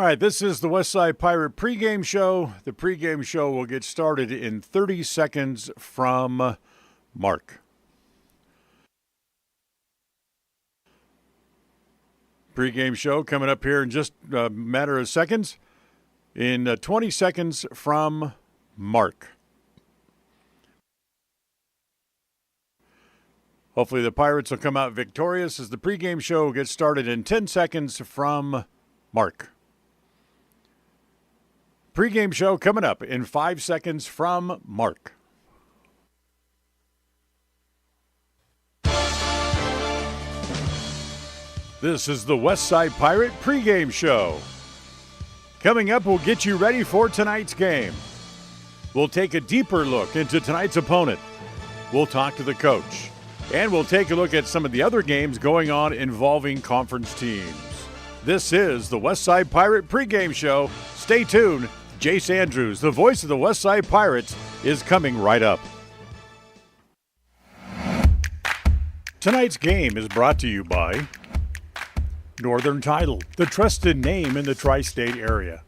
right, this is the Westside Pirate pregame show. The pregame show will get started in 30 seconds from Mark. Pregame show coming up here in just a matter of seconds. In 20 seconds from Mark. Hopefully the Pirates will come out victorious as the pregame show gets started in 10 seconds from Mark. Pregame show coming up in 5 seconds from Mark. This is the Westside Pirate pregame show. Coming up, we'll get you ready for tonight's game. We'll take a deeper look into tonight's opponent. We'll talk to the coach. And we'll take a look at some of the other games going on involving conference teams. This is the Westside Pirate pregame show. Stay tuned. Jace Andrews, the voice of the Westside Pirates, is coming right up. Tonight's game is brought to you by Northern Title, the trusted name in the tri-state area.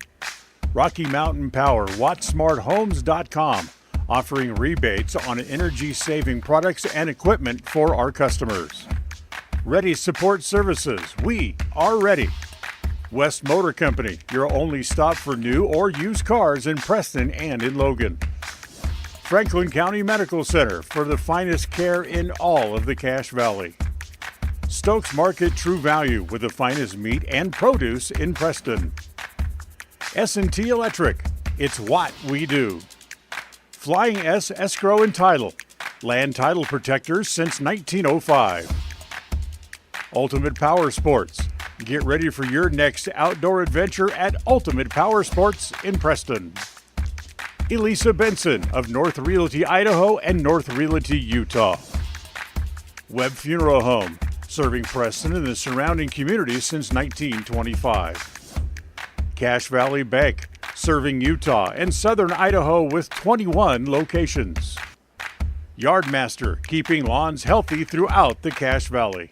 Rocky Mountain Power, WattSmartHomes.com, offering rebates on energy-saving products and equipment for our customers. Ready Support Services, we are ready. West Motor Company, your only stop for new or used cars in Preston and in Logan. Franklin County Medical Center for the finest care in all of the Cache Valley. Stokes Market True Value with the finest meat and produce in Preston. S&T Electric, it's what we do. Flying S Escrow and Title, land title protectors since 1905. Ultimate Power Sports, get ready for your next outdoor adventure at Ultimate Power Sports in Preston. Elisa Benson of North Realty, Idaho and North Realty, Utah. Webb Funeral Home, serving Preston and the surrounding communities since 1925. Cache Valley Bank, serving Utah and southern Idaho with 21 locations. Yardmaster, keeping lawns healthy throughout the Cache Valley.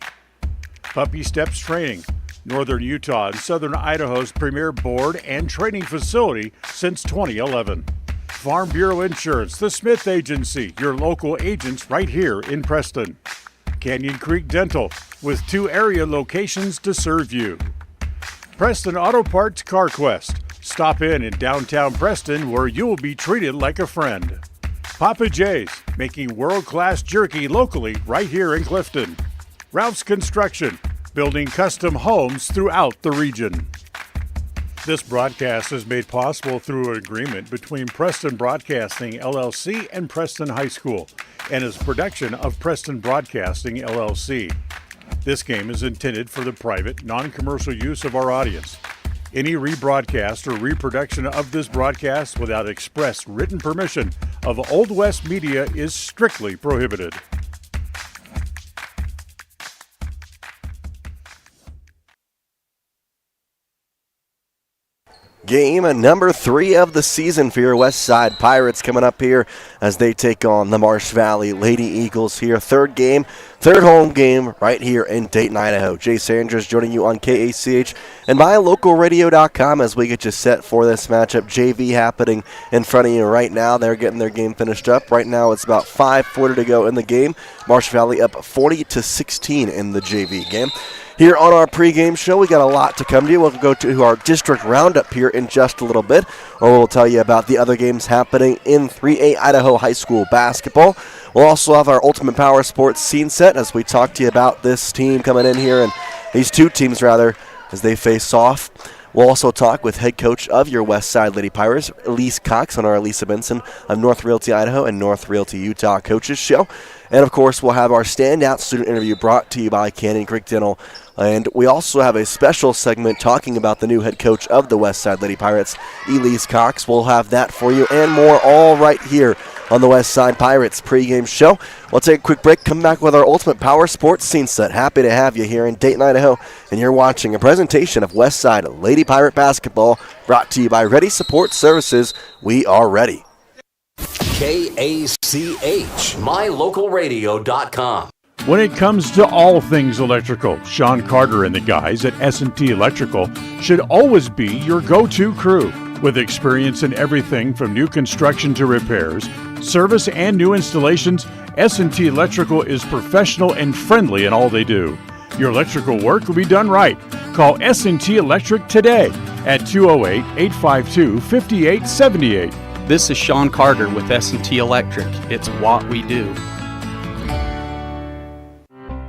Puppy Steps Training, northern Utah and southern Idaho's premier board and training facility since 2011. Farm Bureau Insurance, the Smith Agency, your local agents right here in Preston. Canyon Creek Dental, with 2 area locations to serve you. Preston Auto Parts CarQuest, stop in downtown Preston where you will be treated like a friend. Papa J's, making world-class jerky locally right here in Clifton. Ralph's Construction, building custom homes throughout the region. This broadcast is made possible through an agreement between Preston Broadcasting, LLC and Preston High School, and is a production of Preston Broadcasting, LLC. This game is intended for the private, non-commercial use of our audience. Any rebroadcast or reproduction of this broadcast without express written permission of Old West Media is strictly prohibited. Game number 3 of the season for your Westside Pirates coming up here as they take on the Marsh Valley Lady Eagles here. Third home game right here in Dayton, Idaho. Jace Andrews joining you on KACH and mylocalradio.com as we get you set for this matchup. JV happening in front of you right now. They're getting their game finished up. Right now it's about 5:40 to go in the game. Marsh Valley up 40-16 in the JV game. Here on our pregame show, we got a lot to come to you. We'll go to our district roundup here in just a little bit, or we'll tell you about the other games happening in 3A Idaho High School basketball. We'll also have our Ultimate Power Sports scene set as we talk to you about this team coming in here, and these 2 teams rather, as they face off. We'll also talk with head coach of your Westside Lady Pirates, Elise Cox, on our Elisa Benson of North Realty, Idaho and North Realty, Utah coaches show. And, of course, we'll have our standout student interview brought to you by Canyon Creek Dental. And we also have a special segment talking about the new head coach of the Westside Lady Pirates, Elise Cox. We'll have that for you and more all right here on the Westside Pirates pregame show. We'll take a quick break, come back with our Ultimate Power Sports scene set. Happy to have you here in Dayton, Idaho, and you're watching a presentation of Westside Lady Pirate Basketball brought to you by Ready Support Services. We are ready. KACH, mylocalradio.com. When it comes to all things electrical, Sean Carter and the guys at S&T Electrical should always be your go-to crew. With experience in everything from new construction to repairs, service, and new installations, S&T Electrical is professional and friendly in all they do. Your electrical work will be done right. Call S&T Electric today at 208-852-5878. This is Sean Carter with S&T Electric. It's what we do.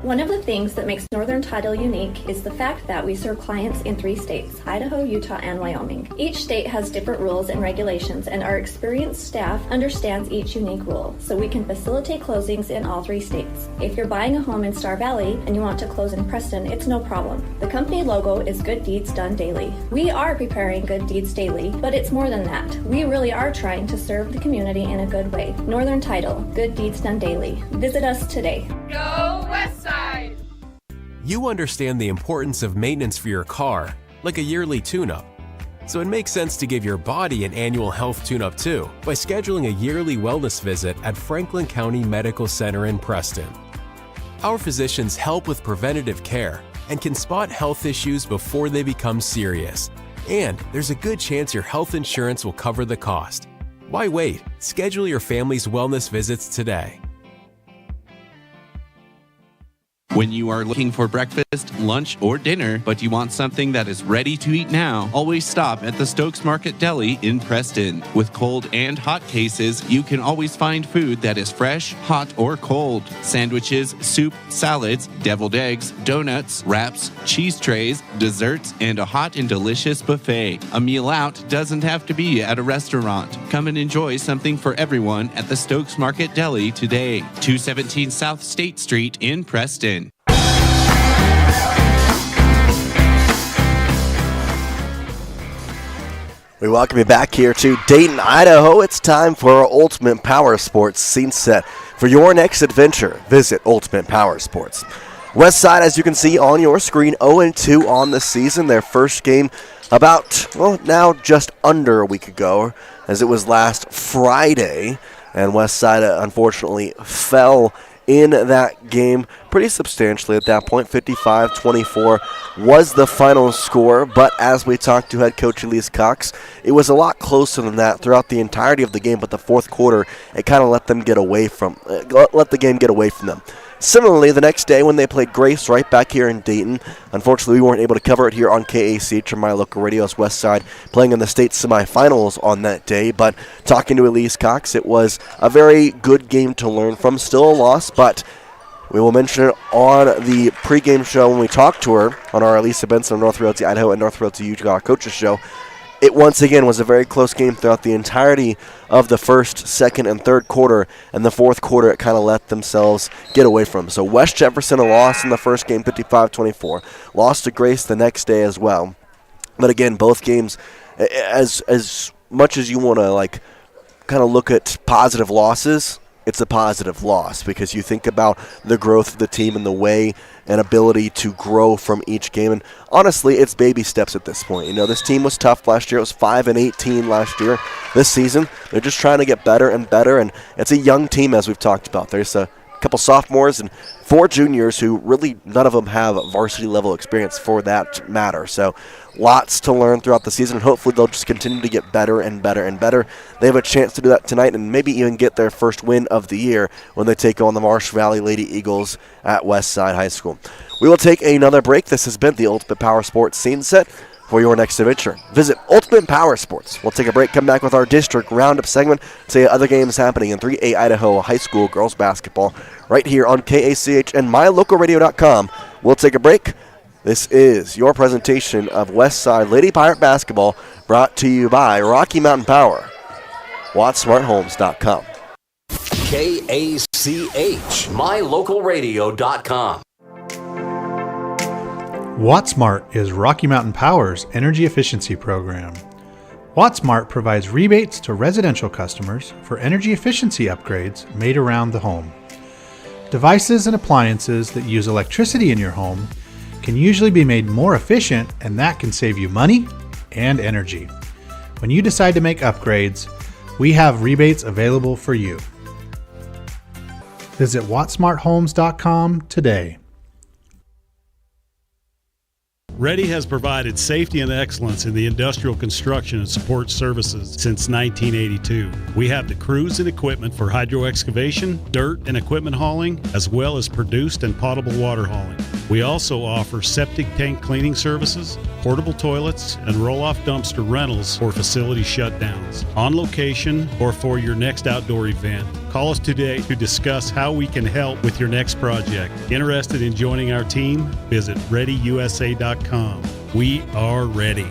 One of the things that makes Northern Title unique is the fact that we serve clients in 3 states, Idaho, Utah, and Wyoming. Each state has different rules and regulations, and our experienced staff understands each unique rule, so we can facilitate closings in all 3 states. If you're buying a home in Star Valley and you want to close in Preston, it's no problem. The company logo is Good Deeds Done Daily. We are preparing good deeds daily, but it's more than that. We really are trying to serve the community in a good way. Northern Title, Good Deeds Done Daily. Visit us today. Go Westside! You understand the importance of maintenance for your car, like a yearly tune-up. So it makes sense to give your body an annual health tune-up too, by scheduling a yearly wellness visit at Franklin County Medical Center in Preston. Our physicians help with preventative care and can spot health issues before they become serious. And there's a good chance your health insurance will cover the cost. Why wait? Schedule your family's wellness visits today. When you are looking for breakfast, lunch, or dinner, but you want something that is ready to eat now, always stop at the Stokes Market Deli in Preston. With cold and hot cases, you can always find food that is fresh, hot, or cold. Sandwiches, soup, salads, deviled eggs, donuts, wraps, cheese trays, desserts, and a hot and delicious buffet. A meal out doesn't have to be at a restaurant. Come and enjoy something for everyone at the Stokes Market Deli today. 217 South State Street in Preston. We welcome you back here to Dayton, Idaho. It's time for our Ultimate Power Sports scene set. For your next adventure, visit Ultimate Power Sports. Westside, as you can see on your screen, 0-2 on the season. Their first game about, now just under a week ago, as it was last Friday. And Westside, unfortunately, fell in that game pretty substantially at that point. 55-24 was the final score, but as we talked to head coach Elise Cox, it was a lot closer than that throughout the entirety of the game, but the fourth quarter, it kind of let the game get away from them. Similarly, the next day when they played Grace right back here in Dayton, unfortunately we weren't able to cover it here on KACH or my local radio's Westside, playing in the state semifinals on that day. But talking to Elise Cox, it was a very good game to learn from. Still a loss, but we will mention it on the pregame show when we talk to her on our Elisa Benson North Realty Idaho and North Realty Utah coaches show. It once again was a very close game throughout the entirety of the first, second, and third quarter, and the fourth quarter it kind of let themselves get away from. So West Jefferson a loss in the first game, 55-24. Lost to Grace the next day as well. But again, both games, as much as you want to kind of look at positive losses, it's a positive loss because you think about the growth of the team and the way and ability to grow from each game. And honestly, it's baby steps at this point. This team was tough last year. It was 5-18 last year. This season, they're just trying to get better and better. And it's a young team, as we've talked about. There's a couple sophomores and 4 juniors who really none of them have varsity level experience for that matter. So lots to learn throughout the season, and hopefully they'll just continue to get better and better and better. They have a chance to do that tonight and maybe even get their first win of the year when they take on the Marsh Valley Lady Eagles at Westside High School. We will take another break. This has been the Ultimate Power Sports scene set. For your next adventure, visit Ultimate Power Sports. We'll take a break, come back with our district roundup segment, tell you other games happening in 3A Idaho High School girls basketball right here on KACH and mylocalradio.com. We'll take a break. This is your presentation of Westside Lady Pirate Basketball, brought to you by Rocky Mountain Power, WattsSmartHomes.com. KACH, mylocalradio.com. WattSmart is Rocky Mountain Power's energy efficiency program. WattSmart provides rebates to residential customers for energy efficiency upgrades made around the home. Devices and appliances that use electricity in your home can usually be made more efficient, and that can save you money and energy. When you decide to make upgrades, we have rebates available for you. Visit wattsmarthomes.com today. Ready has provided safety and excellence in the industrial construction and support services since 1982. We have the crews and equipment for hydro excavation, dirt and equipment hauling, as well as produced and potable water hauling. We also offer septic tank cleaning services, portable toilets, and roll-off dumpster rentals for facility shutdowns, on location or for your next outdoor event. Call us today to discuss how we can help with your next project. Interested in joining our team? Visit ReadyUSA.com. We are ready.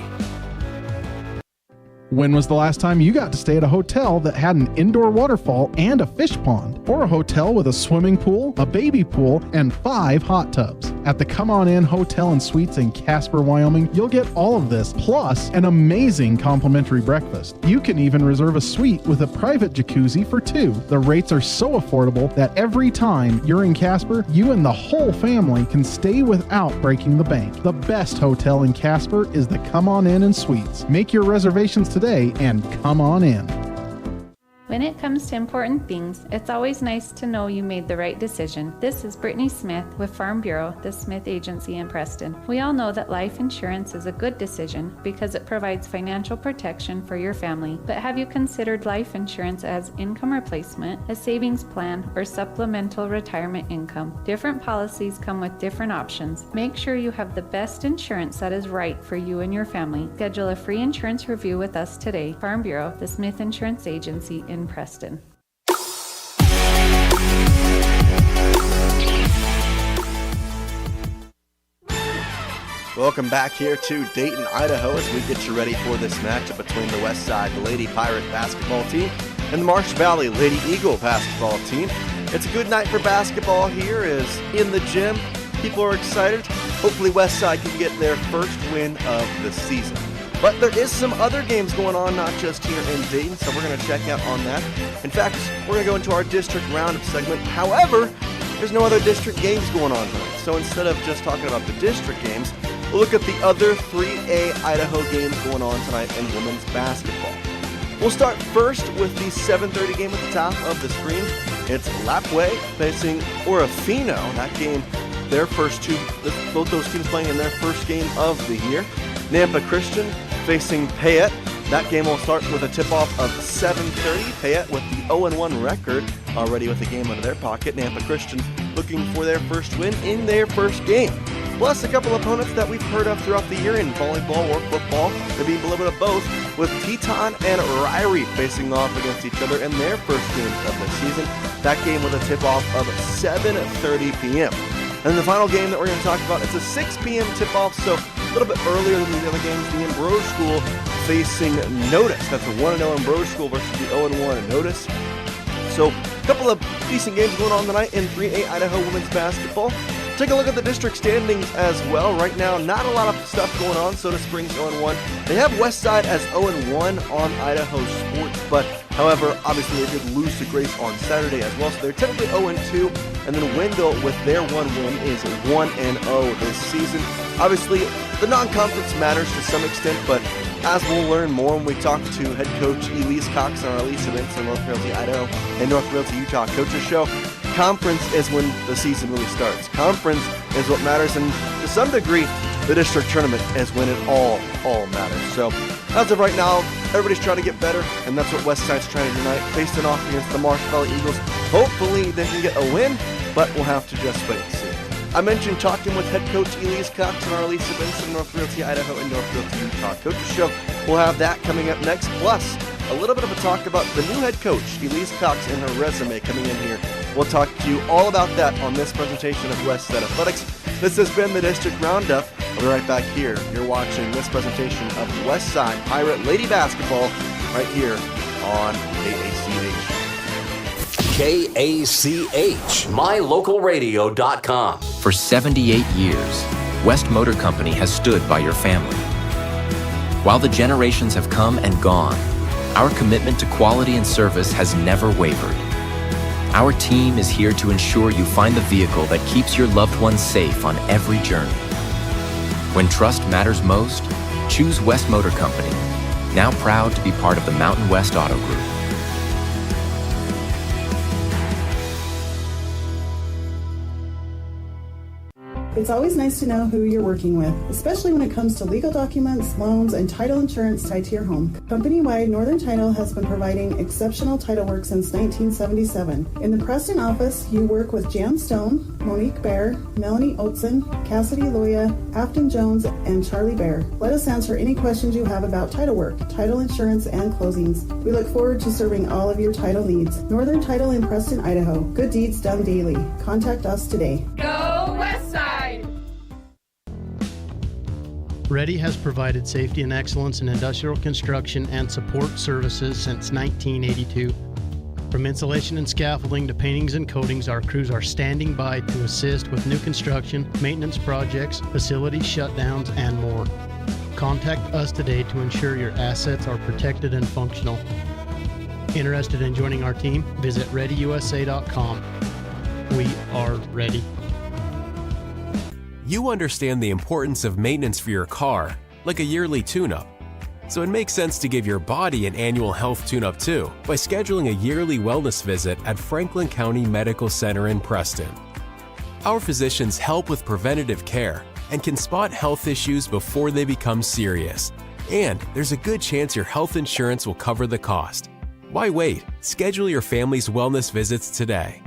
When was the last time you got to stay at a hotel that had an indoor waterfall and a fish pond? Or a hotel with a swimming pool, a baby pool, and 5 hot tubs? At the Come On In Hotel and Suites in Casper, Wyoming, you'll get all of this, plus an amazing complimentary breakfast. You can even reserve a suite with a private jacuzzi for 2. The rates are so affordable that every time you're in Casper, you and the whole family can stay without breaking the bank. The best hotel in Casper is the Come On In and Suites. Make your reservations today and come on in. When it comes to important things, it's always nice to know you made the right decision. This is Brittany Smith with Farm Bureau, the Smith Agency in Preston. We all know that life insurance is a good decision because it provides financial protection for your family. But have you considered life insurance as income replacement, a savings plan, or supplemental retirement income? Different policies come with different options. Make sure you have the best insurance that is right for you and your family. Schedule a free insurance review with us today. Farm Bureau, the Smith Insurance Agency in Preston. Welcome back here to Dayton, Idaho, as we get you ready for this matchup between the West Side Lady Pirate basketball team and the Marsh Valley Lady Eagle basketball team. It's a good night for basketball here, is in the gym. People are excited. Hopefully West Side can get their first win of the season. But there is some other games going on, not just here in Dayton, so we're going to check out on that. In fact, we're going to go into our district roundup segment. However, there's no other district games going on tonight. So instead of just talking about the district games, we'll look at the other 3A Idaho games going on tonight in women's basketball. We'll start first with the 7:30 game at the top of the screen. It's Lapway facing Orofino. That game, their first two, both those teams playing in their first game of the year. Nampa Christian facing Payette. That game will start with a tip-off of 7:30. Payette with the 0-1 record, already with a game under their pocket. Nampa Christian looking for their first win in their first game. Plus a couple opponents that we've heard of throughout the year in volleyball or football. Maybe a little bit of both, with Teton and Ryrie facing off against each other in their first games of the season. That game with a tip-off of 7:30 p.m. And the final game that we're going to talk about, it's a 6 p.m. tip-off, so a little bit earlier than the other games. The Ambrose School facing Notice. That's the 1-0 Ambrose School versus the 0-1 Notice. So a couple of decent games going on tonight in 3A Idaho women's basketball. Take a look at the district standings as well. Right now, not a lot of stuff going on. Soda Springs 0-1. They have Westside as 0-1 on Idaho Sports, but however, obviously they did lose to Grace on Saturday as well, so they're technically 0-2. And then Wendell, with their one win, is 1-0 this season. Obviously, the non-conference matters to some extent, but as we'll learn more when we talk to head coach Elise Cox on our Elise events in North Realty, Idaho, and North Realty, Utah Coaches Show, conference is when the season really starts. Conference is what matters, and to some degree, the district tournament is when it all matters. So, as of right now, everybody's trying to get better, and that's what Westside's trying to do tonight, facing off against the Marsh Valley Eagles. Hopefully they can get a win, but we'll have to just wait and see. I mentioned talking with head coach Elise Cox on our Elise events in North Realty, Idaho, and North Realty, Utah Coaches Show. We'll have that coming up next, plus a little bit of a talk about the new head coach, Elise Cox, and her resume coming in here. We'll talk to you all about that on this presentation of Westside Athletics. This has been the District Roundup. We'll be right back here. You're watching this presentation of Westside Pirate Lady Basketball right here on KACH. KACH, mylocalradio.com. For 78 years, West Motor Company has stood by your family. While the generations have come and gone, our commitment to quality and service has never wavered. Our team is here to ensure you find the vehicle that keeps your loved ones safe on every journey. When trust matters most, choose West Motor Company, now proud to be part of the Mountain West Auto Group. It's always nice to know who you're working with, especially when it comes to legal documents, loans, and title insurance tied to your home. Company-wide, Northern Title has been providing exceptional title work since 1977. In the Preston office, you work with Jan Stone, Monique Bear, Melanie Oatson, Cassidy Loya, Afton Jones, and Charlie Bear. Let us answer any questions you have about title work, title insurance, and closings. We look forward to serving all of your title needs. Northern Title in Preston, Idaho. Good deeds done daily. Contact us today. Go West Side! Ready has provided safety and excellence in industrial construction and support services since 1982. From insulation and scaffolding to paintings and coatings, our crews are standing by to assist with new construction, maintenance projects, facility shutdowns, and more. Contact us today to ensure your assets are protected and functional. Interested in joining our team? Visit ReadyUSA.com. We are ready. You understand the importance of maintenance for your car, like a yearly tune-up. So it makes sense to give your body an annual health tune-up too by scheduling a yearly wellness visit at Franklin County Medical Center in Preston. Our physicians help with preventative care and can spot health issues before they become serious. And there's a good chance your health insurance will cover the cost. Why wait? Schedule your family's wellness visits today.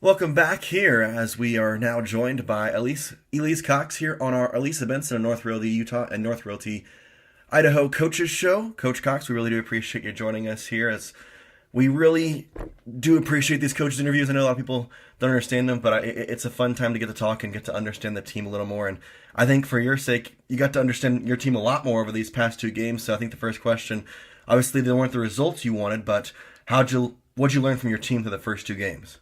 Welcome back here as we are now joined by Elise Cox here on our Elisa Benson of North Realty, Utah and North Realty, Idaho Coaches Show. Coach Cox, we really do appreciate you joining us here as we really do appreciate these coaches interviews. I know a lot of people don't understand them, but it's a fun time to get to talk and get to understand the team a little more. And I think for your sake, you got to understand your team a lot more over these past two games. So I think the first question, obviously they weren't the results you wanted, but what'd you learn from your team through the first two games?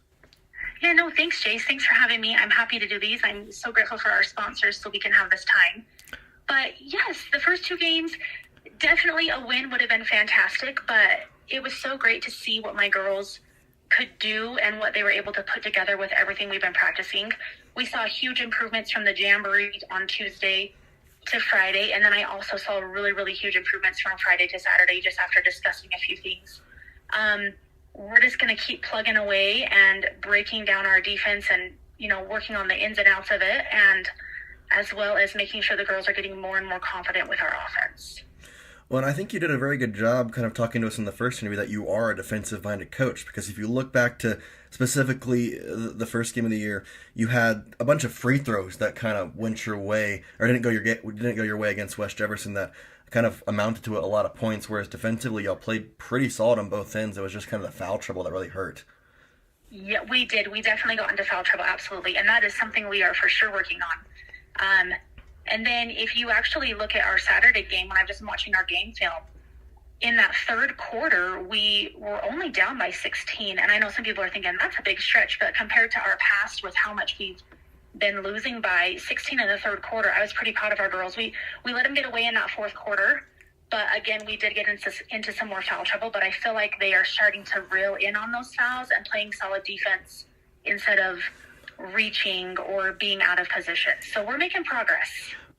Yeah, no, thanks, Jace. Thanks for having me. I'm happy to do these. I'm so grateful for our sponsors so we can have this time. But yes, the first two games, definitely a win would have been fantastic, but it was so great to see what my girls could do and what they were able to put together with everything we've been practicing. We saw huge improvements from the Jamboree on Tuesday to Friday, and then I also saw really, really huge improvements from Friday to Saturday just after discussing a few things. We're just going to keep plugging away and breaking down our defense and, working on the ins and outs of it, and as well as making sure the girls are getting more and more confident with our offense. Well, and I think you did a very good job kind of talking to us in the first interview that you are a defensive-minded coach, because if you look back to specifically the first game of the year, you had a bunch of free throws that kind of went your way, or didn't go your way against West Jefferson that kind of amounted to a lot of points, whereas defensively y'all played pretty solid on both ends. It was just kind of the foul trouble that really hurt. Yeah, we did. We definitely got into foul trouble, absolutely, and that is something we are for sure working on. And then if you actually look at our Saturday game, when I've just been watching our game film, in that third quarter, we were only down by 16. And I know some people are thinking that's a big stretch, but compared to our past with how much we've been losing by 16 in the third quarter, I was pretty proud of our girls. We let them get away in that fourth quarter. But again, we did get into some more foul trouble, but I feel like they are starting to reel in on those fouls and playing solid defense instead of reaching or being out of position. So we're making progress.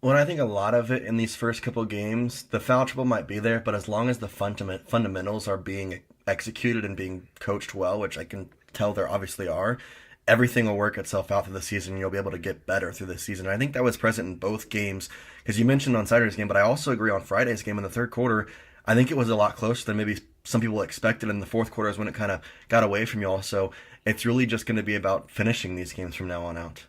Well, I think a lot of it in these first couple of games, the foul trouble might be there, but as long as the fundamentals are being executed and being coached well, which I can tell there obviously are, everything will work itself out through the season, and you'll be able to get better through the season. And I think that was present in both games, because you mentioned on Saturday's game, but I also agree on Friday's game in the third quarter. I think it was a lot closer than maybe some people expected. In the fourth quarter is when it kind of got away from y'all. So it's really just going to be about finishing these games from now on out.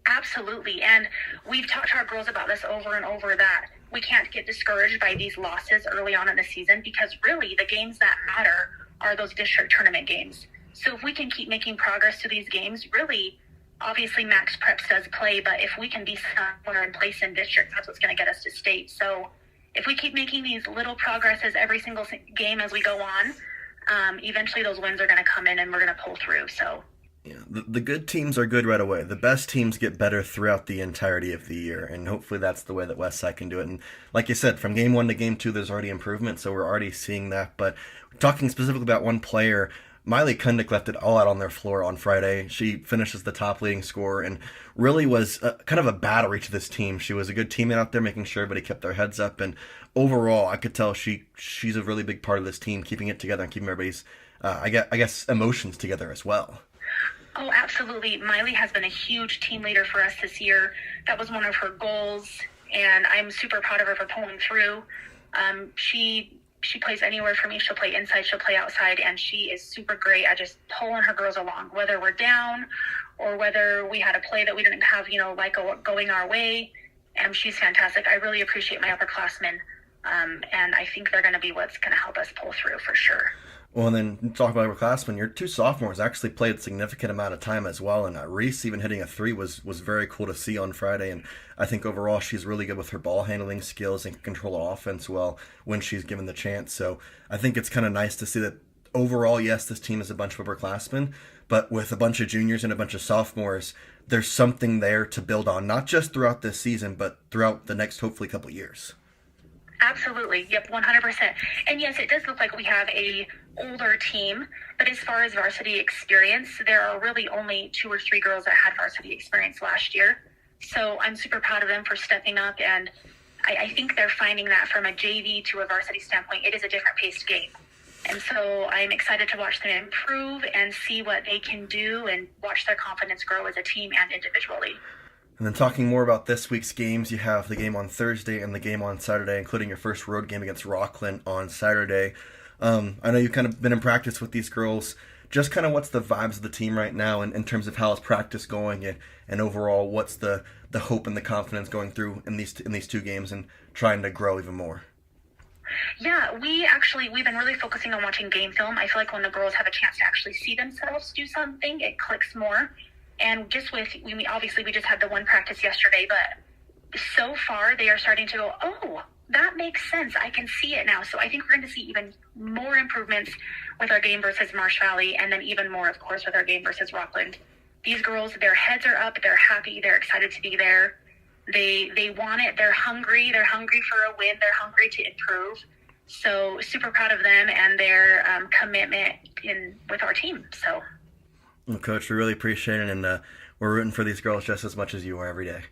Absolutely. And we've talked to our girls about this over and over, that we can't get discouraged by these losses early on in the season, because really the games that matter are those district tournament games. So if we can keep making progress to these games, really, obviously Max Preps does play, but if we can be somewhere in place in district, that's what's going to get us to state. So if we keep making these little progresses every single game as we go on, eventually those wins are going to come in and we're going to pull through. So yeah, the good teams are good right away. The best teams get better throughout the entirety of the year, and hopefully that's the way that Westside can do it. And like you said, from game 1 to game 2, there's already improvement, so we're already seeing that. But talking specifically about one player, Miley Kundick left it all out on their floor on Friday. She finishes the top leading scorer and really was kind of a battery to this team. She was a good teammate out there, making sure everybody kept their heads up. And overall, I could tell she's a really big part of this team, keeping it together and keeping everybody's I guess, emotions together as well. Oh, absolutely. Miley has been a huge team leader for us this year. That was one of her goals, and I'm super proud of her for pulling through. She plays anywhere for me. She'll play inside, she'll play outside, and she is super great at just pulling her girls along, whether we're down or whether we had a play that we didn't have, going our way. She's fantastic. I really appreciate my upperclassmen, and I think they're going to be what's going to help us pull through for sure. Well, and then talk about upperclassmen. Your 2 sophomores actually played a significant amount of time as well, and Reese even hitting a 3 was very cool to see on Friday. And I think overall she's really good with her ball handling skills and can control the offense well when she's given the chance. So I think it's kind of nice to see that overall, yes, this team is a bunch of upperclassmen, but with a bunch of juniors and a bunch of sophomores, there's something there to build on, not just throughout this season, but throughout the next, hopefully, couple years. Absolutely. Yep, 100%. And yes, it does look like we have a older team, but as far as varsity experience, there are really only 2 or 3 girls that had varsity experience last year. So I'm super proud of them for stepping up, and I think they're finding that from a JV to a varsity standpoint, it is a different paced game. And so I'm excited to watch them improve and see what they can do and watch their confidence grow as a team and individually. And then talking more about this week's games, you have the game on Thursday and the game on Saturday, including your first road game against Rockland on Saturday. I know you've kind of been in practice with these girls. Just kind of what's the vibes of the team right now in terms of how is practice going and overall what's the hope and the confidence going through in these 2 games and trying to grow even more? Yeah, we've been really focusing on watching game film. I feel like when the girls have a chance to actually see themselves do something, it clicks more. And just we just had the 1 practice yesterday, but so far they are starting to go, oh, that makes sense. I can see it now. So I think we're going to see even more improvements with our game versus Marsh Valley, and then even more, of course, with our game versus Rockland. These girls, their heads are up. They're happy. They're excited to be there. They want it. They're hungry. They're hungry for a win. They're hungry to improve. So super proud of them and their commitment with our team. So. Well, Coach, we really appreciate it, and we're rooting for these girls just as much as you are every day.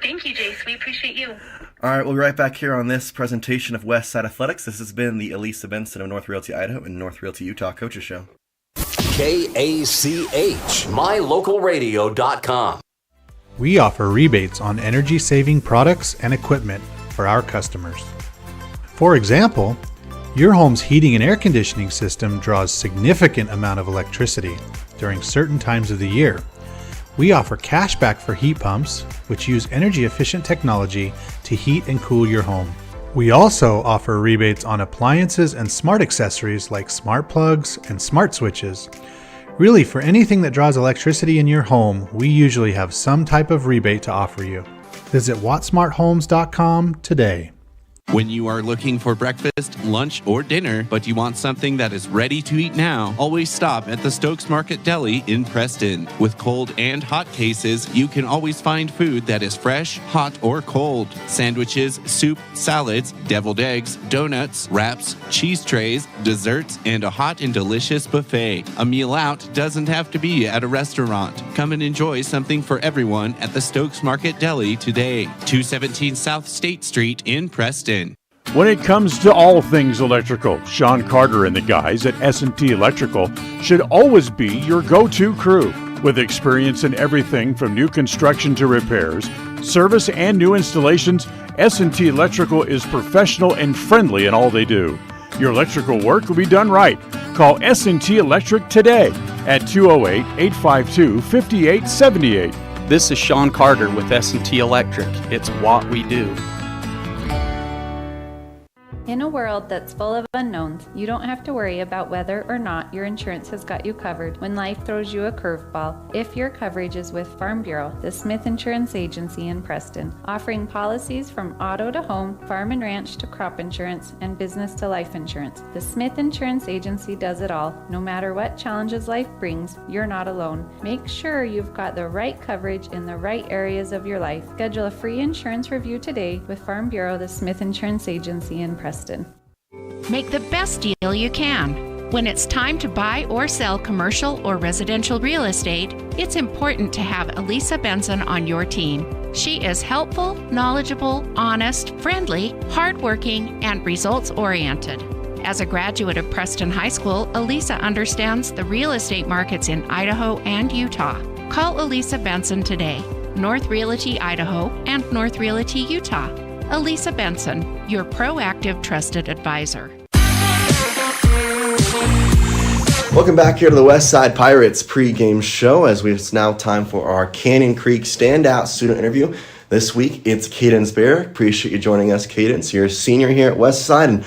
Thank you, Jace. We appreciate you. All right, we'll be right back here on this presentation of Westside Athletics. This has been the Elisa Benson of North Realty, Idaho, and North Realty, Utah Coaches Show. KACH, mylocalradio.com. We offer rebates on energy-saving products and equipment for our customers. For example, your home's heating and air conditioning system draws significant amount of electricity during certain times of the year. We offer cashback for heat pumps, which use energy-efficient technology to heat and cool your home. We also offer rebates on appliances and smart accessories like smart plugs and smart switches. Really, for anything that draws electricity in your home, we usually have some type of rebate to offer you. Visit wattsmarthomes.com today. When you are looking for breakfast, lunch, or dinner, but you want something that is ready to eat now, always stop at the Stokes Market Deli in Preston. With cold and hot cases, you can always find food that is fresh, hot, or cold. Sandwiches, soup, salads, deviled eggs, donuts, wraps, cheese trays, desserts, and a hot and delicious buffet. A meal out doesn't have to be at a restaurant. Come and enjoy something for everyone at the Stokes Market Deli today. 217 South State Street in Preston. When it comes to all things electrical, Sean Carter and the guys at S&T Electrical should always be your go-to crew. With experience in everything from new construction to repairs, service, and new installations, S&T Electrical is professional and friendly in all they do. Your electrical work will be done right. Call S&T Electric today at 208-852-5878. This is Sean Carter with S&T Electric. It's what we do. In a world that's full of unknowns, you don't have to worry about whether or not your insurance has got you covered when life throws you a curveball if your coverage is with Farm Bureau, the Smith Insurance Agency in Preston, offering policies from auto to home, farm and ranch to crop insurance, and business to life insurance. The Smith Insurance Agency does it all. No matter what challenges life brings, you're not alone. Make sure you've got the right coverage in the right areas of your life. Schedule a free insurance review today with Farm Bureau, the Smith Insurance Agency in Preston. Make the best deal you can. When it's time to buy or sell commercial or residential real estate, it's important to have Elisa Benson on your team. She is helpful, knowledgeable, honest, friendly, hardworking, and results-oriented. As a graduate of Preston High School, Elisa understands the real estate markets in Idaho and Utah. Call Elisa Benson today, North Realty Idaho and North Realty Utah. Elisa Benson, your proactive, trusted advisor. Welcome back here to the Westside Pirates pregame show, as it's now time for our Canyon Creek standout student interview. This week, it's Cadence Bear. Appreciate you joining us, Cadence. You're a senior here at Westside, and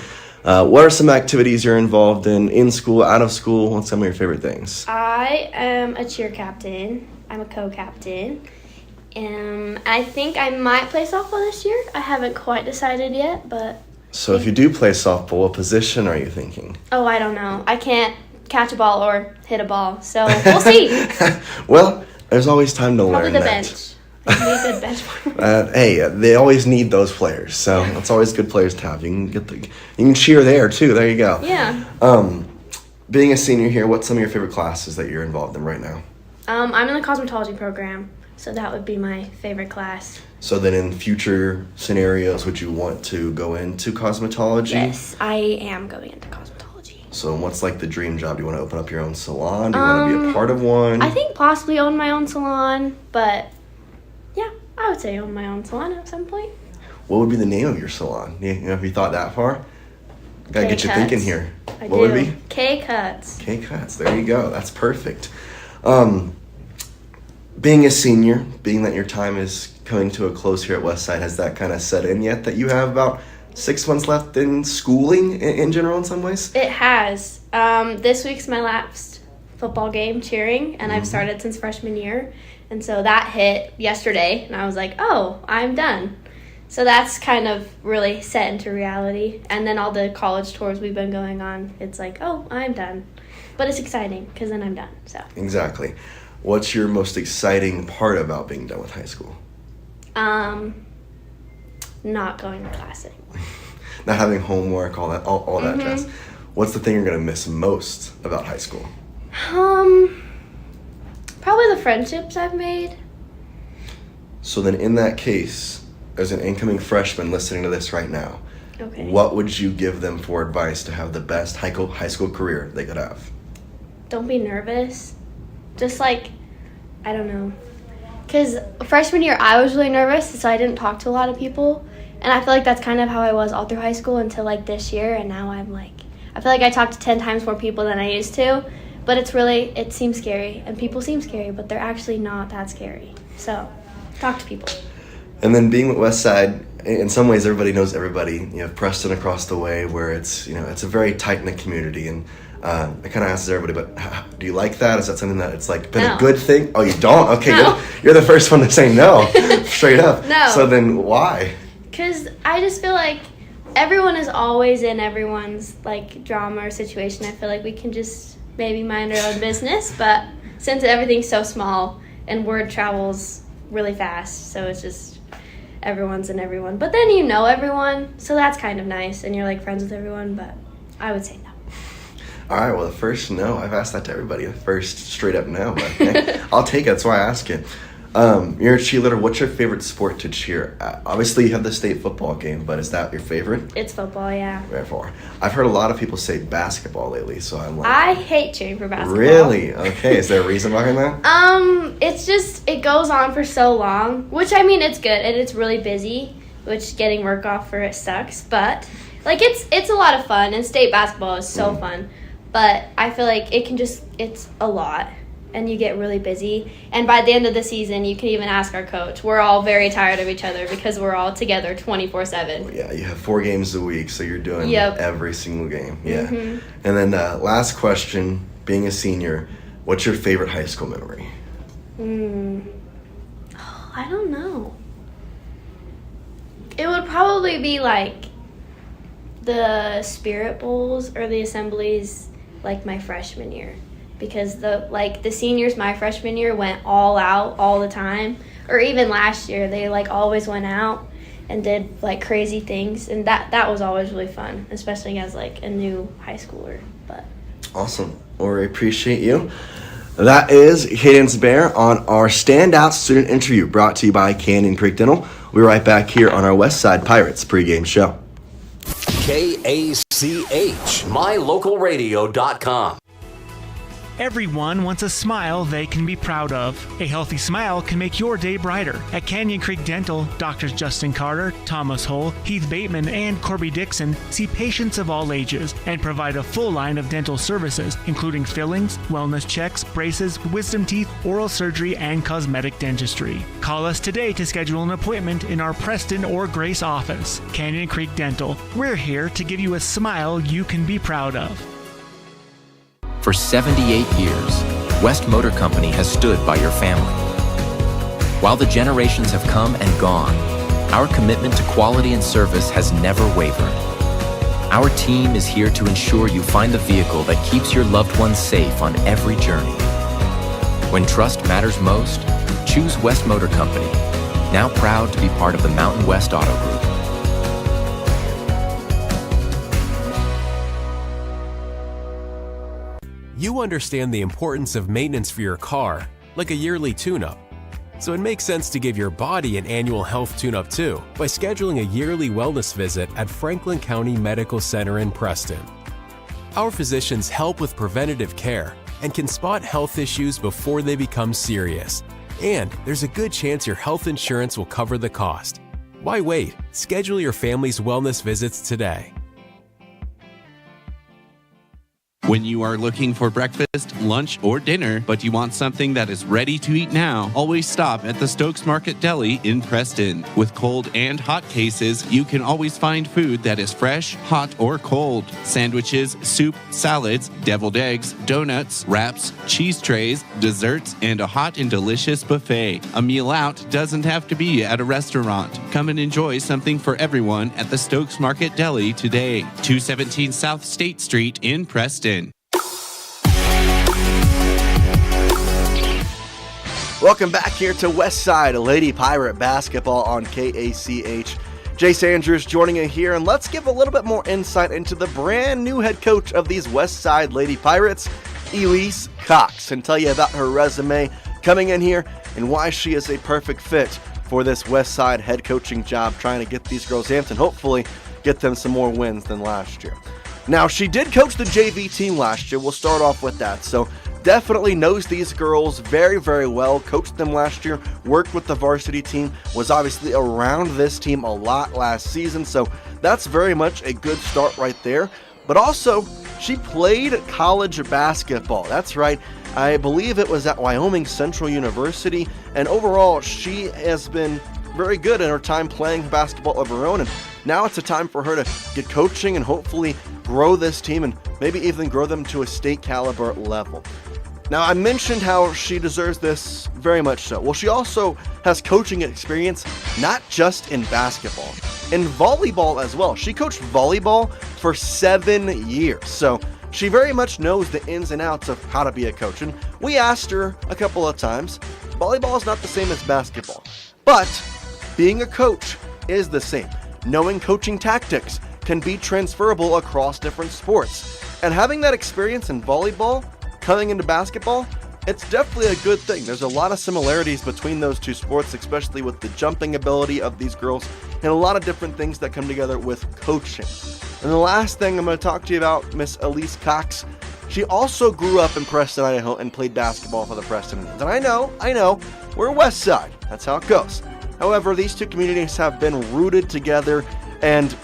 what are some activities you're involved in school, out of school? What's some of your favorite things? I am a cheer captain. I'm a co-captain. I think I might play softball this year. I haven't quite decided yet, but... So if you do play softball, what position are you thinking? Oh, I don't know. I can't catch a ball or hit a ball, so we'll see. Well, there's always time to Probably learn the that. bench. I can be a good bench. Hey, they always need those players, so it's always good players to have. You can cheer there too. There you go. Yeah. Being a senior here, what's some of your favorite classes that you're involved in right now? I'm in the cosmetology program, so that would be my favorite class. So then in future scenarios, would you want to go into cosmetology? Yes, I am going into cosmetology. So what's like the dream job? Do you want to open up your own salon? Do you want to be a part of one? I think possibly own my own salon, but yeah, I would say own my own salon at some point. What would be the name of your salon? Have you thought that far? Gotta get you thinking here. What would it be? K-Cuts. K-Cuts, there you go. That's perfect. Being a senior, being that your time is coming to a close here at Westside, has that kind of set in yet that you have about 6 months left in schooling in general in some ways? It has. This week's my last football game cheering, and I've started since freshman year. And so that hit yesterday, and I was like, oh, I'm done. So that's kind of really set into reality. And then all the college tours we've been going on, it's like, oh, I'm done. But it's exciting because then I'm done. So Exactly. What's your most exciting part about being done with high school? Not going to class anymore. Not having homework, all that jazz. What's the thing you're going to miss most about high school? Probably the friendships I've made. So then in that case, as an incoming freshman listening to this right now, Okay. what would you give them for advice to have the best high school career they could have? Don't be nervous. Just like, I don't know. Because freshman year, I was really nervous, so I didn't talk to a lot of people. And I feel like that's kind of how I was all through high school until like this year. And now I'm like, I feel like I talk to 10 times more people than I used to. But it seems scary. And people seem scary, but they're actually not that scary. So talk to people. And then being with Westside, in some ways everybody knows everybody. You have Preston across the way where it's a very tight-knit community. And I kind of ask everybody, but do you like that? Is that something that it's like been a good thing? Oh, you don't? Okay, No. You're the first one to say no, straight up. No. So then why? Because I just feel like everyone is always in everyone's like drama or situation. I feel like we can just maybe mind our own business, but since everything's so small and word travels really fast, so it's just everyone's in everyone. But then you know everyone, so that's kind of nice, and you're like friends with everyone, but I would say no. All right, well, the first no, I've asked that to everybody. The first straight up no, but hey, I'll take it. That's why I ask it. You're a cheerleader. What's your favorite sport to cheer at? Obviously, you have the state football game, but is that your favorite? It's football, yeah. Therefore, I've heard a lot of people say basketball lately, so I'm like... I hate cheering for basketball. Really? Okay, is there a reason behind that? It's just, it goes on for so long, which, I mean, it's good, and it's really busy, which getting work off for it sucks, but, like, it's a lot of fun, and state basketball is so fun, but I feel like it's a lot, and you get really busy, and by the end of the season, you can even ask our coach. We're all very tired of each other because we're all together 24/7. Yeah, you have 4 games a week, so you're doing every single game. Yeah. Mhm. And then last question, being a senior, what's your favorite high school memory? I don't know. It would probably be like the Spirit Bowls or the assemblies like my freshman year. Because the seniors my freshman year went all out all the time, or even last year they like always went out and did like crazy things, and that was always really fun, especially as like a new high schooler. But Awesome. Well, we appreciate you. That is Cadence Bear on our standout student interview, brought to you by Canyon Creek Dental. We'll be right back here on our Westside Pirates pregame show. KACH, mylocalradio.com. Everyone wants a smile they can be proud of. A healthy smile can make your day brighter. At Canyon Creek Dental, Doctors Justin Carter, Thomas Hull, Heath Bateman, and Corby Dixon see patients of all ages and provide a full line of dental services, including fillings, wellness checks, braces, wisdom teeth, oral surgery, and cosmetic dentistry. Call us today to schedule an appointment in our Preston or Grace office. Canyon Creek Dental. We're here to give you a smile you can be proud of. For 78 years, West Motor Company has stood by your family. While the generations have come and gone, our commitment to quality and service has never wavered. Our team is here to ensure you find the vehicle that keeps your loved ones safe on every journey. When trust matters most, choose West Motor Company, now proud to be part of the Mountain West Auto Group. You understand the importance of maintenance for your car, like a yearly tune-up. So it makes sense to give your body an annual health tune-up too, by scheduling a yearly wellness visit at Franklin County Medical Center in Preston. Our physicians help with preventative care and can spot health issues before they become serious. And there's a good chance your health insurance will cover the cost. Why wait? Schedule your family's wellness visits today. When you are looking for breakfast, lunch, or dinner, but you want something that is ready to eat now, always stop at the Stokes Market Deli in Preston. With cold and hot cases, you can always find food that is fresh, hot, or cold. Sandwiches, soup, salads, deviled eggs, donuts, wraps, cheese trays, desserts, and a hot and delicious buffet. A meal out doesn't have to be at a restaurant. Come and enjoy something for everyone at the Stokes Market Deli today. 217 South State Street in Preston. Welcome back here to Westside Lady Pirate Basketball on KACH. Jace Andrews joining you here, and let's give a little bit more insight into the brand new head coach of these Westside Lady Pirates, Elise Cox, and tell you about her resume coming in here and why she is a perfect fit for this Westside head coaching job, trying to get these girls amped and hopefully get them some more wins than last year. Now, she did coach the JV team last year. We'll start off with that. So definitely knows these girls very, very well. Coached them last year, worked with the varsity team, was obviously around this team a lot last season. So that's very much a good start right there. But also, she played college basketball. That's right. I believe it was at Wyoming Central University. And overall, she has been very good in her time playing basketball of her own. And now it's a time for her to get coaching and hopefully grow this team and maybe even grow them to a state caliber level. Now, I mentioned how she deserves this very much so. Well, she also has coaching experience, not just in basketball, in volleyball as well. She coached volleyball for 7 years. So she very much knows the ins and outs of how to be a coach. And we asked her a couple of times, volleyball is not the same as basketball, but being a coach is the same. Knowing coaching tactics can be transferable across different sports. And having that experience in volleyball coming into basketball, it's definitely a good thing. There's a lot of similarities between those two sports, especially with the jumping ability of these girls and a lot of different things that come together with coaching. And the last thing I'm going to talk to you about, Miss Elise Cox. She also grew up in Preston, Idaho, and played basketball for the Preston Indians. And I know, we're West Side. That's how it goes. However, these two communities have been rooted together and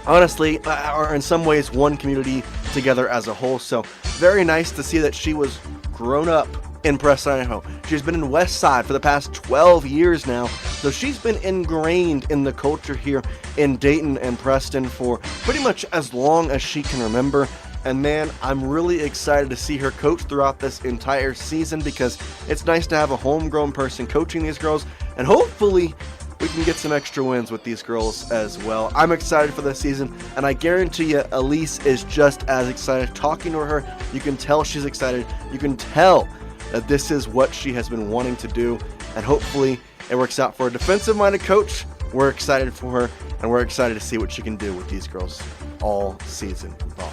honestly are in some ways one community together as a whole. So very nice to see that she was grown up in Preston, Idaho. She's been in West Side for the past 12 years now. So she's been ingrained in the culture here in Dayton and Preston for pretty much as long as she can remember. And man, I'm really excited to see her coach throughout this entire season because it's nice to have a homegrown person coaching these girls, and hopefully we can get some extra wins with these girls as well. I'm excited for this season, and I guarantee you Elise is just as excited. Talking to her, you can tell she's excited. You can tell that this is what she has been wanting to do, and hopefully it works out for a defensive-minded coach. We're excited for her, and we're excited to see what she can do with these girls all season long.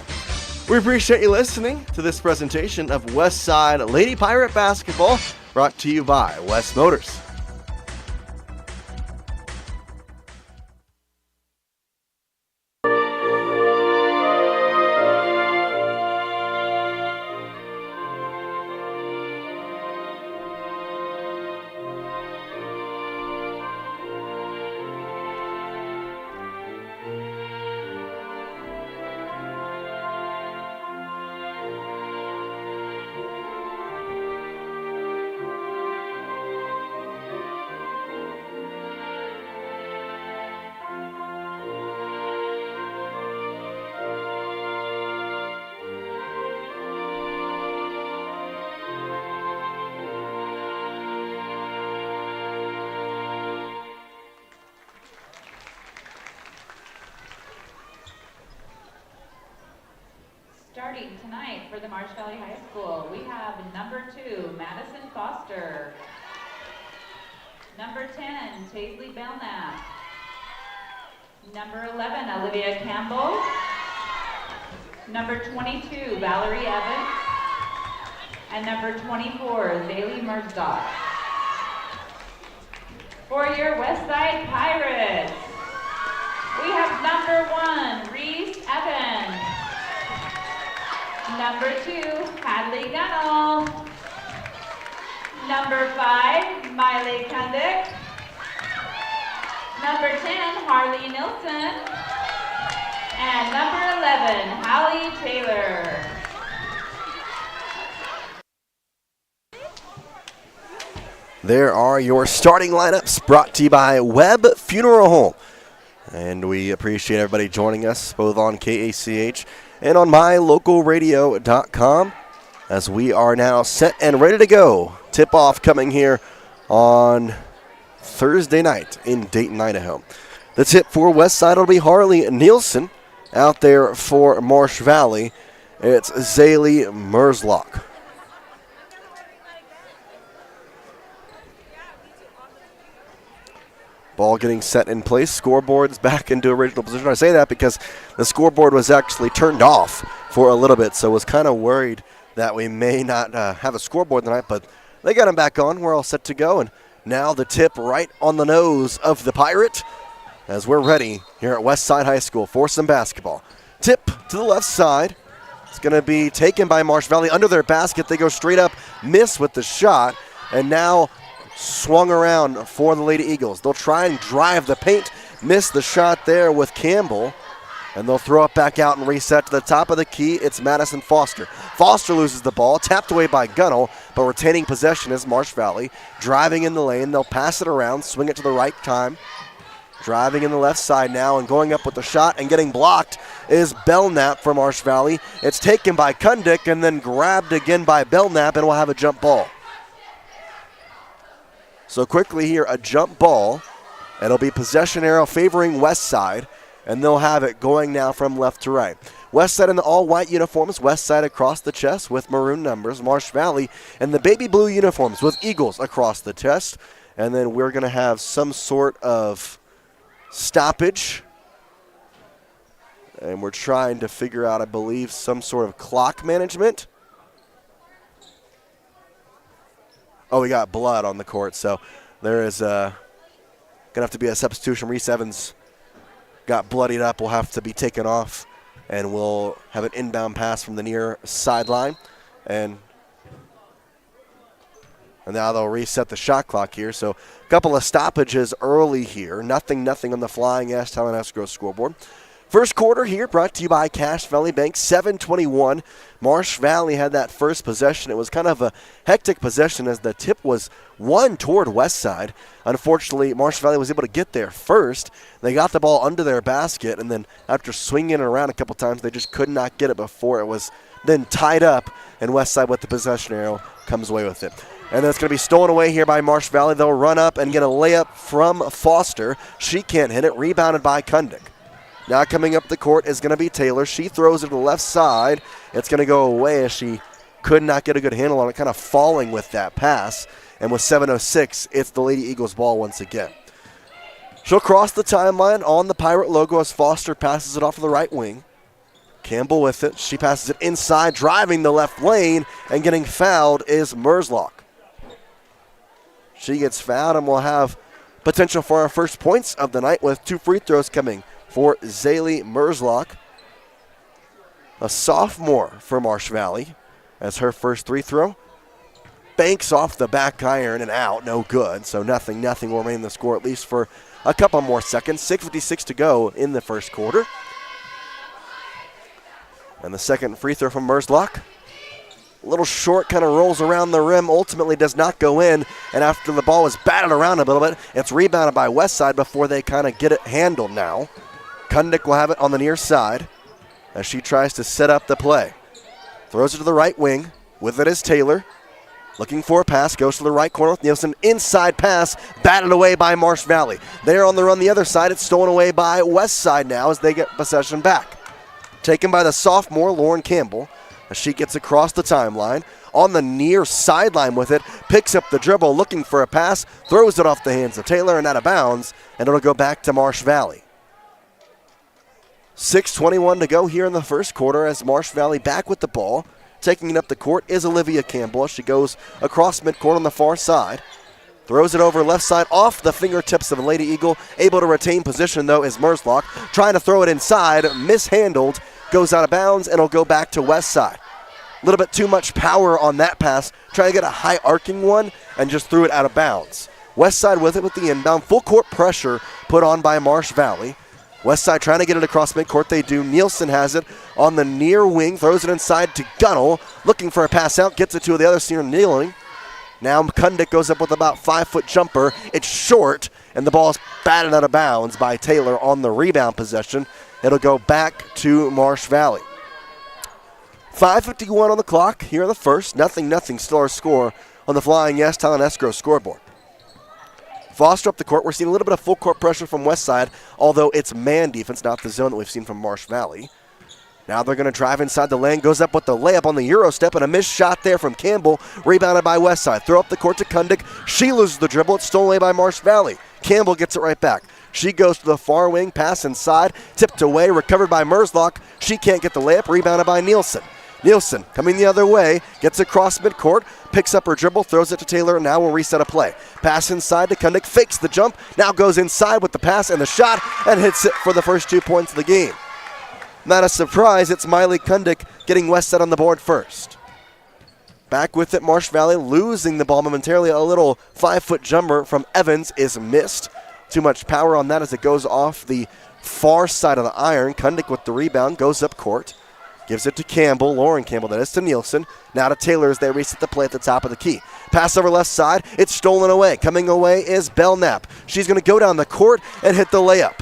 We appreciate you listening to this presentation of Westside Lady Pirate Basketball, brought to you by West Motors. Starting tonight for the Marsh Valley High School, we have number 2, Madison Foster. Number 10, Taisley Belknap. Number 11, Olivia Campbell. Number 22, Valerie Evans. And number 24, Zaylee Merzdock. For your Westside Pirates, we have number 1, Reese Evans. Number 2, Hadley Gunnell. Number 5, Miley Kundick. Number 10, Harley Nilsson. And number 11, Hallie Taylor. There are your starting lineups brought to you by Webb Funeral Home. And we appreciate everybody joining us both on KACH and on mylocalradio.com as we are now set and ready to go. Tip-off coming here on Thursday night in Dayton, Idaho. The tip for Westside will be Harley Nielsen. Out there for Marsh Valley, it's Zaylee Merzlock. Ball getting set in place. Scoreboard's back into original position. I say that because the scoreboard was actually turned off for a little bit, so was kind of worried that we may not have a scoreboard tonight, but they got him back on. We're all set to go, and now the tip right on the nose of the Pirate as we're ready here at Westside High School for some basketball. Tip to the left side. It's going to be taken by Marsh Valley under their basket. They go straight up, miss with the shot, and now swung around for the Lady Eagles. They'll try and drive the paint, miss the shot there with Campbell, and they'll throw it back out and reset to the top of the key. It's Madison Foster. Foster loses the ball, tapped away by Gunnell, but retaining possession is Marsh Valley. Driving in the lane, they'll pass it around, swing it to the right time. Driving in the left side now and going up with the shot and getting blocked is Belknap from Marsh Valley. It's taken by Kundick and then grabbed again by Belknap, and we'll have a jump ball. So quickly here, a jump ball. It'll be possession arrow favoring Westside, and they'll have it going now from left to right. Westside in the all-white uniforms, Westside across the chest with maroon numbers. Marsh Valley in the baby blue uniforms with Eagles across the chest. And then we're going to have some sort of stoppage. And we're trying to figure out, I believe, some sort of clock management. Oh, we got blood on the court, so there is going to have to be a substitution. Reese Evans got bloodied up, will have to be taken off, and we'll have an inbound pass from the near sideline. And now they'll reset the shot clock here. So a couple of stoppages early here. Nothing on the Flying Ash Talent Escrow scoreboard. First quarter here brought to you by Cache Valley Bank, 7:21. Marsh Valley had that first possession. It was kind of a hectic possession as the tip was one toward Westside. Unfortunately, Marsh Valley was able to get there first. They got the ball under their basket, and then after swinging it around a couple times, they just could not get it before it was then tied up, and Westside with the possession arrow comes away with it. And then it's going to be stolen away here by Marsh Valley. They'll run up and get a layup from Foster. She can't hit it. Rebounded by Kundick. Now coming up the court is going to be Taylor. She throws it to the left side. It's going to go away as she could not get a good handle on it, kind of falling with that pass. And with 7:06, it's the Lady Eagles ball once again. She'll cross the timeline on the Pirate logo as Foster passes it off to the right wing. Campbell with it. She passes it inside, driving the left lane, and getting fouled is Merzlock. She gets fouled, and we'll have potential for our first points of the night with 2 free throws coming for Zaylee Merzlock, a sophomore for Marsh Valley, as her first free throw. Banks off the back iron and out, no good. So nothing will remain the score at least for a couple more seconds. 6:56 to go in the first quarter. And the second free throw from Merzlock. A little short, kind of rolls around the rim, ultimately does not go in. And after the ball is batted around a little bit, it's rebounded by Westside before they kind of get it handled now. Kundick will have it on the near side as she tries to set up the play. Throws it to the right wing. With it is Taylor. Looking for a pass, goes to the right corner with Nielsen. Inside pass, batted away by Marsh Valley. They're on the run the other side. It's stolen away by Westside now as they get possession back. Taken by the sophomore, Lauren Campbell. as she gets across the timeline. On the near sideline with it, picks up the dribble, looking for a pass, throws it off the hands of Taylor and out of bounds, and it'll go back to Marsh Valley. 6:21 to go here in the first quarter as Marsh Valley back with the ball. Taking it up the court is Olivia Campbell as she goes across midcourt on the far side. Throws it over left side off the fingertips of Lady Eagle. Able to retain position, though, is Merzlock. Trying to throw it inside, mishandled, goes out of bounds, and it'll go back to West Side. A little bit too much power on that pass. Trying to get a high arcing one and just threw it out of bounds. West Side with it with the inbound. Full court pressure put on by Marsh Valley. West Side trying to get it across midcourt. They do. Nielsen has it on the near wing. Throws it inside to Gunnell. Looking for a pass out. Gets it to the other senior kneeling. Now Kundick goes up with about 5-foot jumper. It's short, and the ball is batted out of bounds by Taylor on the rebound possession. It'll go back to Marsh Valley. 5:51 on the clock here in the first. 0-0 still our score on the Flying Yes Talent Escrow scoreboard. Foster up the court. We're seeing a little bit of full court pressure from West Side, although it's man defense, not the zone that we've seen from Marsh Valley. Now they're going to drive inside the lane. Goes up with the layup on the Euro step, and a missed shot there from Campbell. Rebounded by West Side. Throw up the court to Kundick. She loses the dribble. It's stolen away by Marsh Valley. Campbell gets it right back. She goes to the far wing. Pass inside. Tipped away. Recovered by Merzlock. She can't get the layup. Rebounded by Nielsen. Nielsen coming the other way. Gets across midcourt. Picks up her dribble. Throws it to Taylor. And now we'll reset a play. Pass inside to Kundick. Fakes the jump. Now goes inside with the pass and the shot. And hits it for the first 2 points of the game. Not a surprise, it's Miley Kundick getting West Side on the board first. Back with it, Marsh Valley losing the ball momentarily. A little 5-foot jumper from Evans is missed. Too much power on that as it goes off the far side of the iron. Kundick with the rebound, goes up court. Gives it to Campbell, Lauren Campbell, that is to Nielsen. Now to Taylor as they reset the play at the top of the key. Pass over left side, it's stolen away. Coming away is Belknap. She's going to go down the court and hit the layup.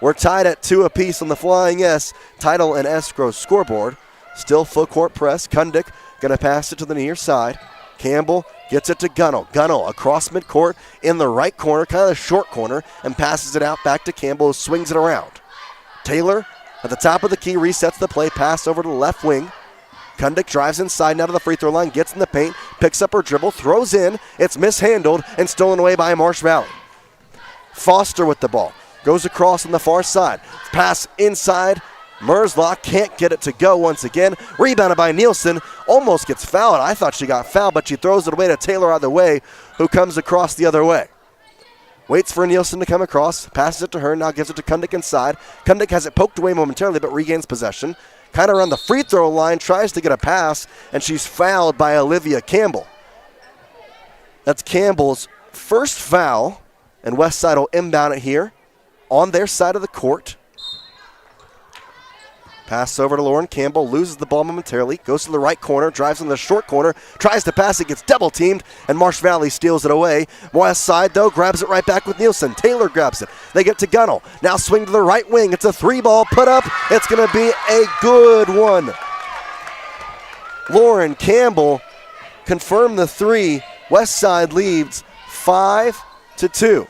We're tied at 2 apiece on the Flying S Title and Escrow scoreboard. Still full court press. Kundick going to pass it to the near side. Campbell gets it to Gunnell. Gunnell across midcourt in the right corner, kind of the short corner, and passes it out back to Campbell, who swings it around. Taylor at the top of the key resets the play. Pass over to the left wing. Kundick drives inside now to the free throw line, gets in the paint, picks up her dribble, throws in. It's mishandled and stolen away by Marsh Valley. Foster with the ball. Goes across on the far side. Pass inside. Merzlock can't get it to go once again. Rebounded by Nielsen. Almost gets fouled. I thought she got fouled, but she throws it away to Taylor either way, who comes across the other way. Waits for Nielsen to come across. Passes it to her. Now gives it to Kundick inside. Kundick has it poked away momentarily, but regains possession. Kind of around the free throw line. Tries to get a pass, and she's fouled by Olivia Campbell. That's Campbell's first foul, and West Side will inbound it here on their side of the court. Pass over to Lauren Campbell, loses the ball momentarily, goes to the right corner, drives in the short corner, tries to pass it, gets double teamed, and Marsh Valley steals it away. West Side, though, grabs it right back with Nielsen. Taylor grabs it. They get to Gunnell. Now swing to the right wing. It's a 3-ball put up. It's going to be a good one. Lauren Campbell confirmed the 3. West Side leads 5-2.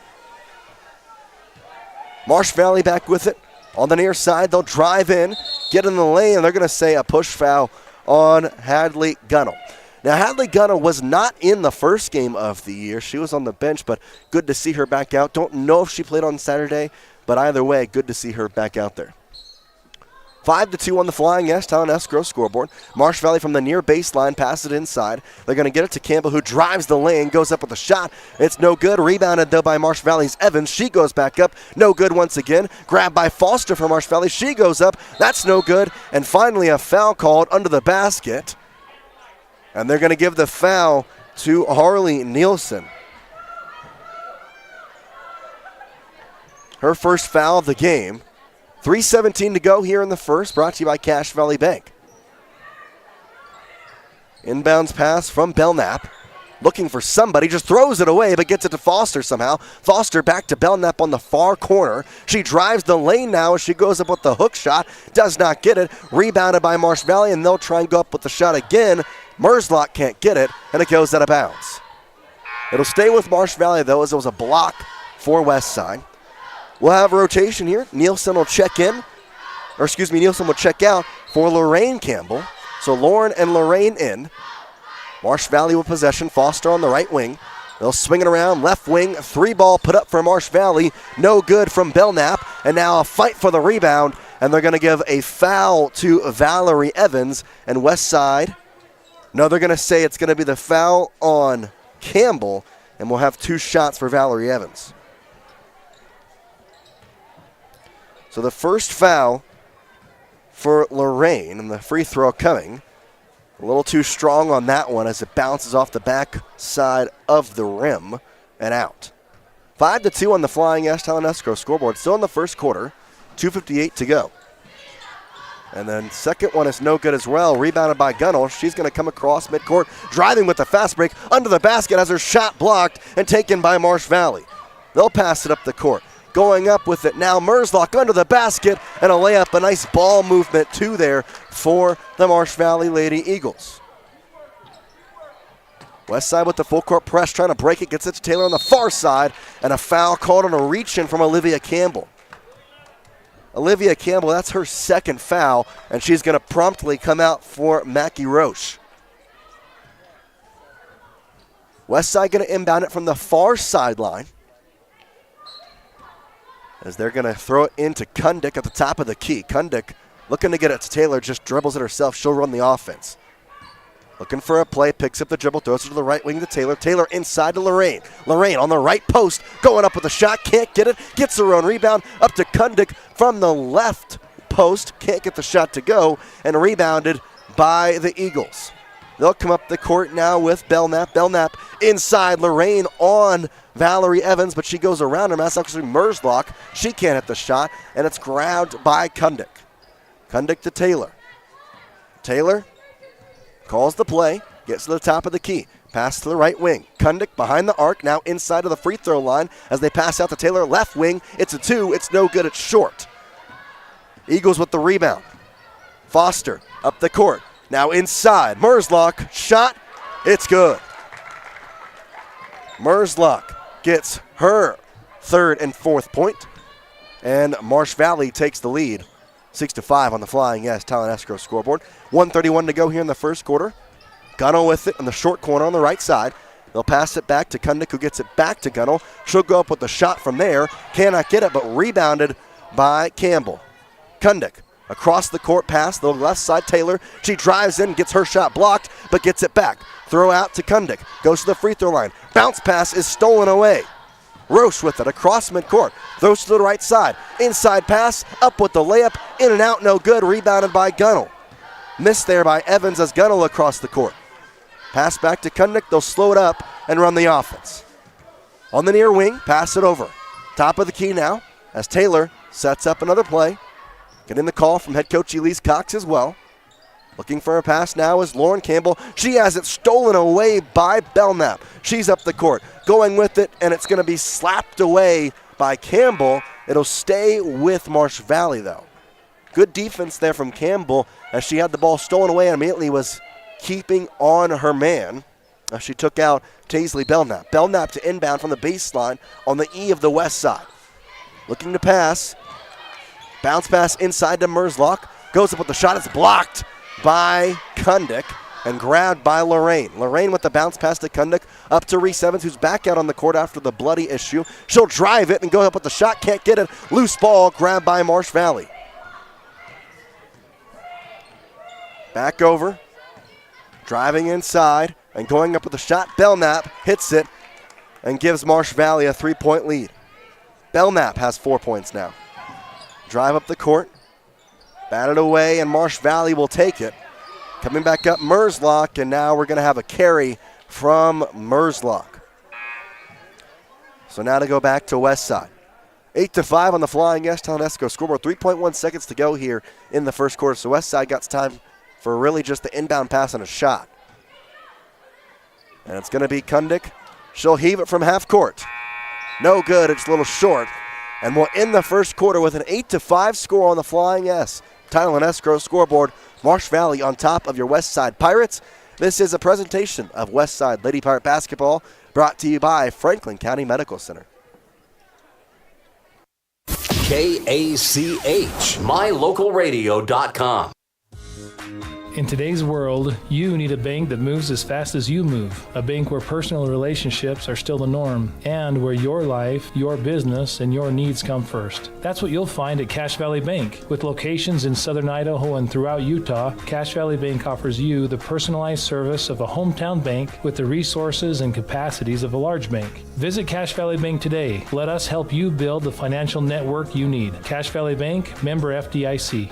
Marsh Valley back with it. On the near side, they'll drive in, get in the lane, and they're going to say a push foul on Hadley Gunnell. Now, Hadley Gunnell was not in the first game of the year. She was on the bench, but good to see her back out. Don't know if she played on Saturday, but either way, good to see her back out there. 5-2 on the Flying S Talent Escrow scoreboard. Marsh Valley from the near baseline passes it inside. They're going to get it to Campbell, who drives the lane, goes up with a shot. It's no good. Rebounded, though, by Marsh Valley's Evans. She goes back up. No good once again. Grabbed by Foster from Marsh Valley. She goes up. That's no good. And finally, a foul called under the basket. And they're going to give the foul to Harley Nielsen. Her first foul of the game. 3:17 to go here in the first, brought to you by Cache Valley Bank. Inbounds pass from Belknap. Looking for somebody, just throws it away, but gets it to Foster somehow. Foster back to Belknap on the far corner. She drives the lane now as she goes up with the hook shot. Does not get it. Rebounded by Marsh Valley, and they'll try and go up with the shot again. Merzlock can't get it, and it goes out of bounds. It'll stay with Marsh Valley, though, as it was a block for West Side. We'll have a rotation here. Nielsen will check in. Nielsen will check out for Lorraine Campbell. So Lauren and Lorraine in. Marsh Valley with possession. Foster on the right wing. They'll swing it around, left wing, 3-ball put up for Marsh Valley. No good from Belknap, and now a fight for the rebound, and they're going to give a foul to Valerie Evans, and Westside. No, they're going to say it's going to be the foul on Campbell, and we'll have 2 shots for Valerie Evans. So the first foul for Lorraine, and the free throw coming. A little too strong on that one as it bounces off the back side of the rim and out. 5-2 on the Flying Ash Talent Escrow scoreboard. Still in the first quarter. 2:58 to go. And then second one is no good as well. Rebounded by Gunnell. She's going to come across midcourt, driving with the fast break under the basket, has her shot blocked and taken by Marsh Valley. They'll pass it up the court. Going up with it now, Merzlock under the basket and a layup. A nice ball movement too there for the Marsh Valley Lady Eagles. Westside with the full court press, trying to break it, gets it to Taylor on the far side, and a foul called on a reach-in from Olivia Campbell. Olivia Campbell, that's her second foul, and she's going to promptly come out for Mackie Roche. Westside going to inbound it from the far sideline, as they're going to throw it into Kundick at the top of the key. Kundick looking to get it to Taylor, just dribbles it herself. She'll run the offense. Looking for a play, picks up the dribble, throws it to the right wing to Taylor. Taylor inside to Lorraine. Lorraine on the right post, going up with a shot, can't get it. Gets her own rebound up to Kundick from the left post. Can't get the shot to go, and rebounded by the Eagles. They'll come up the court now with Belknap. Belknap inside, Lorraine on Valerie Evans, but she goes around her. That's actually Merzlock. She can't hit the shot, and it's grabbed by Kundick. Kundick to Taylor. Taylor calls the play, gets to the top of the key. Pass to the right wing. Kundick behind the arc, now inside of the free throw line as they pass out to Taylor. Left wing, it's a 2. It's no good, it's short. Eagles with the rebound. Foster up the court. Now inside. Merzlock, shot, it's good. Merzlock gets her third and fourth point, and Marsh Valley takes the lead 6-5 on the Flying Ash Talent Escrow scoreboard. 1:31 to go here in the first quarter. Gunnell with it in the short corner on the right side. They'll pass it back to Kundick, who gets it back to Gunnell. She'll go up with the shot from there. Cannot get it, but rebounded by Campbell. Kundick across the court pass, the left side, Taylor. She drives in, gets her shot blocked, but gets it back. Throw out to Kundick. Goes to the free throw line. Bounce pass is stolen away. Roche with it across midcourt. Throws to the right side. Inside pass, up with the layup. In and out, no good. Rebounded by Gunnell. Missed there by Evans as Gunnell across the court. Pass back to Kundick. They'll slow it up and run the offense. On the near wing, pass it over. Top of the key now as Taylor sets up another play. Getting the call from head coach Elise Cox as well. Looking for a pass now is Lauren Campbell. She has it stolen away by Belknap. She's up the court, going with it, and it's going to be slapped away by Campbell. It'll stay with Marsh Valley, though. Good defense there from Campbell as she had the ball stolen away and immediately was keeping on her man as she took out Taisley Belknap. Belknap to inbound from the baseline on the E of the west side. Looking to pass. Bounce pass inside to Merzlock. Goes up with the shot. It's blocked by Kundick and grabbed by Lorraine. Lorraine with the bounce pass to Kundick. Up to Reese Evans, who's back out on the court after the bloody issue. She'll drive it and go up with the shot. Can't get it. Loose ball grabbed by Marsh Valley. Back over. Driving inside and going up with the shot. Belknap hits it and gives Marsh Valley a 3-point lead. Belknap has 4 points now. Drive up the court. Batted away, and Marsh Valley will take it. Coming back up, Merzlock, and now we're going to have a carry from Merzlock. So now to go back to Westside. 8-5 on the Flying Ash Talent Escrow scoreboard. 3.1 seconds to go here in the first quarter. So Westside got time for really just the inbound pass and a shot. And it's going to be Kundick. She'll heave it from half court. No good. It's a little short. And we'll end the first quarter with an 8-5 score on the Flying Ash Talent Escrow scoreboard. Marsh Valley on top of your Westside Pirates. This is a presentation of Westside Lady Pirate Basketball, brought to you by Franklin County Medical Center. KACH, mylocalradio.com. In today's world, you need a bank that moves as fast as you move. A bank where personal relationships are still the norm, and where your life, your business, and your needs come first. That's what you'll find at Cache Valley Bank. With locations in southern Idaho and throughout Utah, Cache Valley Bank offers you the personalized service of a hometown bank with the resources and capacities of a large bank. Visit Cache Valley Bank today. Let us help you build the financial network you need. Cache Valley Bank, member FDIC.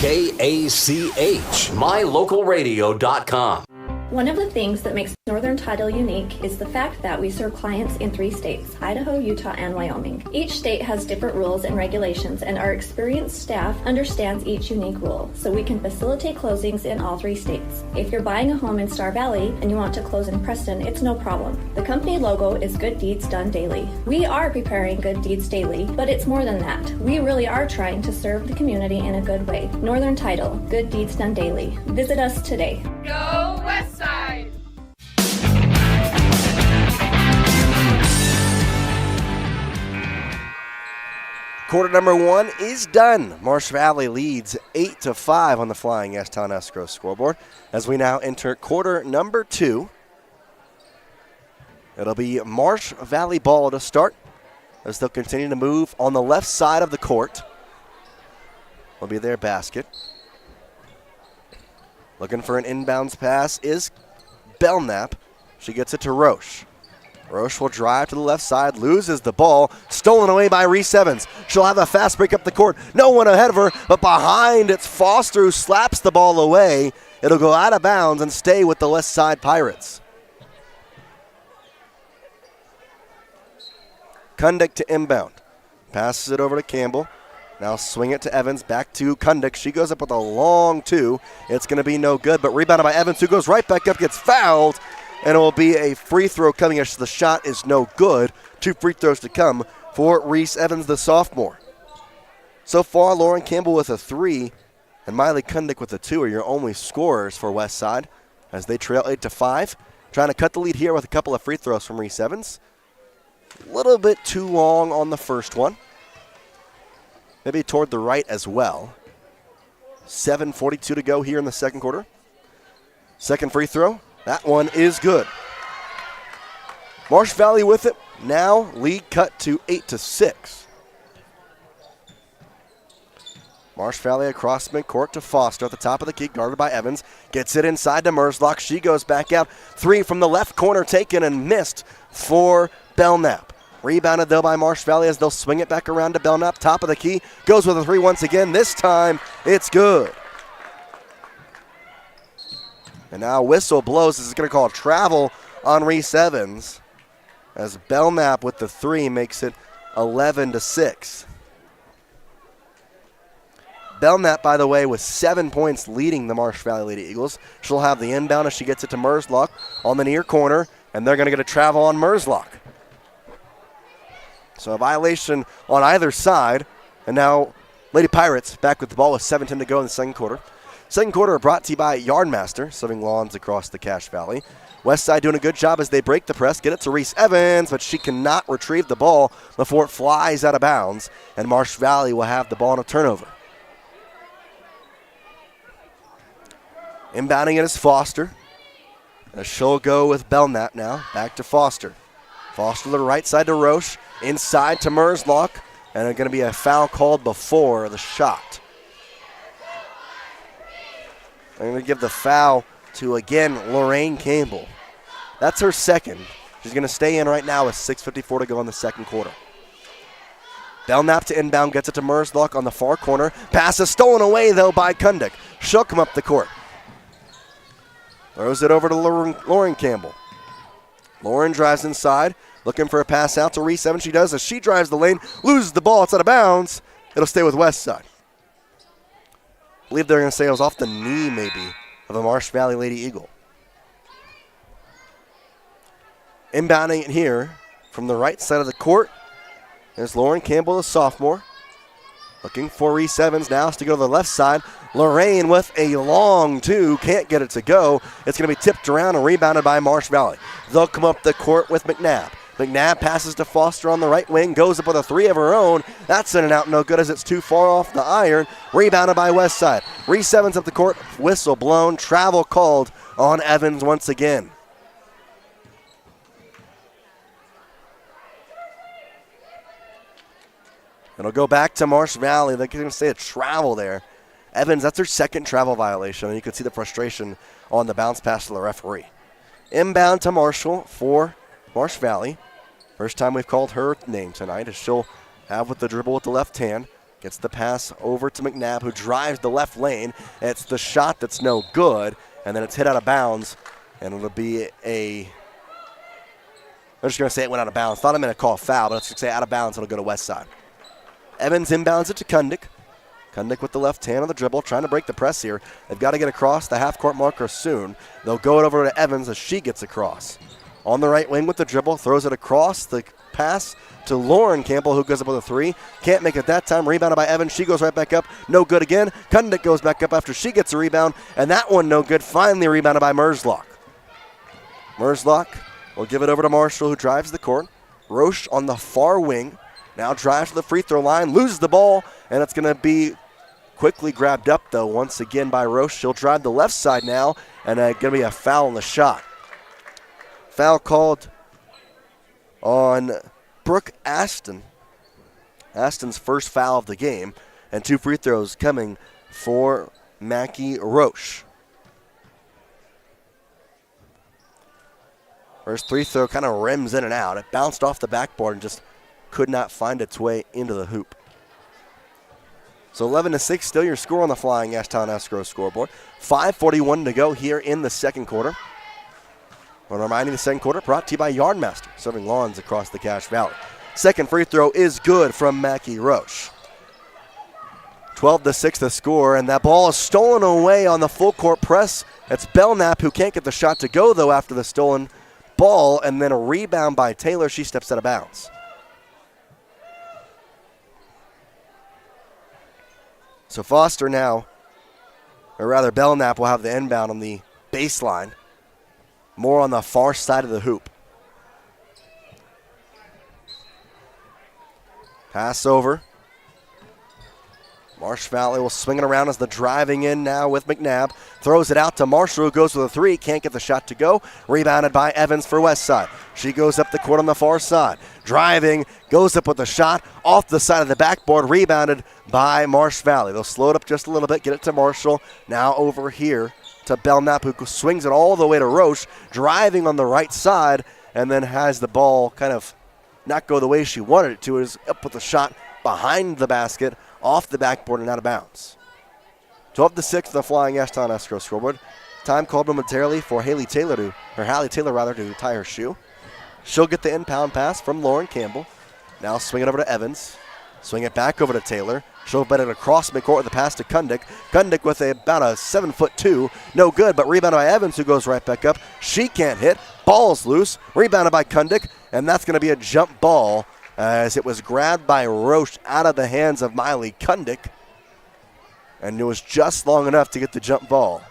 KACH, mylocalradio.com. One of the things that makes Northern Title unique is the fact that we serve clients in 3 states, Idaho, Utah, and Wyoming. Each state has different rules and regulations, and our experienced staff understands each unique rule, so we can facilitate closings in all 3 states. If you're buying a home in Star Valley and you want to close in Preston, it's no problem. The company logo is Good Deeds Done Daily. We are preparing good deeds daily, but it's more than that. We really are trying to serve the community in a good way. Northern Title, Good Deeds Done Daily. Visit us today. Go West Side! Quarter number 1 is done. Marsh Valley leads 8-5 on the Flying S-Town Escrow scoreboard. As we now enter quarter number 2, it'll be Marsh Valley ball to start as they'll continue to move on the left side of the court. Will be their basket. Looking for an inbounds pass is Belknap. She gets it to Roche. Roche will drive to the left side, loses the ball, stolen away by Reese Evans. She'll have a fast break up the court. No one ahead of her, but behind it's Foster who slaps the ball away. It'll go out of bounds and stay with the West Side Pirates. Kundick to inbound. Passes it over to Campbell. Now swing it to Evans, back to Kundick. She goes up with a long 2. It's going to be no good, but rebounded by Evans, who goes right back up, gets fouled, and it will be a free throw coming as the shot is no good. 2 free throws to come for Reese Evans, the sophomore. So far, Lauren Campbell with a 3 and Miley Kundick with a 2 are your only scorers for West Side as they trail 8-5. Trying to cut the lead here with a couple of free throws from Reese Evans. A little bit too long on the first one. Maybe toward the right as well. 7:42 to go here in the second quarter. Second free throw. That one is good. Marsh Valley with it. Now lead cut to 8-6. Marsh Valley across midcourt to Foster at the top of the key, guarded by Evans. Gets it inside to Merzlock. She goes back out. 3 from the left corner taken and missed for Belknap. Rebounded, though, by Marsh Valley as they'll swing it back around to Belknap. Top of the key. Goes with a 3 once again. This time, it's good. And now whistle blows. This is going to call travel on Reese Evans as Belknap with the 3 makes it 11-6. Belknap, by the way, with 7 points leading the Marsh Valley Lady Eagles. She'll have the inbound as she gets it to Merzlock on the near corner, and they're going to get a travel on Merzlock. So a violation on either side, and now Lady Pirates back with the ball with 7:10 to go in the second quarter. Second quarter brought to you by Yardmaster, serving lawns across the Cache Valley. Westside doing a good job as they break the press, get it to Reese Evans, but she cannot retrieve the ball before it flies out of bounds, and Marsh Valley will have the ball on a turnover. Inbounding it is Foster. And she'll go with Belknap now, back to Foster. Foster to the right side to Roche, inside to Merzlock, and it's going to be a foul called before the shot. I'm going to give the foul to, again, Lorraine Campbell. That's her second. She's going to stay in right now with 6:54 to go in the second quarter. Belknap to inbound, gets it to Merzlock on the far corner. Pass is stolen away, though, by Kundick. She'll come up the court. Throws it over to Lauren Campbell. Lauren drives inside, looking for a pass out to Reese Evans. She does as she drives the lane, loses the ball. It's out of bounds. It'll stay with Westside. I believe they're going to say it was off the knee, maybe, of a Marsh Valley Lady Eagle. Inbounding it here from the right side of the court is Lauren Campbell, the sophomore. Looking for Reese Evans now to go to the left side. Lorraine with a long 2, can't get it to go. It's going to be tipped around and rebounded by Marsh Valley. They'll come up the court with McNabb. McNabb passes to Foster on the right wing, goes up with a three of her own. That's in and out, no good as it's too far off the iron. Rebounded by Westside. Reese Evans up the court, whistle blown, travel called on Evans once again. It'll go back to Marsh Valley. They're going to say a travel there. Evans, that's her second travel violation, and you can see the frustration on the bounce pass to the referee. Inbound to Marshall for Marsh Valley. First time we've called her name tonight, as she'll have with the dribble with the left hand. Gets the pass over to McNabb, who drives the left lane. It's the shot that's no good, and then it's hit out of bounds, and it'll be I'm just going to say it went out of bounds. Thought I meant to call a foul, but let's just say out of bounds, it'll go to Westside. Evans inbounds it to Kundick. Kundick with the left hand on the dribble, trying to break the press here. They've got to get across the half-court marker soon. They'll go it over to Evans as she gets across. On the right wing with the dribble, throws it across the pass to Lauren Campbell, who goes up with a three. Can't make it that time. Rebounded by Evans. She goes right back up. No good again. Kundick goes back up after she gets a rebound, and that one no good. Finally rebounded by Merzlock. Merzlock will give it over to Marshall, who drives the court. Roche on the far wing. Now drives to the free throw line, loses the ball, and it's going to be quickly grabbed up, though, once again by Roche. She'll drive the left side now, and going to be a foul on the shot. Foul called on Brooke Aston. Aston's first foul of the game, and 2 free throws coming for Mackie Roche. First free throw kind of rims in and out. It bounced off the backboard and just could not find its way into the hoop. So 11-6, still your score on the Flying Ashtown Escrow scoreboard. 5:41 to go here in the second quarter. Well, reminding the second quarter brought to you by Yardmaster, serving lawns across the Cache Valley. Second free throw is good from Mackie Roche. 12-6 the score, and that ball is stolen away on the full court press. It's Belknap who can't get the shot to go, though, after the stolen ball, and then a rebound by Taylor. She steps out of bounds. So Foster now, or rather Belknap, will have the inbound on the baseline, more on the far side of the hoop. Pass over. Marsh Valley will swing it around as the driving in now with McNabb. Throws it out to Marshall, who goes with a three. Can't get the shot to go. Rebounded by Evans for Westside. She goes up the court on the far side. Driving, goes up with a shot off the side of the backboard. Rebounded by Marsh Valley. They'll slow it up just a little bit, get it to Marshall. Now over here to Belknap, who swings it all the way to Roche. Driving on the right side, and then has the ball kind of not go the way she wanted it to. It is up with a shot behind the basket, off the backboard and out of bounds. 12-6, the Flying Ashtown Escrow scoreboard. Time called momentarily for Hallie Taylor to tie her shoe. She'll get the inbound pass from Lauren Campbell. Now swing it over to Evans. Swing it back over to Taylor. She'll bet it across midcourt with a pass to Kundick. Kundick with about a 7'2", no good, but rebounded by Evans, who goes right back up. She can't hit. Ball's loose. Rebounded by Kundick, and that's going to be a jump ball, as it was grabbed by Roche out of the hands of Miley Kundick, and it was just long enough to get the jump ball.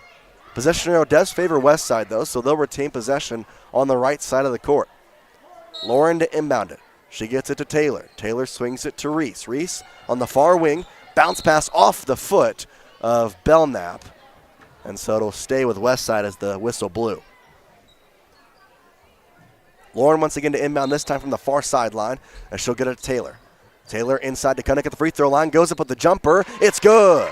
Possession arrow does favor Westside, though, so they'll retain possession on the right side of the court. Lauren to inbound it. She gets it to Taylor. Taylor swings it to Reese. Reese on the far wing. Bounce pass off the foot of Belknap, and so it'll stay with Westside as the whistle blew. Lauren once again to inbound, this time from the far sideline, and she'll get it to Taylor. Taylor inside to Kundick at the free throw line, goes up with the jumper. It's good.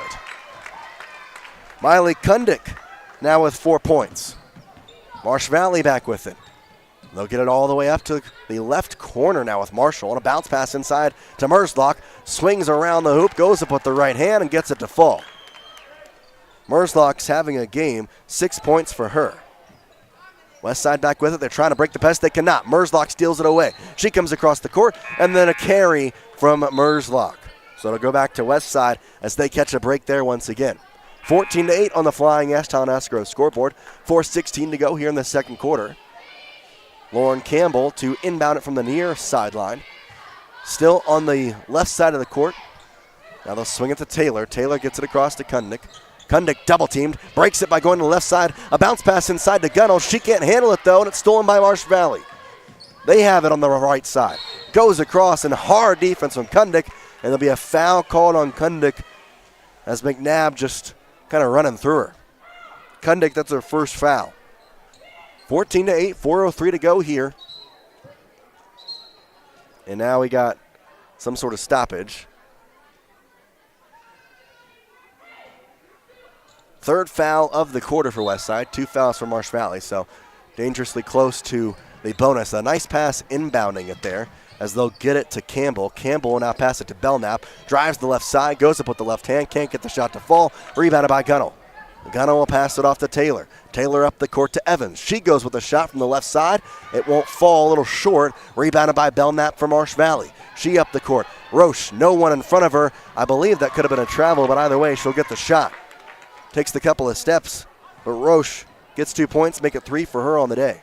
Miley Kundick now with 4 points. Marsh Valley back with it. They'll get it all the way up to the left corner now with Marshall. On a bounce pass inside to Merzlock. Swings around the hoop, goes up with the right hand, and gets it to fall. Merzlock's having a game, 6 points for her. Westside back with it. They're trying to break the press. They cannot. Merzlock steals it away. She comes across the court, and then a carry from Merzlock. So it'll go back to Westside as they catch a break there once again. 14-8 on the Flying Ashtown Escrow scoreboard. 4:16 to go here in the second quarter. Lauren Campbell to inbound it from the near sideline. Still on the left side of the court. Now they'll swing it to Taylor. Taylor gets it across to Kundick. Kundick double-teamed, breaks it by going to the left side. A bounce pass inside to Gunnell. She can't handle it, though, and it's stolen by Marsh Valley. They have it on the right side. Goes across and hard defense from Kundick, and there'll be a foul called on Kundick as McNabb just kind of running through her. Kundick, that's her first foul. 14-8, 4:03 to go here. And now we got some sort of stoppage. Third foul of the quarter for Westside. 2 fouls for Marsh Valley, so dangerously close to the bonus. A nice pass inbounding it there as they'll get it to Campbell. Campbell will now pass it to Belknap. Drives the left side, goes up with the left hand, can't get the shot to fall. Rebounded by Gunnell. Gunnell will pass it off to Taylor. Taylor up the court to Evans. She goes with a shot from the left side. It won't fall, a little short. Rebounded by Belknap for Marsh Valley. She up the court. Roche, no one in front of her. I believe that could have been a travel, but either way, she'll get the shot. Takes the couple of steps, but Roche gets 2 points, make it 3 for her on the day.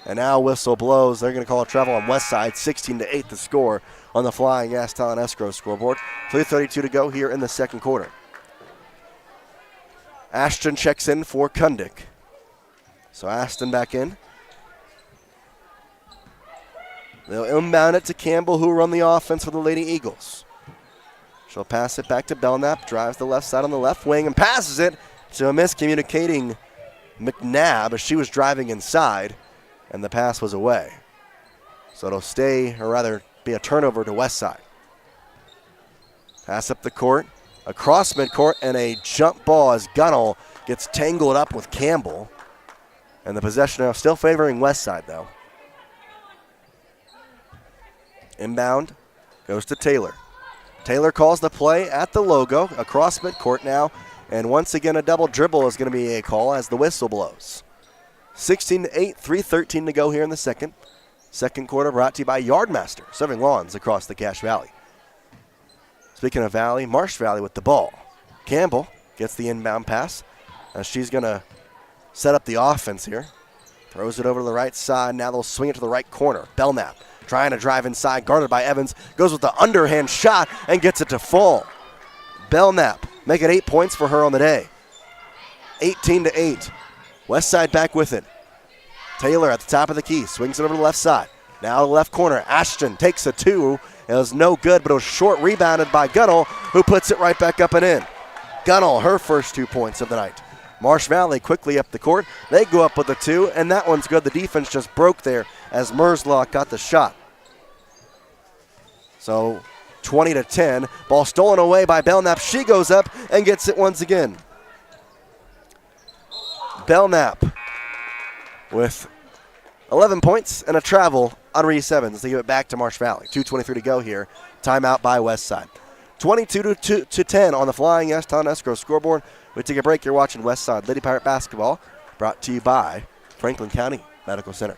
And now whistle blows. They're going to call a travel on Westside. 16-8 the score on the Flying Ass Talent Escrow scoreboard. 3:32 to go here in the second quarter. Ashton checks in for Kundick. So Ashton back in. They'll inbound it to Campbell, who run the offense for the Lady Eagles. She'll pass it back to Belknap, drives the left side on the left wing, and passes it to a miscommunicating McNabb as she was driving inside, and the pass was away. So it'll stay, or rather be a turnover to Westside. Pass up the court, across midcourt, and a jump ball as Gunnell gets tangled up with Campbell. And the possession now still favoring Westside, though. Inbound goes to Taylor. Taylor calls the play at the logo, across midcourt now, and once again a double dribble is going to be a call as the whistle blows. 16-8, 3:13 to go here in the second. Second quarter brought to you by Yardmaster, serving lawns across the Cache Valley. Speaking of Valley, Marsh Valley with the ball. Campbell gets the inbound pass as she's going to set up the offense here. Throws it over to the right side. Now they'll swing it to the right corner. Belknap trying to drive inside, guarded by Evans. Goes with the underhand shot and gets it to fall. Belknap making 8 points for her on the day. 18-8. Westside back with it. Taylor at the top of the key. Swings it over to the left side. Now the left corner. Ashton takes a 2. It was no good, but it was short rebounded by Gunnell, who puts it right back up and in. Gunnell, her first 2 points of the night. Marsh Valley quickly up the court. They go up with a 2, and that one's good. The defense just broke there as Merslock got the shot. So 20-10. Ball stolen away by Belknap. She goes up and gets it once again. Belknap with 11 points and a travel on Reese Evans. They give it back to Marsh Valley. 2:23 to go here. Timeout by Westside. 22-10 on the Flying S Talent Escrow scoreboard. We take a break. You're watching Westside Lady Pirate Basketball, brought to you by Franklin County Medical Center.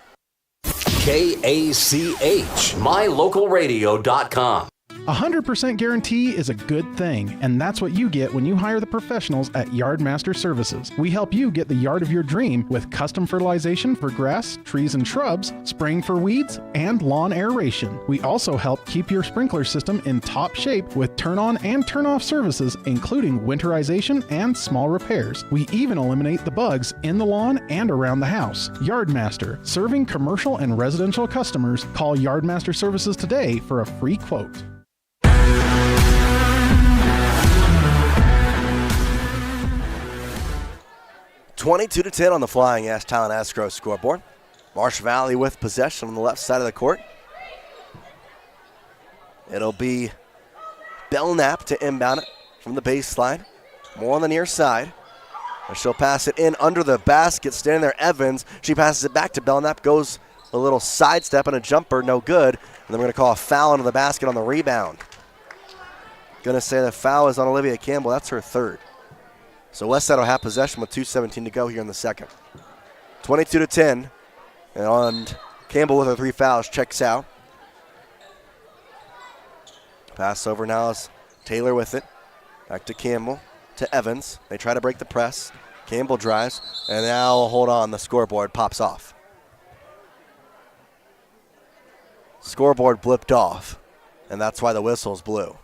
KACH, mylocalradio.com. 100% guarantee is a good thing, and that's what you get when you hire the professionals at Yardmaster Services. We help you get the yard of your dream with custom fertilization for grass, trees, and shrubs, spraying for weeds, and lawn aeration. We also help keep your sprinkler system in top shape with turn-on and turn-off services, including winterization and small repairs. We even eliminate the bugs in the lawn and around the house. Yardmaster, serving commercial and residential customers. Call Yardmaster Services today for a free quote. 22-10 on the Flying Ass Talent Escrow scoreboard. Marsh Valley with possession on the left side of the court. It'll be Belknap to inbound it from the baseline. More on the near side. She'll pass it in under the basket. Standing there, Evans. She passes it back to Belknap. Goes a little sidestep and a jumper. No good. And then we're going to call a foul into the basket on the rebound. Going to say the foul is on Olivia Campbell. That's her third. So Westside will have possession with 2:17 to go here in the second. 22-10. And Campbell with her 3 fouls checks out. Pass over now is Taylor with it. Back to Campbell, to Evans. They try to break the press. Campbell drives, and now, hold on, the scoreboard pops off. Scoreboard blipped off, and that's why the whistles blew.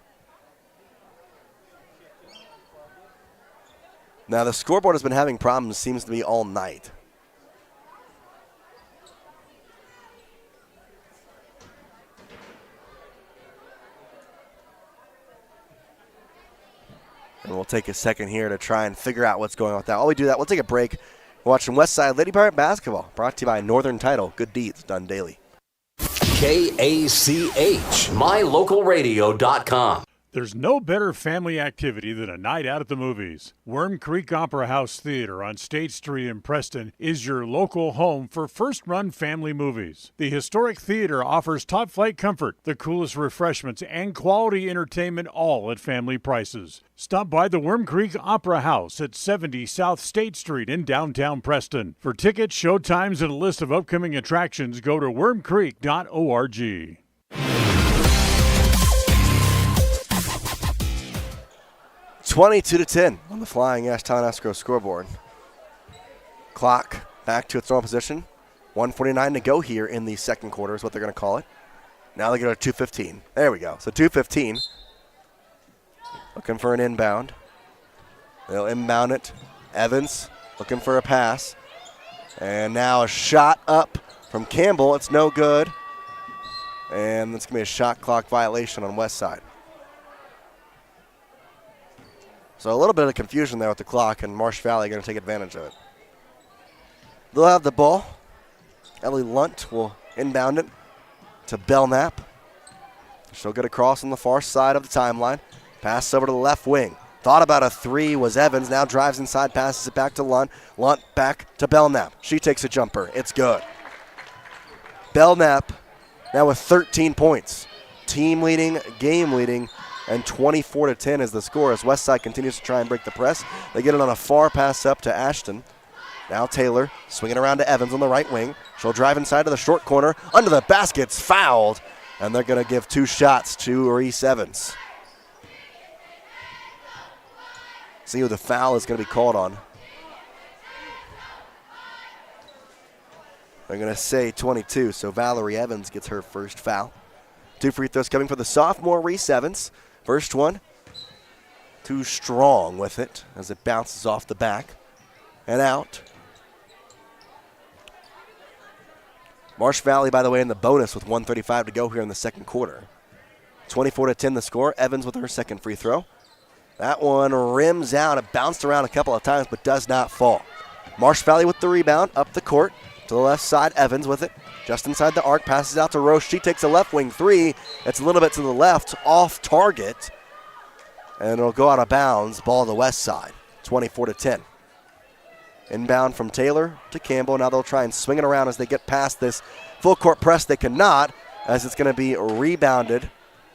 Now, the scoreboard has been having problems, seems to be all night. And we'll take a second here to try and figure out what's going on with that. While we do that, we'll take a break. We're watching Westside Lady Pirate Basketball, brought to you by Northern Title. Good deeds done daily. KACH, MyLocalRadio.com. There's no better family activity than a night out at the movies. Worm Creek Opera House Theater on State Street in Preston is your local home for first-run family movies. The historic theater offers top-flight comfort, the coolest refreshments, and quality entertainment, all at family prices. Stop by the Worm Creek Opera House at 70 South State Street in downtown Preston. For tickets, show times, and a list of upcoming attractions, go to wormcreek.org. 22-10 on the Flying Ashtown Escrow scoreboard. Clock back to its normal position. 1:49 to go here in the second quarter is what they're going to call it. Now they go to 2:15. There we go. So 2:15. Looking for an inbound. They'll inbound it. Evans looking for a pass. And now a shot up from Campbell. It's no good. And it's going to be a shot clock violation on West Side. So a little bit of confusion there with the clock, and Marsh Valley going to take advantage of it. They'll have the ball. Ellie Lunt will inbound it to Belknap. She'll get across on the far side of the timeline. Pass over to the left wing. Thought about a three was Evans. Now drives inside, passes it back to Lunt. Lunt back to Belknap. She takes a jumper. It's good. Belknap now with 13 points. Team leading, game leading, and 24-10 is the score as Westside continues to try and break the press. They get it on a far pass up to Ashton. Now Taylor swinging around to Evans on the right wing. She'll drive inside to the short corner. Under the basket's fouled, and they're going to give two shots to Reese Evans. See who the foul is going to be called on. They're going to say 22, so Valerie Evans gets her first foul. 2 free throws coming for the sophomore Reese Evans. First one, too strong with it as it bounces off the back and out. Marsh Valley, by the way, in the bonus with 1:35 to go here in the second quarter. 24-10 the score. Evans with her second free throw. That one rims out. It bounced around a couple of times but does not fall. Marsh Valley with the rebound up the court to the left side. Evans with it. Just inside the arc, passes out to Roche. She takes a left wing three. It's a little bit to the left, off target. And it'll go out of bounds. Ball to the west side, 24-10. Inbound from Taylor to Campbell. Now they'll try and swing it around as they get past this full court press. They cannot, as it's going to be rebounded,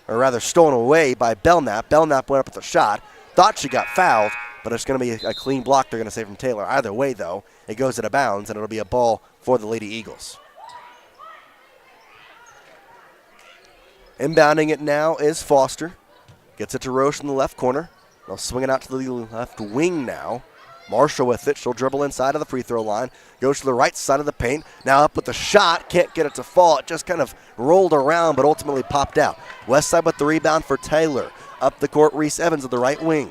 or rather stolen away by Belknap. Belknap went up with a shot. Thought she got fouled, but it's going to be a clean block, they're going to say, from Taylor. Either way, though, it goes out of bounds, and it'll be a ball for the Lady Eagles. Inbounding it now is Foster. Gets it to Roche in the left corner. They'll swing it out to the left wing now. Marshall with it. She'll dribble inside of the free throw line. Goes to the right side of the paint. Now up with the shot. Can't get it to fall. It just kind of rolled around but ultimately popped out. West side with the rebound for Taylor. Up the court, Reese Evans at the right wing.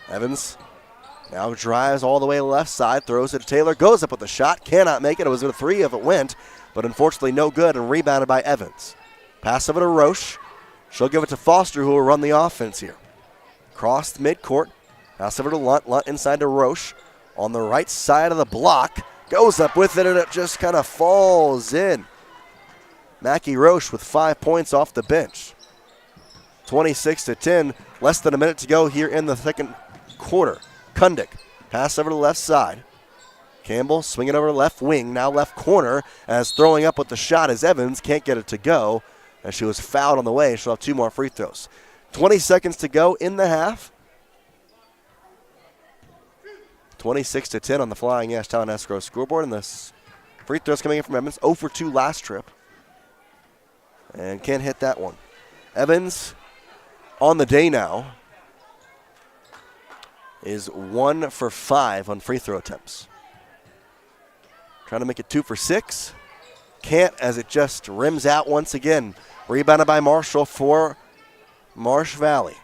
Evans now drives all the way left side. Throws it to Taylor. Goes up with the shot. Cannot make it. It was a three if it went. But unfortunately no good and rebounded by Evans. Pass over to Roche. She'll give it to Foster, who will run the offense here. Cross the midcourt. Pass over to Lunt. Lunt inside to Roche. On the right side of the block. Goes up with it, and it just kind of falls in. Mackie Roche with 5 points off the bench. 26-10. Less than a minute to go here in the second quarter. Kundick. Pass over to the left side. Campbell swinging over to left wing. Now left corner. As throwing up with the shot is Evans. Can't get it to go. As she was fouled on the way. She'll have 2 more free throws. 20 seconds to go in the half. 26-10 on the Flying Ashtown Escrow scoreboard. And the free throws coming in from Evans. 0 for 2 last trip. And can't hit that one. Evans on the day now is 1 for 5 on free throw attempts. Trying to make it 2 for 6. Can't, as it just rims out once again. Rebounded by Marshall for Marsh Valley.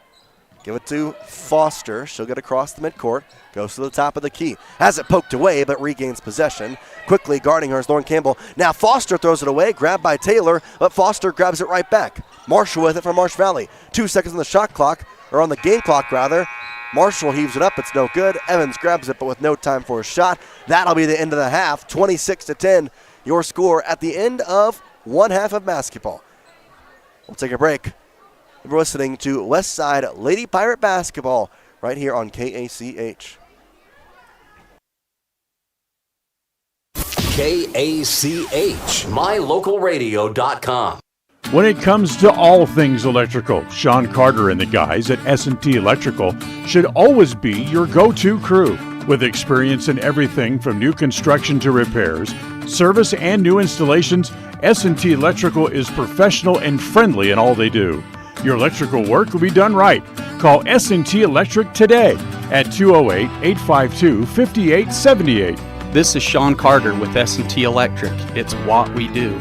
Give it to Foster. She'll get across the midcourt. Goes to the top of the key. Has it poked away, but regains possession. Quickly guarding her is Lauren Campbell. Now Foster throws it away. Grabbed by Taylor, but Foster grabs it right back. Marshall with it from Marsh Valley. 2 seconds on the shot clock. or on the game clock rather. Marshall heaves it up. It's no good. Evans grabs it, but with no time for a shot. That'll be the end of the half. 26-10, your score at the end of one half of basketball. We'll take a break. We're listening to Westside Lady Pirate Basketball right here on KACH. KACH, mylocalradio.com. When it comes to all things electrical, Sean Carter and the guys at S&T Electrical should always be your go-to crew. With experience in everything from new construction to repairs, service, and new installations, S&T Electrical is professional and friendly in all they do. Your electrical work will be done right. Call S&T Electric today at 208-852-5878. This is Sean Carter with S&T Electric. It's what we do.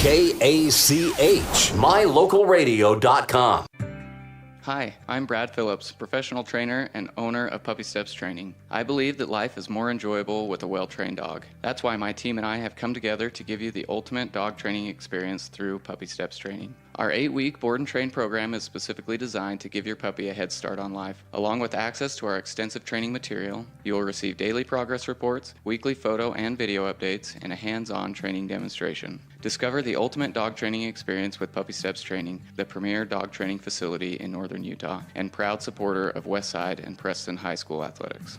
KACH, mylocalradio.com. Hi, I'm Brad Phillips, professional trainer and owner of Puppy Steps Training. I believe that life is more enjoyable with a well-trained dog. That's why my team and I have come together to give you the ultimate dog training experience through Puppy Steps Training. Our 8-week board and train program is specifically designed to give your puppy a head start on life. Along with access to our extensive training material, you will receive daily progress reports, weekly photo and video updates, and a hands-on training demonstration. Discover the ultimate dog training experience with Puppy Steps Training, the premier dog training facility in northern Utah, and proud supporter of Westside and Preston High School athletics.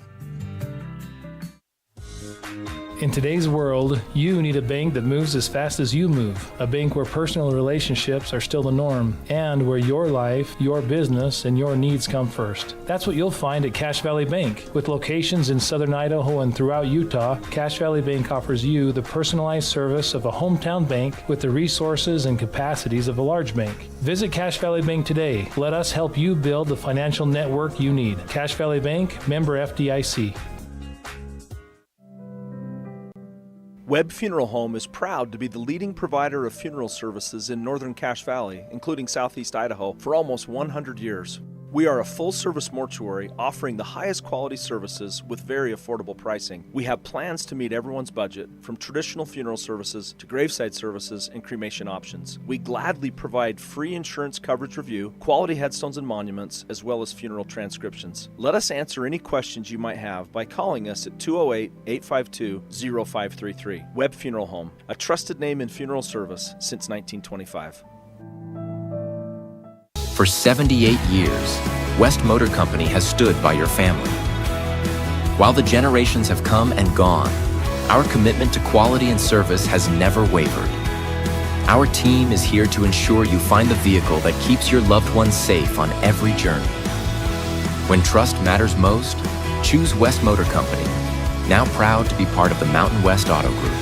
In today's world, you need a bank that moves as fast as you move. A bank where personal relationships are still the norm, and where your life, your business, and your needs come first. That's what you'll find at Cache Valley Bank. With locations in southern Idaho and throughout Utah, Cache Valley Bank offers you the personalized service of a hometown bank with the resources and capacities of a large bank. Visit Cache Valley Bank today. Let us help you build the financial network you need. Cache Valley Bank, member FDIC. Webb Funeral Home is proud to be the leading provider of funeral services in northern Cache Valley, including southeast Idaho, for almost 100 years. We are a full-service mortuary offering the highest quality services with very affordable pricing. We have plans to meet everyone's budget, from traditional funeral services to graveside services and cremation options. We gladly provide free insurance coverage review, quality headstones and monuments, as well as funeral transcriptions. Let us answer any questions you might have by calling us at 208-852-0533. Webb Funeral Home, a trusted name in funeral service since 1925. For 78 years, West Motor Company has stood by your family. While the generations have come and gone, our commitment to quality and service has never wavered. Our team is here to ensure you find the vehicle that keeps your loved ones safe on every journey. When trust matters most, choose West Motor Company, now proud to be part of the Mountain West Auto Group.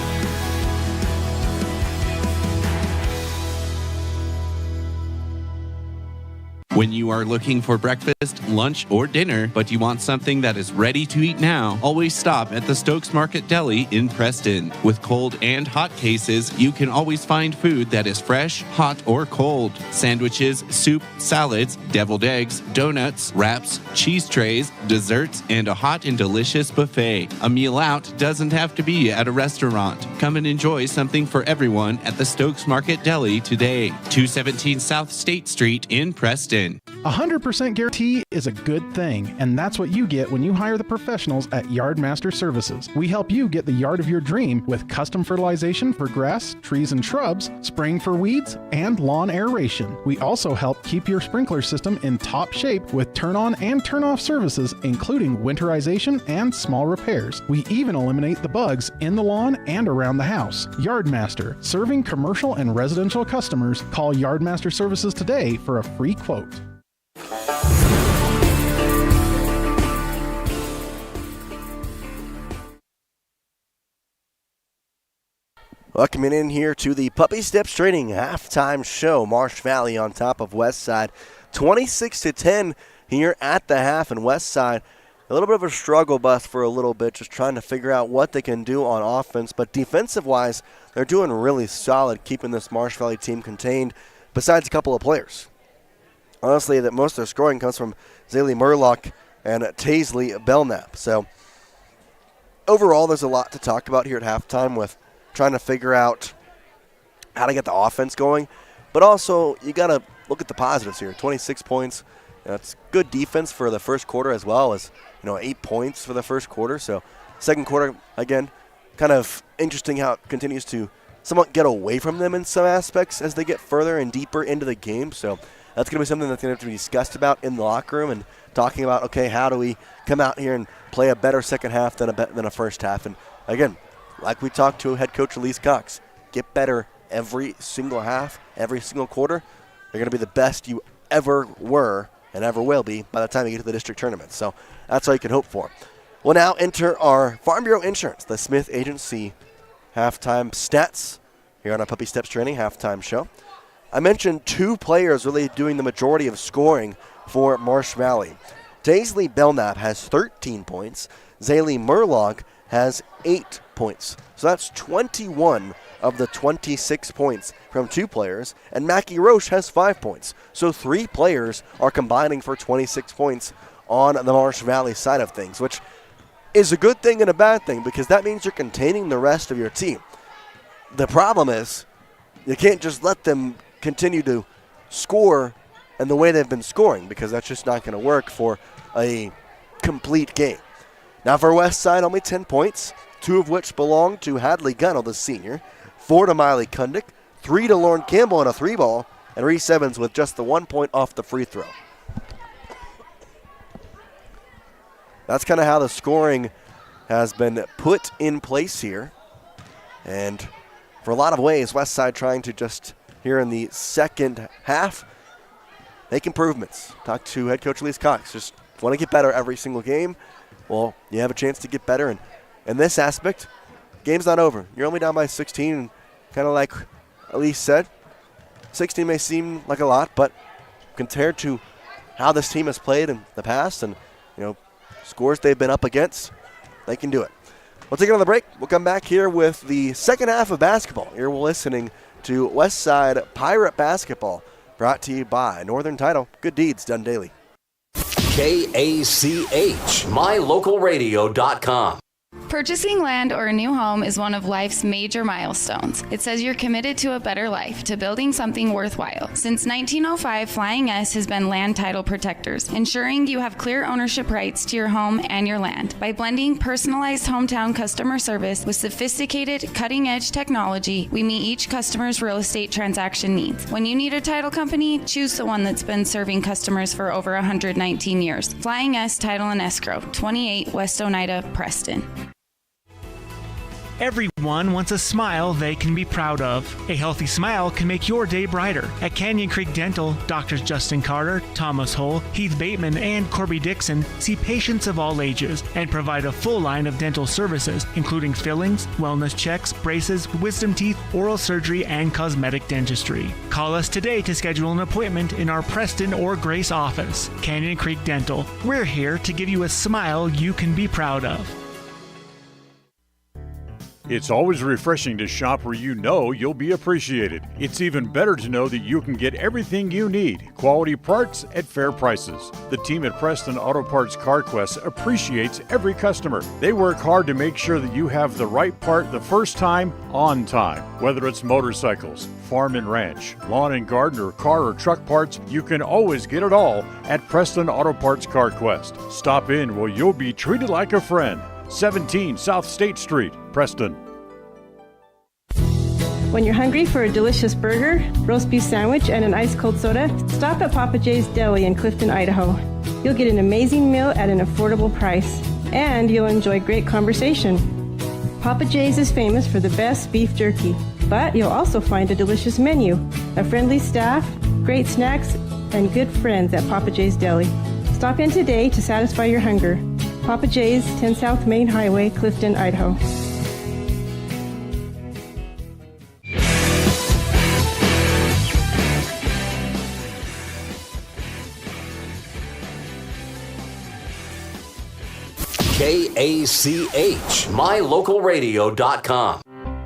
When you are looking for breakfast, lunch, or dinner, but you want something that is ready to eat now, always stop at the Stokes Market Deli in Preston. With cold and hot cases, you can always find food that is fresh, hot, or cold. Sandwiches, soup, salads, deviled eggs, donuts, wraps, cheese trays, desserts, and a hot and delicious buffet. A meal out doesn't have to be at a restaurant. Come and enjoy something for everyone at the Stokes Market Deli today. 217 South State Street in Preston. 100% guarantee is a good thing, and that's what you get when you hire the professionals at Yardmaster Services. We help you get the yard of your dream with custom fertilization for grass, trees, and shrubs, spraying for weeds, and lawn aeration. We also help keep your sprinkler system in top shape with turn-on and turn-off services, including winterization and small repairs. We even eliminate the bugs in the lawn and around the house. Yardmaster, serving commercial and residential customers. Call Yardmaster Services today for a free quote. Welcoming in here to the Puppy Steps Training halftime show. Marsh Valley on top of Westside. 26-10 here at the half, and Westside a little bit of a struggle bus for a little bit, just trying to figure out what they can do on offense. But defensive-wise, they're doing really solid, keeping this Marsh Valley team contained, besides a couple of players. Honestly, that most of their scoring comes from Zaylee Murlock and Taisley Belknap. So overall, there's a lot to talk about here at halftime with trying to figure out how to get the offense going. but also you got to look at the positives here. 26 points. That's good defense for the first quarter, as well as 8 points for the first quarter. So second quarter, again, kind of interesting how it continues to somewhat get away from them in some aspects as they get further and deeper into the game. So that's going to be something that's going to have to be discussed about in the locker room and talking about, okay, how do we come out here and play a better second half than a first half? And again, like we talked to head coach Elise Cox, get better every single half, every single quarter. You're going to be the best you ever were and ever will be by the time you get to the district tournament. So that's all you can hope for. We'll now enter our Farm Bureau Insurance, the Smith Agency halftime stats here on our Puppy Steps Training halftime show. I mentioned 2 players really doing the majority of scoring for Marsh Valley. Daisley Belknap has 13 points. Zaylee Murlog has 8 points. So that's 21 of the 26 points from 2 players, and Mackie Roche has 5 points. So 3 players are combining for 26 points on the Marsh Valley side of things, which is a good thing and a bad thing because that means you're containing the rest of your team. The problem is you can't just let them continue to score in the way they've been scoring because that's just not going to work for a complete game. Now for West Side, only 10 points, 2 of which belong to Hadley Gunnell, the senior, 4 to Miley Kundick, 3 to Lauren Campbell on a 3-ball, and Reese Evans with just the 1 point off the free throw. That's kind of how the scoring has been put in place here. And for a lot of ways, West Side trying to just, here in the second half, make improvements. Talk to head coach Elise Cox. Just want to get better every single game. Well, you have a chance to get better. And in this aspect, game's not over. You're only down by 16. Kind of like Elise said, 16 may seem like a lot, but compared to how this team has played in the past and, scores they've been up against, they can do it. We'll take another break. We'll come back here with the second half of basketball. Here we're listening to West Side Pirate Basketball, brought to you by Northern Title. Good deeds done daily. KACH, mylocalradio.com. Purchasing land or a new home is one of life's major milestones. It says you're committed to a better life, to building something worthwhile. Since 1905, Flying S has been land title protectors, ensuring you have clear ownership rights to your home and your land. By blending personalized hometown customer service with sophisticated, cutting-edge technology, we meet each customer's real estate transaction needs. When you need a title company, choose the one that's been serving customers for over 119 years. Flying S Title and Escrow, 28 West Oneida, Preston. Everyone wants a smile they can be proud of. A healthy smile can make your day brighter. At Canyon Creek Dental, Doctors Justin Carter, Thomas Hull, Heath Bateman, and Corby Dixon see patients of all ages and provide a full line of dental services, including fillings, wellness checks, braces, wisdom teeth, oral surgery, and cosmetic dentistry. Call us today to schedule an appointment in our Preston or Grace office. Canyon Creek Dental. We're here to give you a smile you can be proud of. It's always refreshing to shop where you know you'll be appreciated. It's even better to know that you can get everything you need, quality parts at fair prices. The team at Preston Auto Parts CarQuest appreciates every customer. They work hard to make sure that you have the right part the first time, on time. Whether it's motorcycles, farm and ranch, lawn and garden, or car or truck parts, you can always get it all at Preston Auto Parts CarQuest. Stop in where you'll be treated like a friend. 17 South State Street, Preston. When you're hungry for a delicious burger, roast beef sandwich, and an ice-cold soda, stop at Papa J's Deli in Clifton, Idaho. You'll get an amazing meal at an affordable price, and you'll enjoy great conversation. Papa J's is famous for the best beef jerky, but you'll also find a delicious menu, a friendly staff, great snacks, and good friends at Papa J's Deli. Stop in today to satisfy your hunger. Papa J's, 10 South Main Highway, Clifton, Idaho. KACH, mylocalradio.com.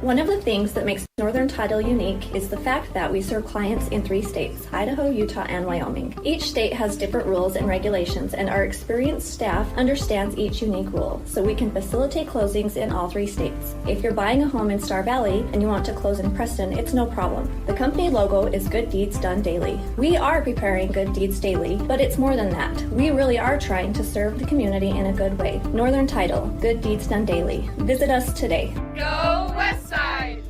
One of the things that makes Northern Title unique is the fact that we serve clients in 3 states, Idaho, Utah, and Wyoming. Each state has different rules and regulations, and our experienced staff understands each unique rule, so we can facilitate closings in all 3 states. If you're buying a home in Star Valley and you want to close in Preston, it's no problem. The company logo is Good Deeds Done Daily. We are preparing Good Deeds Daily, but it's more than that. We really are trying to serve the community in a good way. Northern Title, Good Deeds Done Daily. Visit us today. Go West Side!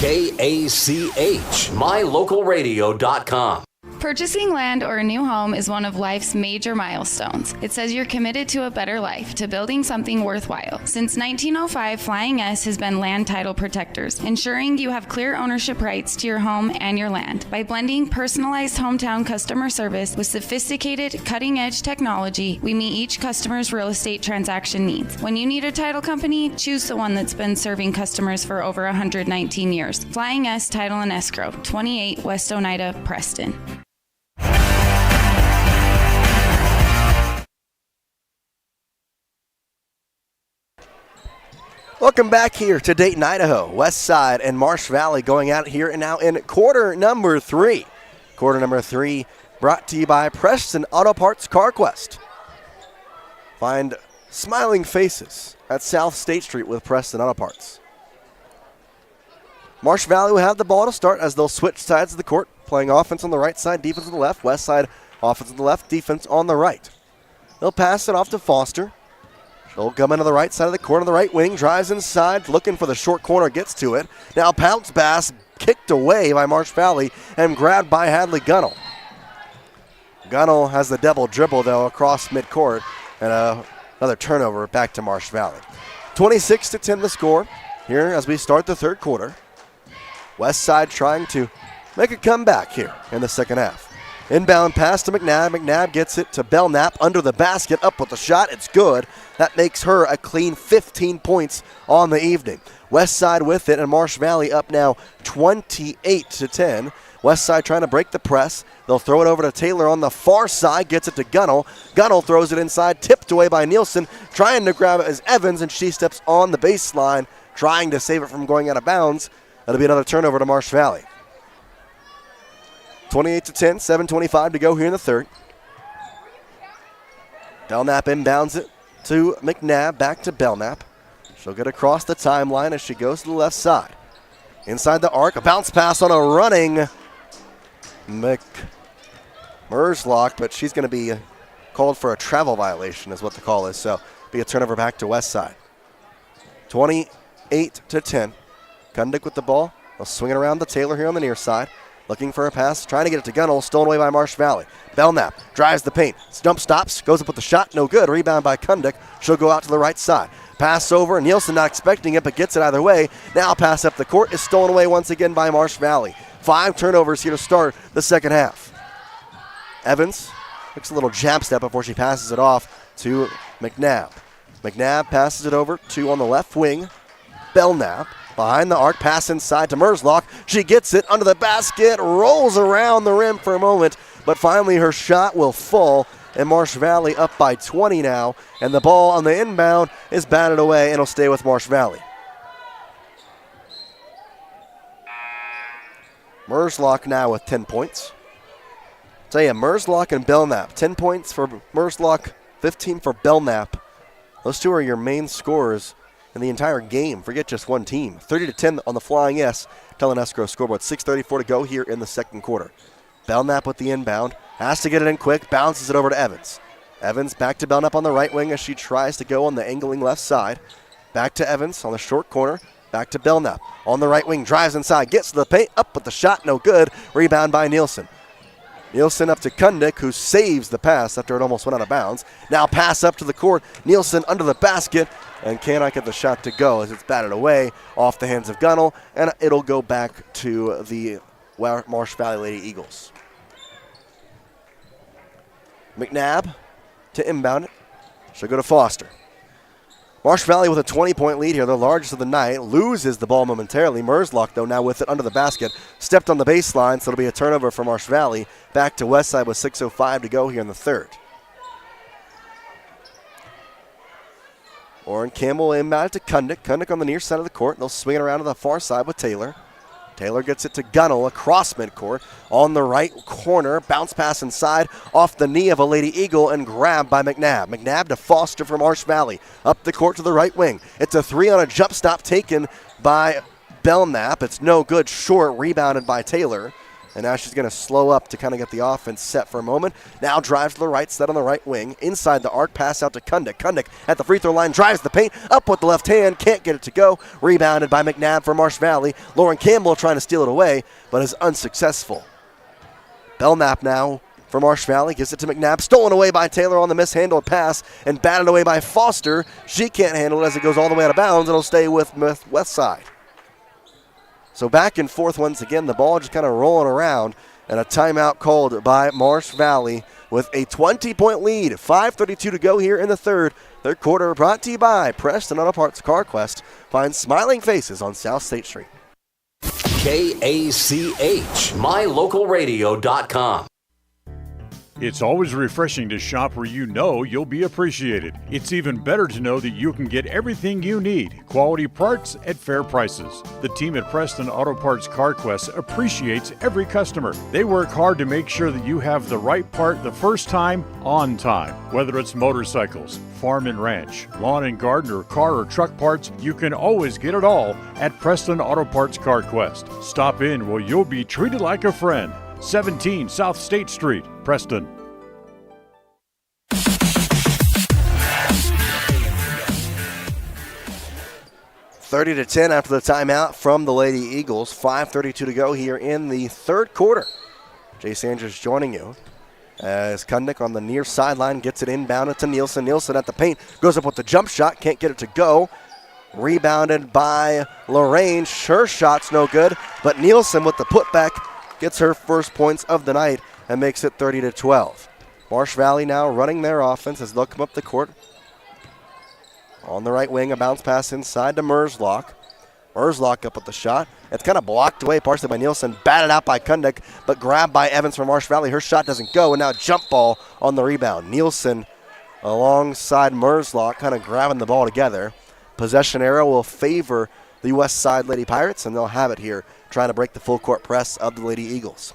KACH, mylocalradio.com. Purchasing land or a new home is one of life's major milestones. It says you're committed to a better life, to building something worthwhile. Since 1905, Flying S has been land title protectors, ensuring you have clear ownership rights to your home and your land. By blending personalized hometown customer service with sophisticated, cutting-edge technology, we meet each customer's real estate transaction needs. When you need a title company, choose the one that's been serving customers for over 119 years. Flying S Title and Escrow, 28 West Oneida, Preston. Welcome back here to Dayton, Idaho. West Side and Marsh Valley going out here and now in quarter number 3. Quarter number 3 brought to you by Preston Auto Parts CarQuest. Find smiling faces at South State Street with Preston Auto Parts. Marsh Valley will have the ball to start as they'll switch sides of the court, playing offense on the right side, defense on the left. West Side offense on the left, defense on the right. They'll pass it off to Foster. She'll come into the right side of the court on the right wing, drives inside, looking for the short corner, gets to it. Now bounce pass kicked away by Marsh Valley and grabbed by Hadley Gunnell. Gunnell has the double dribble, though, across midcourt, and another turnover back to Marsh Valley. 26-10 the score here as we start the third quarter. West Side trying to make a comeback here in the second half. Inbound pass to McNabb. McNabb gets it to Belknap under the basket, up with the shot. It's good. That makes her a clean 15 points on the evening. West Side with it, and Marsh Valley up now 28-10. West Side trying to break the press. They'll throw it over to Taylor on the far side, gets it to Gunnell. Gunnell throws it inside, tipped away by Nielsen. Trying to grab it as Evans, and she steps on the baseline, trying to save it from going out of bounds. That'll be another turnover to Marsh Valley. 28-10, 7:25 to go here in the third. Belknap inbounds it to McNabb, back to Belknap. She'll get across the timeline as she goes to the left side. Inside the arc, a bounce pass on a running Merslock, but she's going to be called for a travel violation is what the call is, so be a turnover back to West Side. 28-10. Kundick with the ball. They'll swing it around to Taylor here on the near side. Looking for a pass, trying to get it to Gunnell, stolen away by Marsh Valley. Belknap drives the paint, jump stops, goes up with the shot, no good. Rebound by Kundick. She'll go out to the right side. Pass over, Nielsen not expecting it, but gets it either way. Now pass up the court is stolen away once again by Marsh Valley. 5 turnovers here to start the second half. Evans takes a little jab step before she passes it off to McNabb. McNabb passes it over to on the left wing, Belknap. Behind the arc, pass inside to Merslock. She gets it under the basket, rolls around the rim for a moment, but finally her shot will fall, and Marsh Valley up by 20 now, and the ball on the inbound is batted away, and it'll stay with Marsh Valley. Merslock now with 10 points. Tell you, Merslock and Belknap, 10 points for Merslock, 15 for Belknap. Those two are your main scorers in the entire game. Forget just one team. 30-10 on the Flying S. Telling Escrow scoreboard. 6:34 to go here in the second quarter. Belknap with the inbound. Has to get it in quick. Bounces it over to Evans. Evans back to Belknap on the right wing as she tries to go on the angling left side. Back to Evans on the short corner. Back to Belknap. On the right wing. Drives inside. Gets to the paint. Up with the shot. No good. Rebound by Nielsen. Nielsen up to Kundick, who saves the pass after it almost went out of bounds. Now pass up to the court. Nielsen under the basket and cannot get the shot to go as it's batted away off the hands of Gunnell, and it'll go back to the Marsh Valley Lady Eagles. McNabb to inbound it. She'll go to Foster. Marsh Valley with a 20-point lead here, the largest of the night. Loses the ball momentarily. Merslock, though, now with it under the basket. Stepped on the baseline, so it'll be a turnover for Marsh Valley. Back to Westside with 6:05 to go here in the third. Lauren Campbell inbound to Kundick. Kundick on the near side of the court. They'll swing it around to the far side with Taylor. Taylor gets it to Gunnell across midcourt on the right corner. Bounce pass inside off the knee of a Lady Eagle and grabbed by McNabb. McNabb to Foster from Marsh Valley. Up the court to the right wing. It's a 3 on a jump stop taken by Belknap. It's no good. Short, rebounded by Taylor. And now she's going to slow up to kind of get the offense set for a moment. Now drives to the right, set on the right wing. Inside the arc, pass out to Kundick. Kundick at the free throw line, drives the paint, up with the left hand, can't get it to go. Rebounded by McNabb for Marsh Valley. Lauren Campbell trying to steal it away, but is unsuccessful. Belknap now for Marsh Valley, gives it to McNabb. Stolen away by Taylor on the mishandled pass and batted away by Foster. She can't handle it as it goes all the way out of bounds. It'll stay with West Side. So back and forth once again, the ball just kind of rolling around, and a timeout called by Marsh Valley with a 20-point lead. 5:32 to go here in the third. Third quarter brought to you by Preston Auto Parts CarQuest. Find smiling faces on South State Street. KACH, mylocalradio.com. It's always refreshing to shop where you know you'll be appreciated. It's even better to know that you can get everything you need, quality parts at fair prices. The team at Preston Auto Parts CarQuest appreciates every customer. They work hard to make sure that you have the right part the first time, on time. Whether it's motorcycles, farm and ranch, lawn and garden, or car or truck parts, you can always get it all at Preston Auto Parts CarQuest. Stop in where you'll be treated like a friend. 17 South State Street, Preston. (30-10) after the timeout from the Lady Eagles. 5:32 to go here in the third quarter. Jace Andrews joining you as Kundick on the near sideline gets it inbounded to Nielsen. Nielsen at the paint, goes up with the jump shot, can't get it to go. Rebounded by Lorraine. Her shot's no good, but Nielsen with the putback gets her first points of the night and makes it 30-12. Marsh Valley now running their offense as they'll come up the court. On the right wing, a bounce pass inside to Merslock. Merslock up with the shot. It's kind of blocked away partially by Nielsen, batted out by Kundick, but grabbed by Evans from Marsh Valley. Her shot doesn't go, and now jump ball on the rebound. Nielsen alongside Merslock kind of grabbing the ball together. Possession arrow will favor the West Side Lady Pirates, and they'll have it here, trying to break the full court press of the Lady Eagles.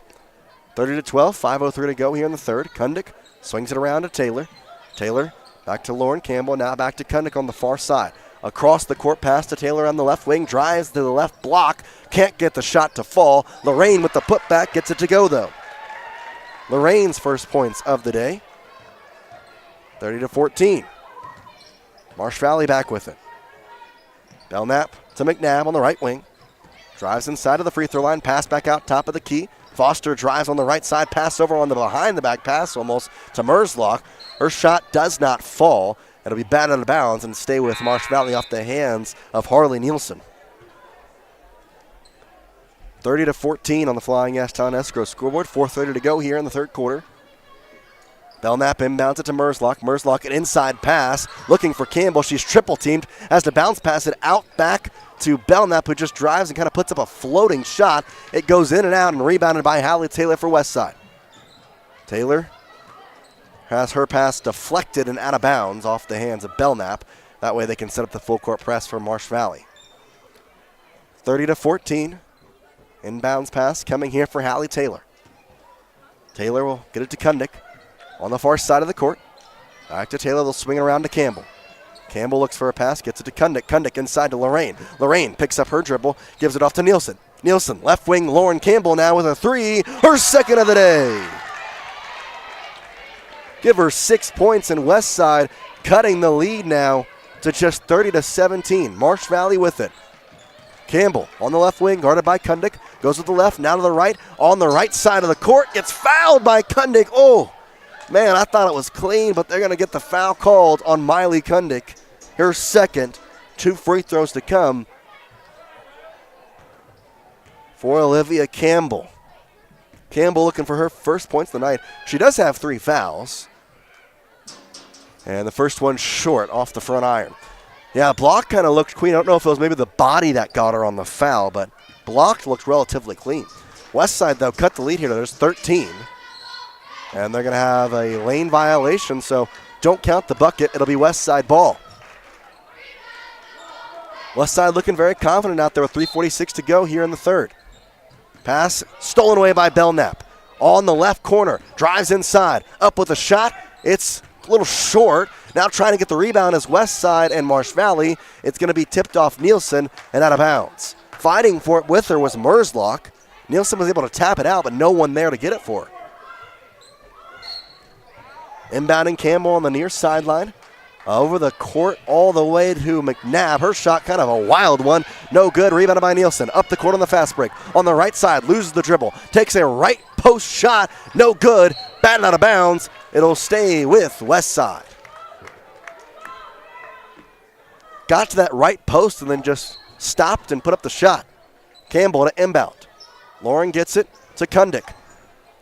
30-12, 5:03 to go here in the third. Kundick swings it around to Taylor. Taylor back to Lauren Campbell, now back to Kundick on the far side. Across the court pass to Taylor on the left wing, drives to the left block, can't get the shot to fall. Lorraine with the putback, gets it to go though. Lorraine's first points of the day. 30-14. Marsh Valley back with it. Belknap to McNabb on the right wing. Drives inside of the free throw line, pass back out top of the key. Foster drives on the right side, pass over on the behind the back pass almost to Merslock. Her shot does not fall. It'll be batted out of bounds and stay with Marsh Valley off the hands of Harley Nielsen. 30-14 on the Flying Ashtown Escrow scoreboard. 4:30 to go here in the third quarter. Belknap inbounds it to Merslock. Merslock an inside pass, looking for Campbell. She's triple teamed, has to bounce pass it out back to Belknap, who just drives and kind of puts up a floating shot. It goes in and out and rebounded by Hallie Taylor for Westside. Taylor has her pass deflected and out of bounds off the hands of Belknap. That way they can set up the full court press for Marsh Valley. 30-14. Inbounds pass coming here for Hallie Taylor. Taylor will get it to Kundick on the far side of the court. Back to Taylor, they'll swing it around to Campbell. Campbell looks for a pass, gets it to Kundick. Kundick inside to Lorraine. Lorraine picks up her dribble, gives it off to Nielsen. Nielsen, left wing, Lauren Campbell now with a three, her second of the day. Give her 6 points, and Westside cutting the lead now to just 30-17. Marsh Valley with it. Campbell on the left wing, guarded by Kundick. Goes to the left, now to the right. On the right side of the court, gets fouled by Kundick. Oh, man, I thought it was clean, but they're going to get the foul called on Miley Kundick. Her second, 2 free throws to come for Olivia Campbell. Campbell looking for her first points of the night. She does have 3 fouls. And the first one short off the front iron. Yeah, block kind of looked clean. I don't know if it was maybe the body that got her on the foul, but blocked looked relatively clean. Westside, though, cut the lead here. There's 13. And they're going to have a lane violation, so don't count the bucket. It'll be Westside ball. West Side looking very confident out there with 3:46 to go here in the third. Pass stolen away by Belknap. On the left corner, drives inside, up with a shot. It's a little short. Now trying to get the rebound is West Side and Marsh Valley. It's going to be tipped off Nielsen and out of bounds. Fighting for it with her was Merslock. Nielsen was able to tap it out, but no one there to get it for her. Inbounding Campbell on the near sideline. Over the court all the way to McNabb. Her shot kind of a wild one. No good. Rebounded by Nielsen. Up the court on the fast break. On the right side. Loses the dribble. Takes a right post shot. No good. Batted out of bounds. It'll stay with West Side. Got to that right post and then just stopped and put up the shot. Campbell to inbound. Lauren gets it to Kundick.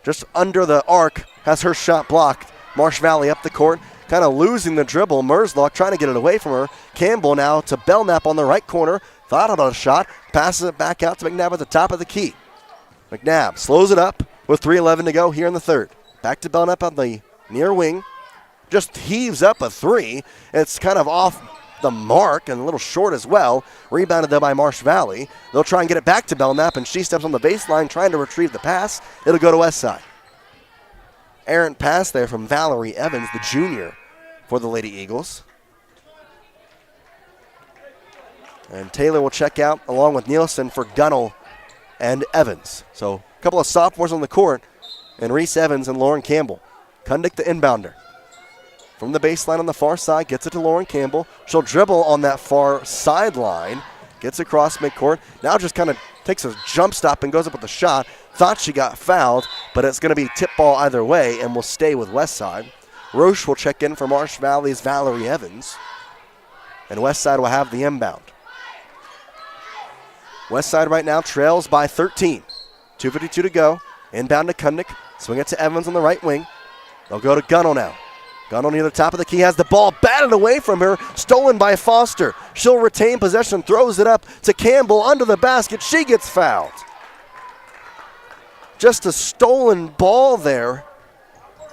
Just under the arc. Has her shot blocked. Marsh Valley up the court. Kind of losing the dribble. Merslock trying to get it away from her. Campbell now to Belknap on the right corner. Thought about a shot. Passes it back out to McNabb at the top of the key. McNabb slows it up with 3:11 to go here in the third. Back to Belknap on the near wing. Just heaves up a three. It's kind of off the mark and a little short as well. Rebounded though by Marsh Valley. They'll try and get it back to Belknap, and she steps on the baseline trying to retrieve the pass. It'll go to West Side. Errant pass there from Valerie Evans, the junior, for the Lady Eagles. And Taylor will check out along with Nielsen for Gunnell and Evans. So a couple of sophomores on the court, and Reese Evans and Lauren Campbell. Kundick the inbounder. From the baseline on the far side, gets it to Lauren Campbell. She'll dribble on that far sideline. Gets across midcourt. Now just kind of takes a jump stop and goes up with a shot. Thought she got fouled, but it's going to be tip ball either way and will stay with West Side. Roche will check in for Marsh Valley's Valerie Evans. And West Side will have the inbound. West Side right now trails by 13. 2:52 to go. Inbound to Kundick. Swing it to Evans on the right wing. They'll go to Gunnell now. Gunnell near the top of the key has the ball batted away from her. Stolen by Foster. She'll retain possession. Throws it up to Campbell under the basket. She gets fouled. Just a stolen ball there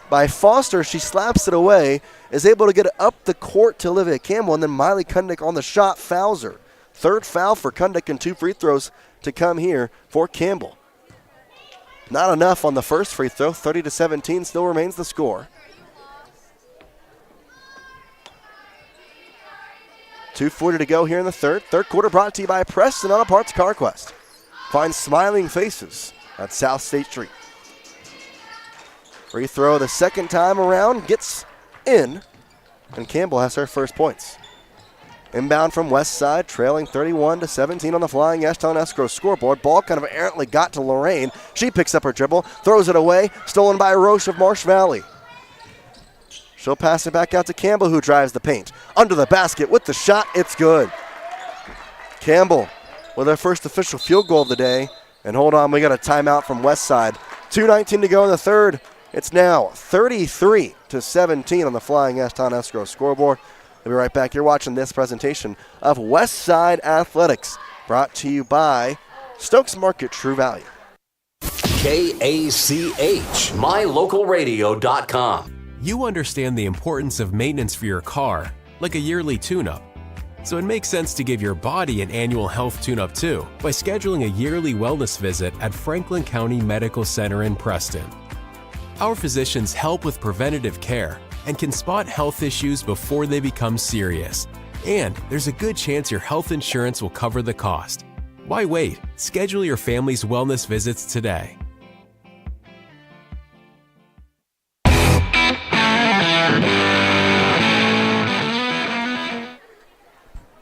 by Foster. She slaps it away. Is able to get it up the court to Olivia Campbell. And then Miley Kundick on the shot fouls her. Third foul for Kundick and 2 free throws to come here for Campbell. Not enough on the first free throw. 30-17 still remains the score. 2:40 to go here in the third. Third quarter brought to you by Preston Auto Parts CarQuest. Find smiling faces at South State Street. Free throw the second time around gets in, and Campbell has her first points. Inbound from West Side, trailing 31-17 on the Flying Ashtown Escrow scoreboard. Ball kind of errantly got to Lorraine. She picks up her dribble, throws it away, stolen by Roche of Marsh Valley. She'll pass it back out to Campbell, who drives the paint. Under the basket with the shot, it's good. Campbell with her first official field goal of the day. And hold on, we got a timeout from West Side. 2:19 to go in the third. It's now 33-17 on the Flying Ashtown Escrow scoreboard. We'll be right back. You're watching this presentation of West Side Athletics, brought to you by Stokes Market True Value. KACH, mylocalradio.com. You understand the importance of maintenance for your car, like a yearly tune-up. So it makes sense to give your body an annual health tune-up too by scheduling a yearly wellness visit at Franklin County Medical Center in Preston. Our physicians help with preventative care and can spot health issues before they become serious. And there's a good chance your health insurance will cover the cost. Why wait? Schedule your family's wellness visits today.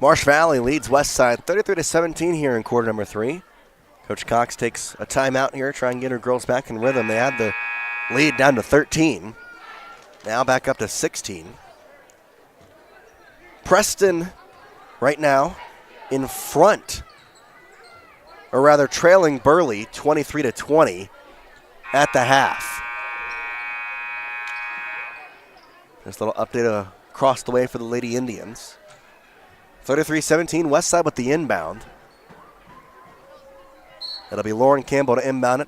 Marsh Valley leads West Side 33-17 here in quarter number 3. Coach Cox takes a timeout here, try and get her girls back in rhythm. They had the lead down to 13. Now back up to 16. Preston right now in front, or rather trailing Burley 23-20 at the half. Just a little update across the way for the Lady Indians. 33-17, West Side with the inbound. It'll be Lauren Campbell to inbound it.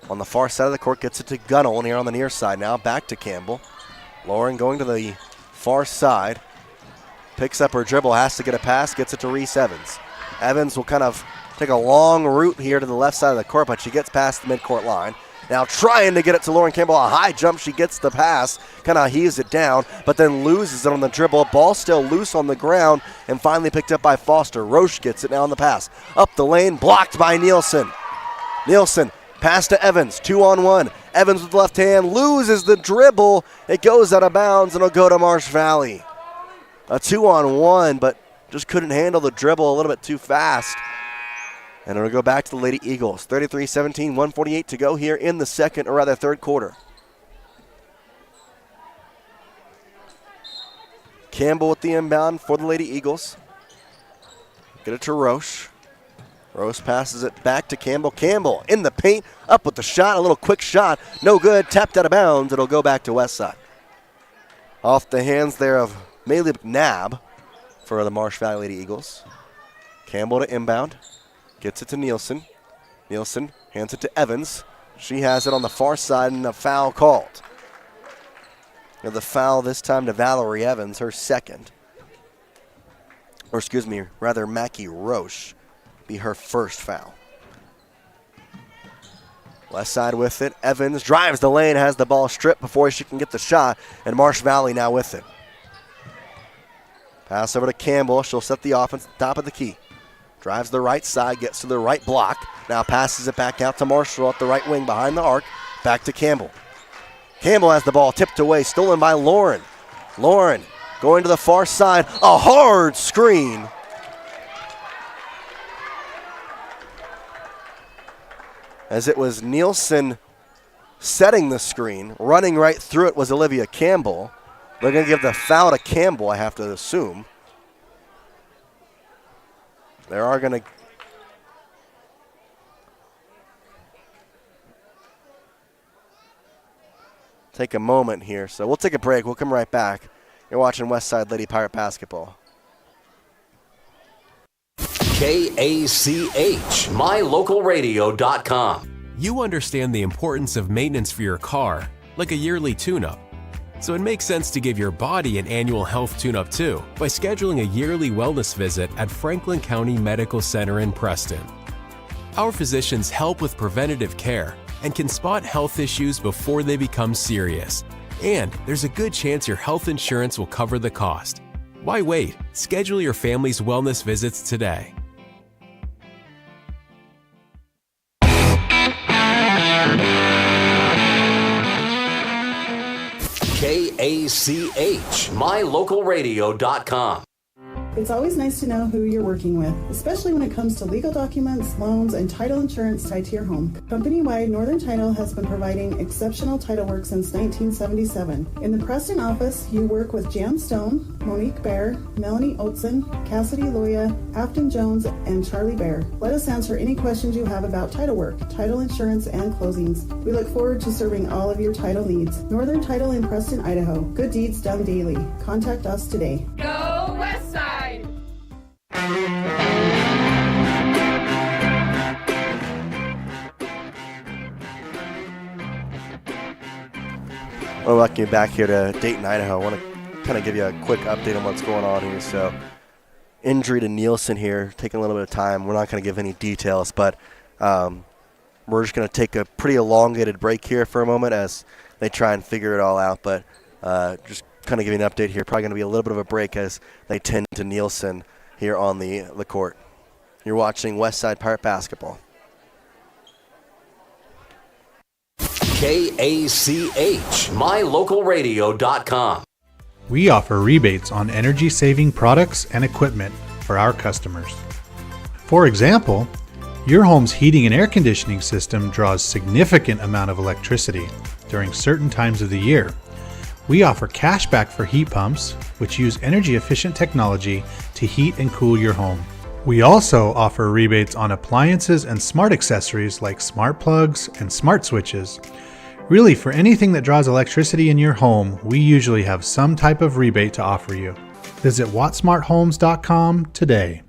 On the far side of the court, gets it to Gunnell here on the near side now. Back to Campbell. Lauren going to the far side. Picks up her dribble, has to get a pass, gets it to Reese Evans. Evans will kind of take a long route here to the left side of the court, but she gets past the midcourt line. Now trying to get it to Lauren Campbell. A high jump. She gets the pass. Kind of heaves it down, but then loses it on the dribble. Ball still loose on the ground and finally picked up by Foster. Roche gets it now on the pass. Up the lane. Blocked by Nielsen. Nielsen pass to Evans. 2-on-1. Evans with the left hand. Loses the dribble. It goes out of bounds and it'll go to Marsh Valley. A 2-on-1, but just couldn't handle the dribble a little bit too fast. And it'll go back to the Lady Eagles. 33-17, 148 to go here in the third quarter. Campbell with the inbound for the Lady Eagles. Get it to Roche. Roche passes it back to Campbell. Campbell in the paint, up with the shot, a little quick shot. No good, tapped out of bounds. It'll go back to Westside. Off the hands there of Maylee McNabb for the Marsh Valley Lady Eagles. Campbell to inbound. Gets it to Nielsen. Nielsen hands it to Evans. She has it on the far side and a foul called. Now the foul this time to Valerie Evans, her second. Or excuse me, rather Mackie Roche be her first foul. West side with it. Evans drives the lane, has the ball stripped before she can get the shot, and Marsh Valley now with it. Pass over to Campbell. She'll set the offense at the top of the key. Drives the right side, gets to the right block. Now passes it back out to Marshall at the right wing behind the arc. Back to Campbell. Campbell has the ball tipped away, stolen by Lauren. Lauren going to the far side. A hard screen. As it was Nielsen setting the screen. Running right through it was Olivia Campbell. They're going to give the foul to Campbell, I have to assume. They are going to take a moment here. So we'll take a break. We'll come right back. You're watching Westside Lady Pirate Basketball. KACH, mylocalradio.com. You understand the importance of maintenance for your car, like a yearly tune-up. So it makes sense to give your body an annual health tune-up too by scheduling a yearly wellness visit at Franklin County Medical Center in Preston. Our physicians help with preventative care and can spot health issues before they become serious. And there's a good chance your health insurance will cover the cost. Why wait? Schedule your family's wellness visits today. KACH, mylocalradio.com. It's always nice to know who you're working with, especially when it comes to legal documents, loans, and title insurance tied to your home. Company-wide, Northern Title has been providing exceptional title work since 1977. In the Preston office, you work with Jan Stone, Monique Bear, Melanie Oatson, Cassidy Loya, Afton Jones, and Charlie Bear. Let us answer any questions you have about title work, title insurance, and closings. We look forward to serving all of your title needs. Northern Title in Preston, Idaho. Good deeds done daily. Contact us today. Go West Side! Well, welcome you back here to Dayton, Idaho. I want to kind of give you a quick update on what's going on here. So, injury to Nielsen here, taking a little bit of time. We're not going to give any details, but we're just going to take a pretty elongated break here for a moment as they try and figure it all out. But just kind of give you an update here. Probably going to be a little bit of a break as they tend to Nielsen here on the court. You're watching Westside Pirate Basketball. KACH, mylocalradio.com. We offer rebates on energy-saving products and equipment for our customers. For example, your home's heating and air conditioning system draws significant amount of electricity during certain times of the year. We offer cashback for heat pumps, which use energy-efficient technology to heat and cool your home. We also offer rebates on appliances and smart accessories like smart plugs and smart switches. Really, for anything that draws electricity in your home, we usually have some type of rebate to offer you. Visit wattsmarthomes.com today.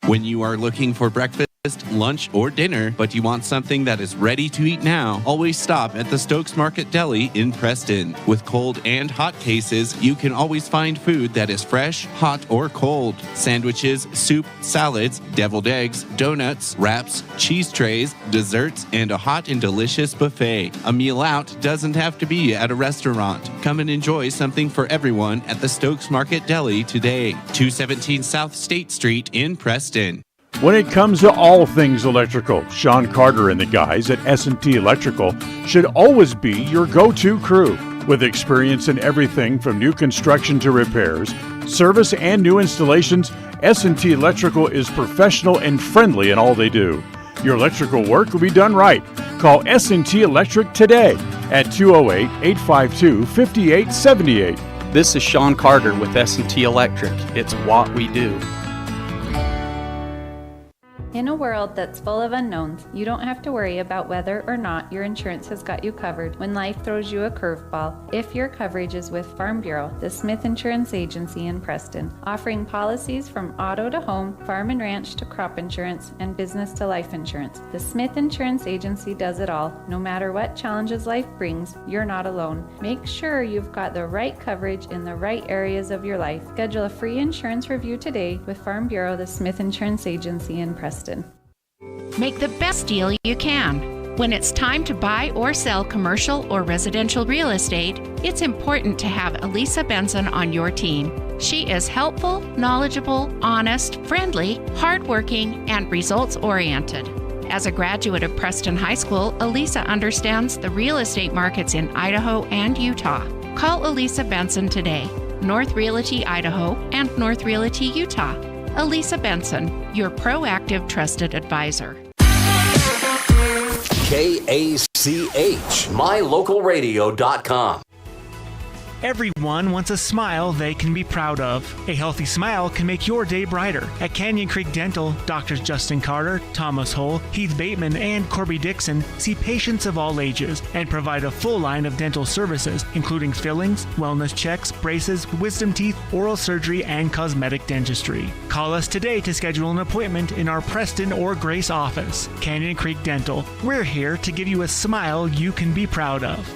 When you are looking for breakfast, lunch, or dinner, but you want something that is ready to eat now, always stop at the Stokes Market Deli in Preston. With cold and hot cases, you can always find food that is fresh, hot, or cold. Sandwiches, soup, salads, deviled eggs, donuts, wraps, cheese trays, desserts, and a hot and delicious buffet. A meal out doesn't have to be at a restaurant. Come and enjoy something for everyone at the Stokes Market Deli today. 217 South State Street in Preston. When it comes to all things electrical, Sean Carter and the guys at S&T Electrical should always be your go-to crew. With experience in everything from new construction to repairs, service, and new installations, S&T Electrical is professional and friendly in all they do. Your electrical work will be done right. Call S&T Electric today at 208-852-5878. This is Sean Carter with S&T Electric. It's what we do. In a world that's full of unknowns, you don't have to worry about whether or not your insurance has got you covered when life throws you a curveball if your coverage is with Farm Bureau, the Smith Insurance Agency in Preston, offering policies from auto to home, farm and ranch to crop insurance, and business to life insurance. The Smith Insurance Agency does it all. No matter what challenges life brings, you're not alone. Make sure you've got the right coverage in the right areas of your life. Schedule a free insurance review today with Farm Bureau, the Smith Insurance Agency in Preston. Make the best deal you can. When it's time to buy or sell commercial or residential real estate, it's important to have Elisa Benson on your team. She is helpful, knowledgeable, honest, friendly, hardworking, and results-oriented. As a graduate of Preston High School, Elisa understands the real estate markets in Idaho and Utah. Call Elisa Benson today, North Realty Idaho and North Realty Utah. Elisa Benson, your proactive, trusted advisor. KACH, mylocalradio.com. Everyone wants a smile they can be proud of. A healthy smile can make your day brighter. At Canyon Creek Dental, Doctors Justin Carter, Thomas Hull, Heath Bateman, and Corby Dixon see patients of all ages and provide a full line of dental services, including fillings, wellness checks, braces, wisdom teeth, oral surgery, and cosmetic dentistry. Call us today to schedule an appointment in our Preston or Grace office. Canyon Creek Dental. We're here to give you a smile you can be proud of.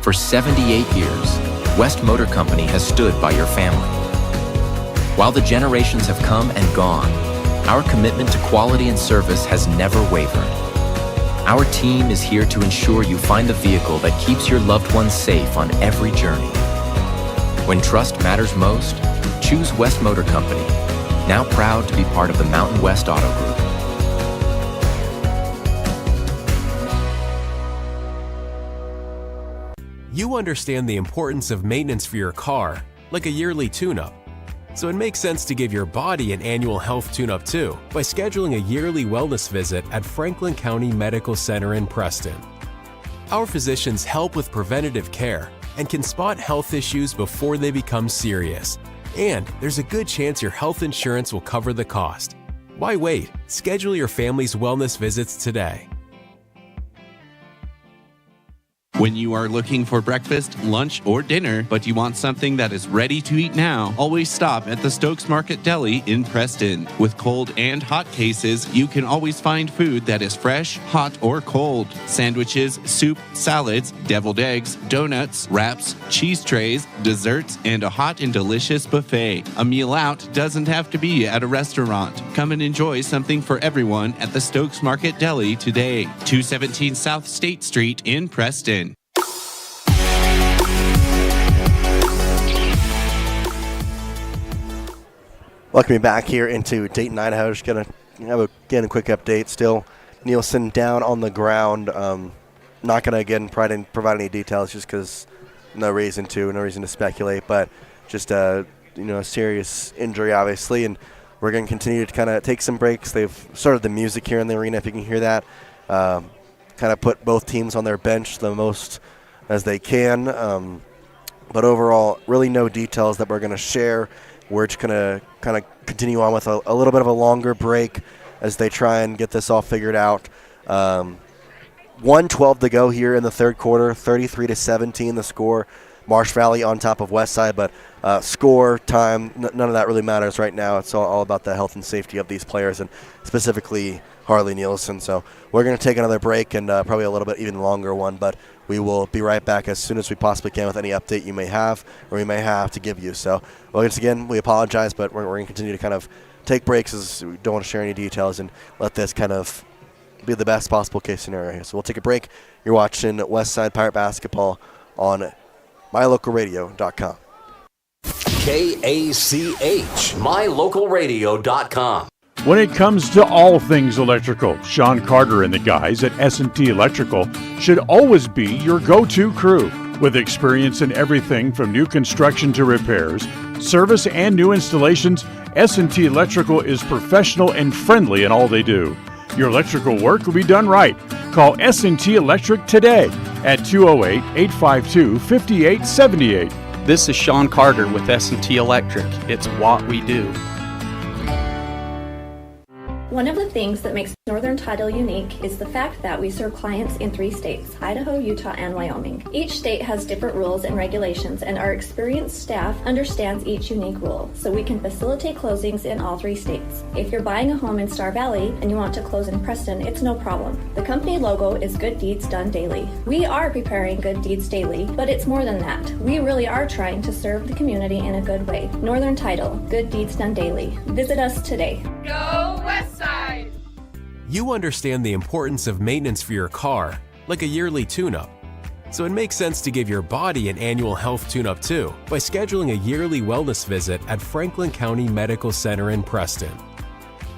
For 78 years, West Motor Company has stood by your family. While the generations have come and gone, our commitment to quality and service has never wavered. Our team is here to ensure you find the vehicle that keeps your loved ones safe on every journey. When trust matters most, choose West Motor Company, now proud to be part of the Mountain West Auto Group. You understand the importance of maintenance for your car, like a yearly tune-up. So it makes sense to give your body an annual health tune-up too by scheduling a yearly wellness visit at Franklin County Medical Center in Preston. Our physicians help with preventative care and can spot health issues before they become serious. And there's a good chance your health insurance will cover the cost. Why wait? Schedule your family's wellness visits today. When you are looking for breakfast, lunch, or dinner, but you want something that is ready to eat now, always stop at the Stokes Market Deli in Preston. With cold and hot cases, you can always find food that is fresh, hot, or cold. Sandwiches, soup, salads, deviled eggs, donuts, wraps, cheese trays, desserts, and a hot and delicious buffet. A meal out doesn't have to be at a restaurant. Come and enjoy something for everyone at the Stokes Market Deli today. 217 South State Street in Preston. Welcome back here into Dayton, Idaho. Just going to have a quick update. Still, Nielsen down on the ground. Not going to, again, provide any details just because no reason to speculate. But just, a serious injury, obviously. And we're going to continue to kind of take some breaks. They've started the music here in the arena, if you can hear that. Kind of put both teams on their bench the most as they can. But overall, really no details that we're going to share. We're just going to kind of continue on with a little bit of a longer break as they try and get this all figured out. 1:12 to go here in the third quarter, 33-17 the score Marsh Valley on top of West Side, but score, time, none of that really matters right now. It's all about the health and safety of these players, and specifically Harley Nielsen. So we're going to take another break, and probably a little bit even longer one, but we will be right back as soon as we possibly can with any update you may have or we may have to give you. So once again, we apologize, but we're going to continue to kind of take breaks as we don't want to share any details and let this kind of be the best possible case scenario here. So we'll take a break. You're watching Westside Pirate Basketball on mylocalradio.com. KACH, mylocalradio.com. When it comes to all things electrical, Sean Carter and the guys at S&T Electrical should always be your go-to crew. With experience in everything from new construction to repairs, service, and new installations, S&T Electrical is professional and friendly in all they do. Your electrical work will be done right. Call S&T Electric today at 208-852-5878. This is Sean Carter with S&T Electric. It's what we do. One of the things that makes Northern Title unique is the fact that we serve clients in 3 states, Idaho, Utah, and Wyoming. Each state has different rules and regulations, and our experienced staff understands each unique rule, so we can facilitate closings in all 3 states. If you're buying a home in Star Valley and you want to close in Preston, it's no problem. The company logo is Good Deeds Done Daily. We are preparing Good Deeds Daily, but it's more than that. We really are trying to serve the community in a good way. Northern Title, Good Deeds Done Daily. Visit us today. Go Westside! You understand the importance of maintenance for your car, like a yearly tune-up. So it makes sense to give your body an annual health tune-up too by scheduling a yearly wellness visit at Franklin County Medical Center in Preston.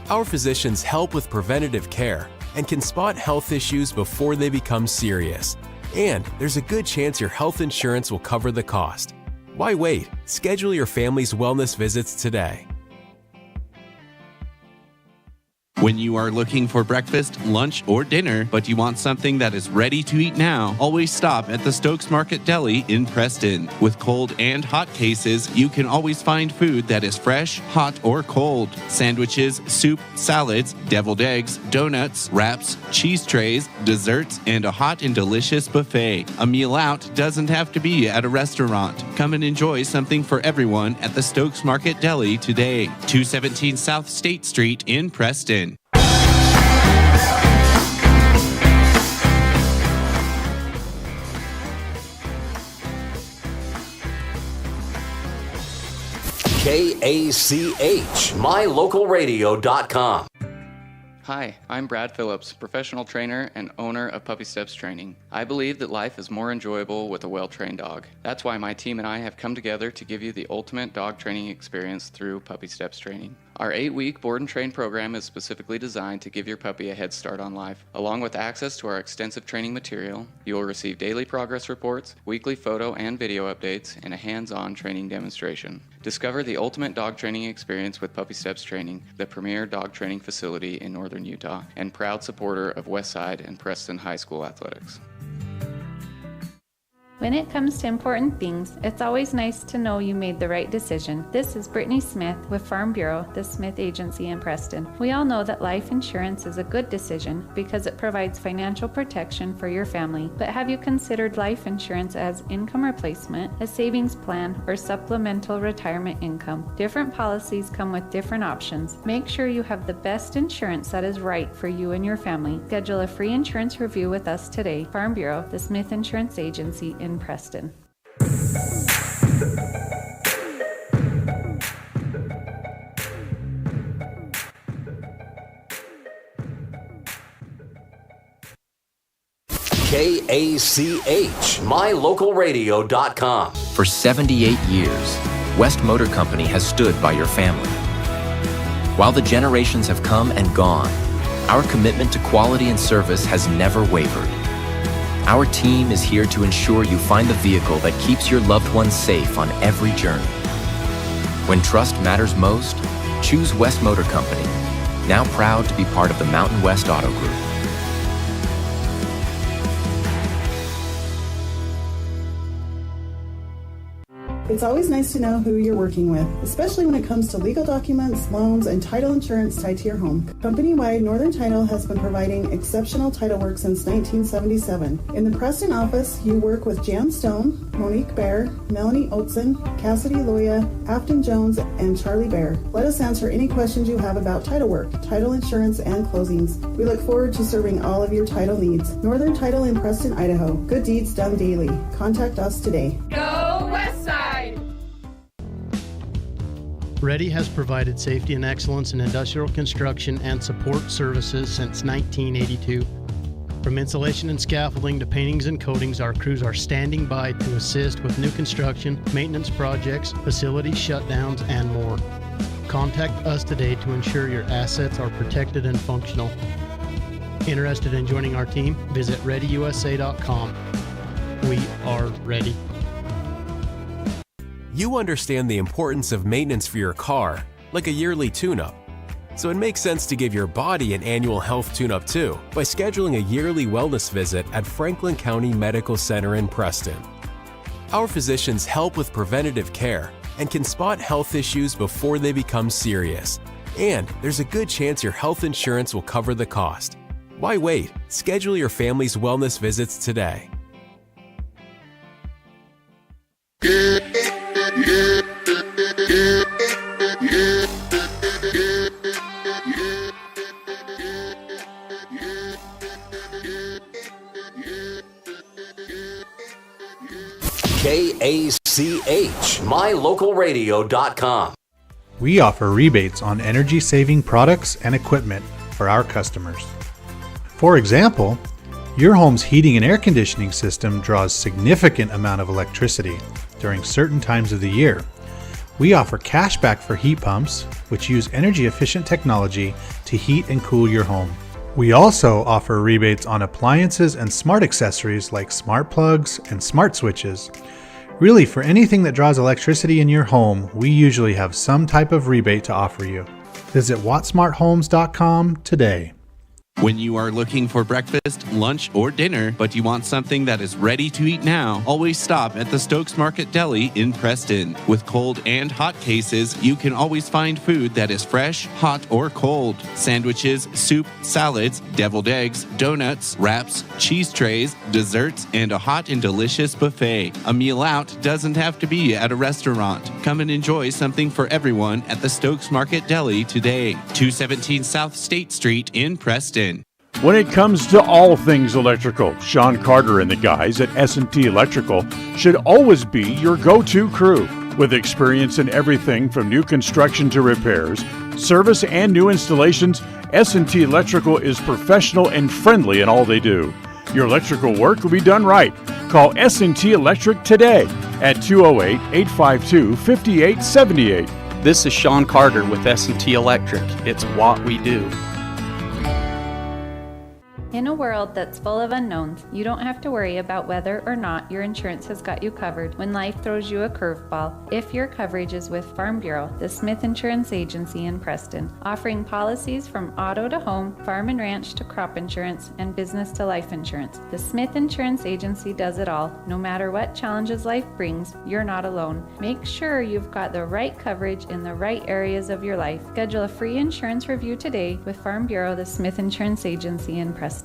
Our physicians help with preventative care and can spot health issues before they become serious. And there's a good chance your health insurance will cover the cost. Why wait? Schedule your family's wellness visits today. When you are looking for breakfast, lunch, or dinner, but you want something that is ready to eat now, always stop at the Stokes Market Deli in Preston. With cold and hot cases, you can always find food that is fresh, hot, or cold. Sandwiches, soup, salads, deviled eggs, donuts, wraps, cheese trays, desserts, and a hot and delicious buffet. A meal out doesn't have to be at a restaurant. Come and enjoy something for everyone at the Stokes Market Deli today. 217 South State Street in Preston. KACH, mylocalradio.com. Hi, I'm Brad Phillips, professional trainer and owner of Puppy Steps Training. I believe that life is more enjoyable with a well-trained dog. That's why my team and I have come together to give you the ultimate dog training experience through Puppy Steps Training. Our 8-week board and train program is specifically designed to give your puppy a head start on life. Along with access to our extensive training material, you will receive daily progress reports, weekly photo and video updates, and a hands-on training demonstration. Discover the ultimate dog training experience with Puppy Steps Training, the premier dog training facility in northern Utah, and proud supporter of Westside and Preston High School athletics. When it comes to important things, it's always nice to know you made the right decision. This is Brittany Smith with Farm Bureau, the Smith Agency in Preston. We all know that life insurance is a good decision because it provides financial protection for your family. But have you considered life insurance as income replacement, a savings plan, or supplemental retirement income? Different policies come with different options. Make sure you have the best insurance that is right for you and your family. Schedule a free insurance review with us today. Farm Bureau, the Smith Insurance Agency in Preston. KACH, mylocalradio.com. For 78 years, West Motor Company has stood by your family. While the generations have come and gone, our commitment to quality and service has never wavered. Our team is here to ensure you find the vehicle that keeps your loved ones safe on every journey. When trust matters most, choose West Motor Company, now proud to be part of the Mountain West Auto Group. It's always nice to know who you're working with, especially when it comes to legal documents, loans, and title insurance tied to your home. Company-wide, Northern Title has been providing exceptional title work since 1977. In the Preston office, you work with Jan Stone, Monique Bear, Melanie Oatson, Cassidy Loya, Afton Jones, and Charlie Bear. Let us answer any questions you have about title work, title insurance, and closings. We look forward to serving all of your title needs. Northern Title in Preston, Idaho. Good deeds done daily. Contact us today. Go West Side! Ready has provided safety and excellence in industrial construction and support services since 1982. From insulation and scaffolding to paintings and coatings, our crews are standing by to assist with new construction, maintenance projects, facility shutdowns, and more. Contact us today to ensure your assets are protected and functional. Interested in joining our team? Visit ReadyUSA.com. We are ready. You understand the importance of maintenance for your car, like a yearly tune-up. So it makes sense to give your body an annual health tune-up too by scheduling a yearly wellness visit at Franklin County Medical Center in Preston. Our physicians help with preventative care and can spot health issues before they become serious. And there's a good chance your health insurance will cover the cost. Why wait? Schedule your family's wellness visits today. KACH, mylocalradio.com. We offer rebates on energy-saving products and equipment for our customers. For example, your home's heating and air conditioning system draws significant amount of electricity during certain times of the year. We offer cashback for heat pumps, which use energy-efficient technology to heat and cool your home. We also offer rebates on appliances and smart accessories like smart plugs and smart switches. Really, for anything that draws electricity in your home, we usually have some type of rebate to offer you. Visit wattsmarthomes.com today. When you are looking for breakfast, lunch, or dinner, but you want something that is ready to eat now, always stop at the Stokes Market Deli in Preston. With cold and hot cases, you can always find food that is fresh, hot, or cold. Sandwiches, soup, salads, deviled eggs, donuts, wraps, cheese trays, desserts, and a hot and delicious buffet. A meal out doesn't have to be at a restaurant. Come and enjoy something for everyone at the Stokes Market Deli today. 217 South State Street in Preston. When it comes to all things electrical, Sean Carter and the guys at S&T Electrical should always be your go-to crew. With experience in everything from new construction to repairs, service, and new installations, S&T Electrical is professional and friendly in all they do. Your electrical work will be done right. Call S&T Electric today at 208-852-5878. This is Sean Carter with S&T Electric. It's what we do. In a world that's full of unknowns, you don't have to worry about whether or not your insurance has got you covered when life throws you a curveball. If your coverage is with Farm Bureau, the Smith Insurance Agency in Preston, offering policies from auto to home, farm and ranch to crop insurance, and business to life insurance. The Smith Insurance Agency does it all. No matter what challenges life brings, you're not alone. Make sure you've got the right coverage in the right areas of your life. Schedule a free insurance review today with Farm Bureau, the Smith Insurance Agency in Preston.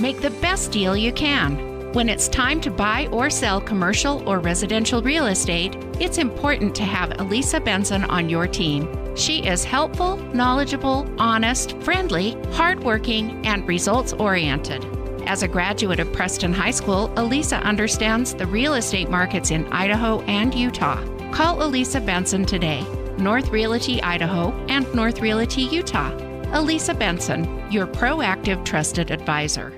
Make the best deal you can. When it's time to buy or sell commercial or residential real estate, it's important to have Elisa Benson on your team. She is helpful, knowledgeable, honest, friendly, hardworking, and results-oriented. As a graduate of Preston High School, Elisa understands the real estate markets in Idaho and Utah. Call Elisa Benson today, North Realty Idaho and North Realty Utah. Elisa Benson, your proactive, trusted advisor.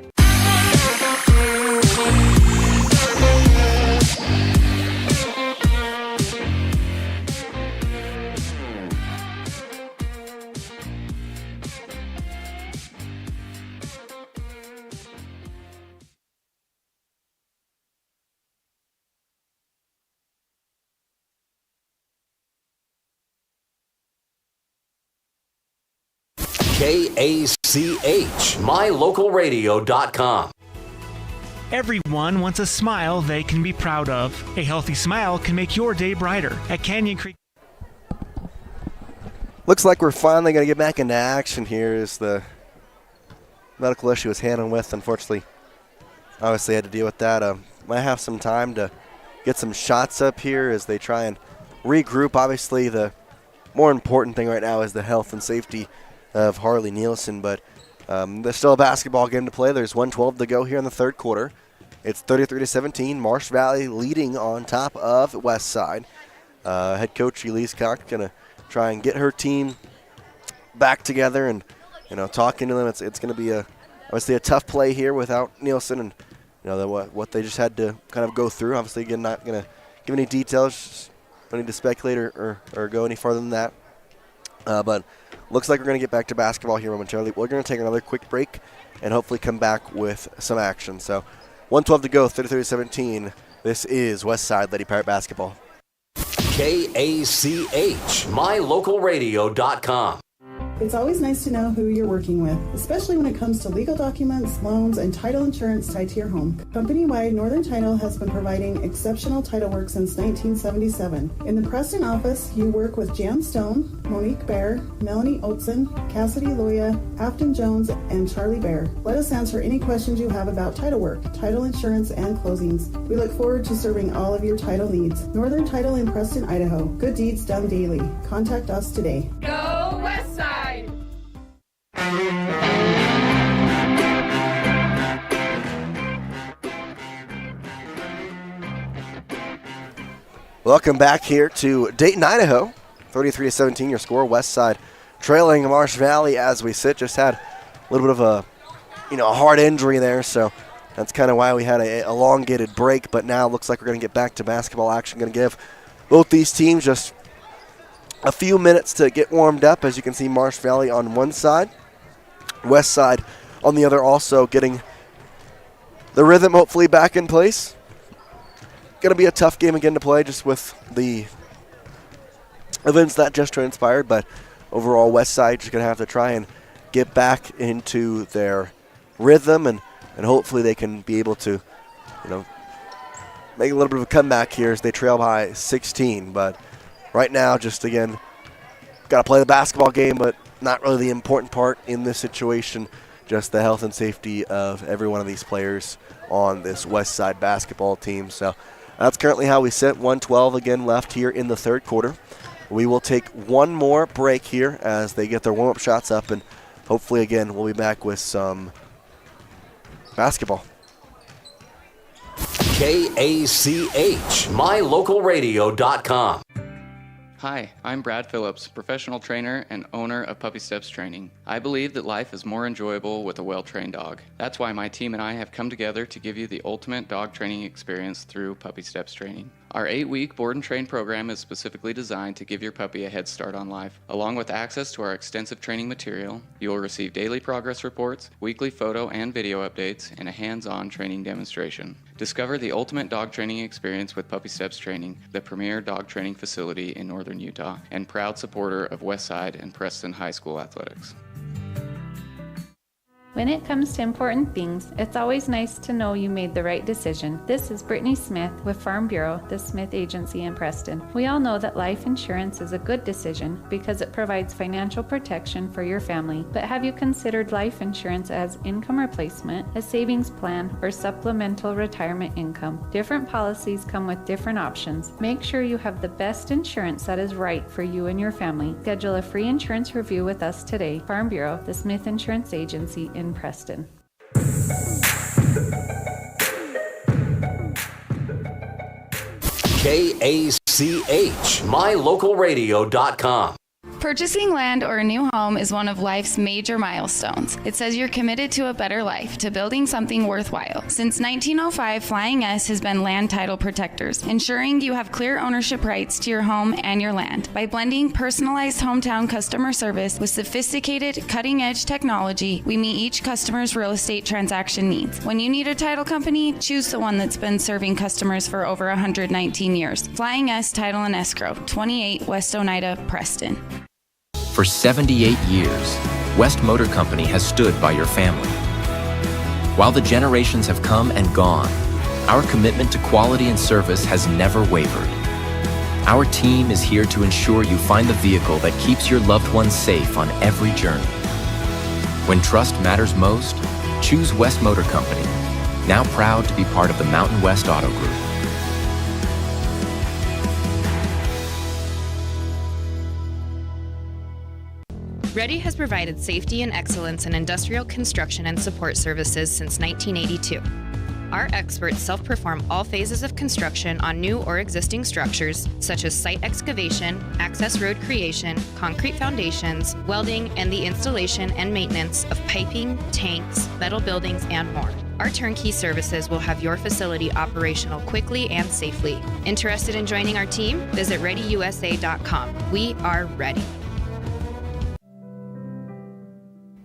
KACH, mylocalradio.com. Everyone wants a smile they can be proud of. A healthy smile can make your day brighter. At Canyon Creek. Looks like we're finally going to get back into action here as the medical issue was handled with. Unfortunately, obviously had to deal with that. Might have some time to get some shots up here as they try and regroup. Obviously, the more important thing right now is the health and safety of Harley Nielsen, but there's still a basketball game to play. There's 1:12 to go here in the third quarter. It's 33-17. Marsh Valley leading on top of Westside. Head coach Elise Cox going to try and get her team back together and, talking to them. It's going to be obviously a tough play here without Nielsen and, what they just had to kind of go through. Obviously, again, not going to give any details. Don't need to speculate or go any further than that. But looks like we're going to get back to basketball here momentarily. We're going to take another quick break and hopefully come back with some action. So 1:12 to go, 33-17. This is Westside Lady Pirate basketball. KACH, mylocalradio.com. It's always nice to know who you're working with, especially when it comes to legal documents, loans, and title insurance tied to your home. Company-wide, Northern Title has been providing exceptional title work since 1977. In the Preston office, you work with Jan Stone, Monique Bear, Melanie Oatson, Cassidy Loya, Afton Jones, and Charlie Bear. Let us answer any questions you have about title work, title insurance, and closings. We look forward to serving all of your title needs. Northern Title in Preston, Idaho. Good deeds done daily. Contact us today. Go Westside! Welcome back here to Dayton, Idaho. 33-17 your score. Westside trailing Marsh Valley as we sit. Just had a little bit of a hard injury there, so that's kind of why we had a elongated break. But now it looks like we're going to get back to basketball action. Going to give both these teams just a few minutes to get warmed up. As you can see, Marsh Valley on one side, Westside on the other, also getting the rhythm hopefully back in place. Going to be a tough game again to play just with the events that just transpired, but overall Westside just going to have to try and get back into their rhythm and hopefully they can be able to make a little bit of a comeback here as they trail by 16. But right now, just again, got to play the basketball game, but not really the important part in this situation, just the health and safety of every one of these players on this Westside basketball team. So that's currently how we sit. 1:12 again left here in the third quarter. We will take one more break here as they get their warm-up shots up, and hopefully again we'll be back with some basketball. KACH, mylocalradio.com. Hi, I'm Brad Phillips, professional trainer and owner of Puppy Steps Training. I believe that life is more enjoyable with a well-trained dog. That's why my team and I have come together to give you the ultimate dog training experience through Puppy Steps Training. Our 8-week board and train program is specifically designed to give your puppy a head start on life. Along with access to our extensive training material, you will receive daily progress reports, weekly photo and video updates, and a hands-on training demonstration. Discover the ultimate dog training experience with Puppy Steps Training, the premier dog training facility in northern Utah, and proud supporter of Westside and Preston High School athletics. When it comes to important things, it's always nice to know you made the right decision. This is Brittany Smith with Farm Bureau, the Smith Agency in Preston. We all know that life insurance is a good decision because it provides financial protection for your family. But have you considered life insurance as income replacement, a savings plan, or supplemental retirement income? Different policies come with different options. Make sure you have the best insurance that is right for you and your family. Schedule a free insurance review with us today. Farm Bureau, the Smith Insurance Agency in Preston. KACH, mylocalradio.com. Purchasing land or a new home is one of life's major milestones. It says you're committed to a better life, to building something worthwhile. Since 1905, Flying S has been land title protectors, ensuring you have clear ownership rights to your home and your land. By blending personalized hometown customer service with sophisticated, cutting-edge technology, we meet each customer's real estate transaction needs. When you need a title company, choose the one that's been serving customers for over 119 years. Flying S Title and Escrow, 28 West Oneida, Preston. For 78 years, West Motor Company has stood by your family. While the generations have come and gone, our commitment to quality and service has never wavered. Our team is here to ensure you find the vehicle that keeps your loved ones safe on every journey. When trust matters most, choose West Motor Company, now proud to be part of the Mountain West Auto Group. Ready has provided safety and excellence in industrial construction and support services since 1982. Our experts self-perform all phases of construction on new or existing structures, such as site excavation, access road creation, concrete foundations, welding, and the installation and maintenance of piping, tanks, metal buildings, and more. Our turnkey services will have your facility operational quickly and safely. Interested in joining our team? Visit ReadyUSA.com. We are ready.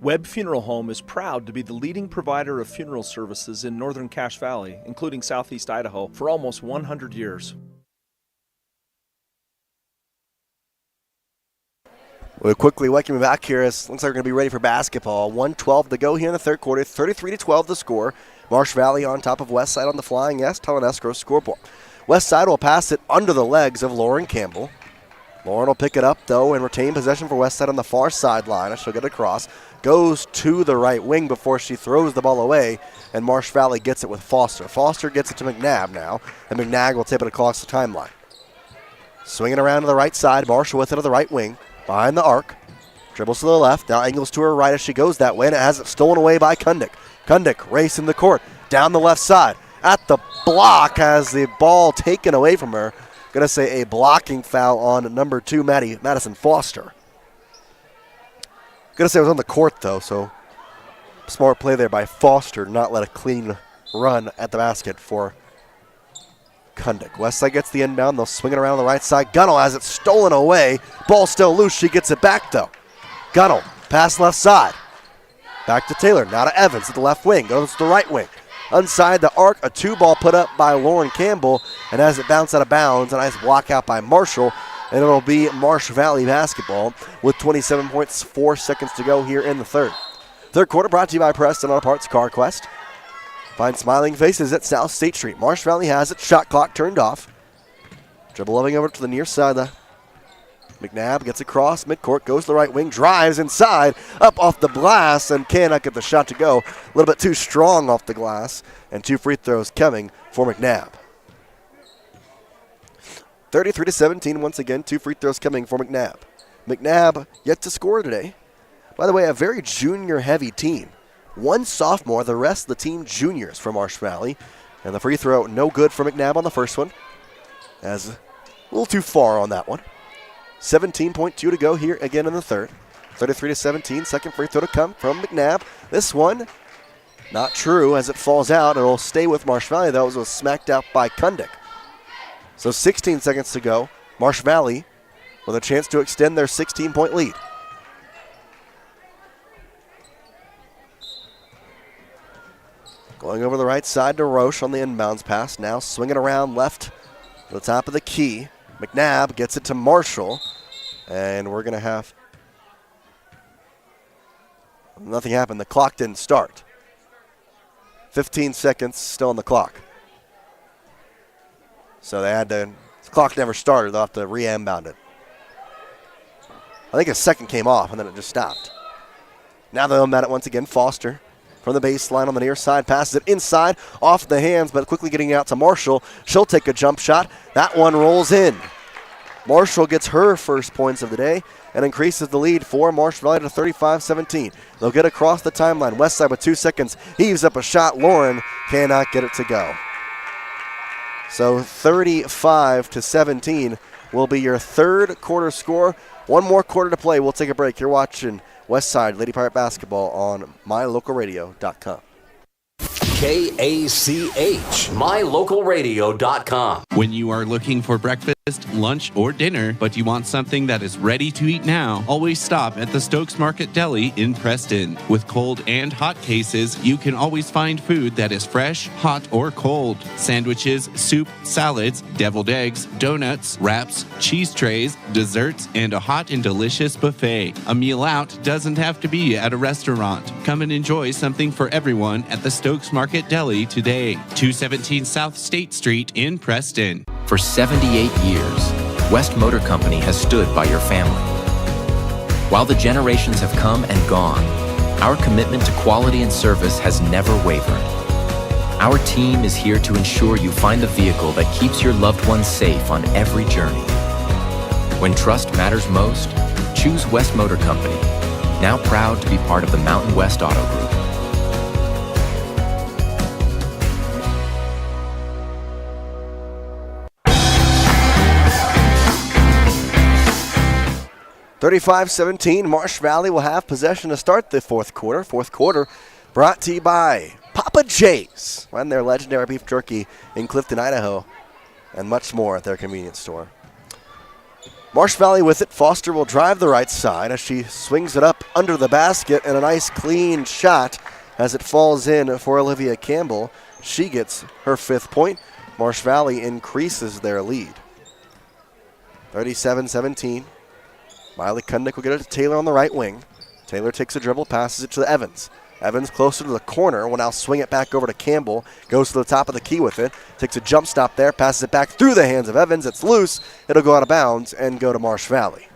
Webb Funeral Home is proud to be the leading provider of funeral services in northern Cache Valley, including southeast Idaho, for almost 100 years. We'll quickly welcome you back here. It looks like we're going to be ready for basketball. 1:12 to go here in the third quarter. 33-12 the score. Marsh Valley on top of Westside on the Flying S. Telling Escrow scoreboard. Westside will pass it under the legs of Lauren Campbell. Lauren will pick it up, though, and retain possession for Westside on the far sideline. She'll get across. Goes to the right wing before she throws the ball away, and Marsh Valley gets it with Foster. Foster gets it to McNabb now, and McNabb will tip it across the timeline. Swinging around to the right side, Marshall with it to the right wing, behind the arc. Dribbles to the left, now angles to her right as she goes that way, and it has it stolen away by Kundick. Kundick racing the court, down the left side. At the block, has the ball taken away from her. Going to say a blocking foul on number 2, Madison Foster. Going to say it was on the court, though, so smart play there by Foster to not let a clean run at the basket for Kundick. Westside gets the inbound. They'll swing it around on the right side. Gunnell has it stolen away. Ball still loose. She gets it back, though. Gunnell, pass left side. Back to Taylor. Now to Evans at the left wing. Goes to the right wing. Inside the arc, a 2-ball put up by Lauren Campbell, and as it bounced out of bounds, a nice block out by Marshall, and it'll be Marsh Valley basketball with 27 points, 4 seconds to go here in the third. Third quarter brought to you by Preston Auto Parts Car Quest. Find smiling faces at South State Street. Marsh Valley has it. Shot clock turned off. Dribble loving over to the near side. McNabb gets across midcourt, goes to the right wing, drives inside, up off the glass, and cannot get the shot to go. A little bit too strong off the glass, and 2 free throws coming for McNabb. 33-17 once again, 2 free throws coming for McNabb. McNabb yet to score today. By the way, a very junior-heavy team. 1 sophomore, the rest of the team juniors from Marsh Valley. And the free throw no good for McNabb on the first one. As a little too far on that one. 17.2 to go here again in the third. 33-17, second free throw to come from McNabb. This one, not true as it falls out. It'll stay with Marsh Valley, though. It was smacked out by Kundick. So 16 seconds to go. Marsh Valley with a chance to extend their 16-point lead. Going over the right side to Roche on the inbounds pass. Now swinging around left to the top of the key. McNabb gets it to Marshall, and we're going to have nothing happened. The clock didn't start. 15 seconds still on the clock. So they had to, the clock never started. They'll have to re-inbound it. I think a second came off, and then it just stopped. Now they'll inbound it once again. Foster from the baseline on the near side, passes it inside, off the hands, but quickly getting out to Marshall. She'll take a jump shot. That one rolls in. Marshall gets her first points of the day and increases the lead for Marsh Valley to 35-17. They'll get across the timeline. Westside with 2 seconds, heaves up a shot. Lauren cannot get it to go. So 35-17 will be your third quarter score. 1 more quarter to play. We'll take a break. You're watching Westside Lady Pirate Basketball on mylocalradio.com. KACH, mylocalradio.com. When you are looking for breakfast, lunch, or dinner, but you want something that is ready to eat now, always stop at the Stokes Market Deli in Preston. With cold and hot cases, you can always find food that is fresh, hot, or cold. Sandwiches, soup, salads, deviled eggs, donuts, wraps, cheese trays, desserts, and a hot and delicious buffet. A meal out doesn't have to be at a restaurant. Come and enjoy something for everyone at the Stokes Market Deli today. 217 South State Street in Preston. For 78 years, West Motor Company has stood by your family. While the generations have come and gone, our commitment to quality and service has never wavered. Our team is here to ensure you find the vehicle that keeps your loved ones safe on every journey. When trust matters most, choose West Motor Company, now proud to be part of the Mountain West Auto Group. (35-17), Marsh Valley will have possession to start the fourth quarter. Fourth quarter brought to you by Papa Jace. Find their legendary beef jerky in Clifton, Idaho, and much more at their convenience store. Marsh Valley with it. Foster will drive the right side as she swings it up under the basket, and a nice clean shot as it falls in for Olivia Campbell. She gets her 5th point. Marsh Valley increases their lead. 37-17. Miley Kundick will get it to Taylor on the right wing. Taylor takes a dribble, passes it to Evans. Evans closer to the corner, will now swing it back over to Campbell. Goes to the top of the key with it. Takes a jump stop there, passes it back through the hands of Evans. It's loose. It'll go out of bounds and go to Marsh Valley.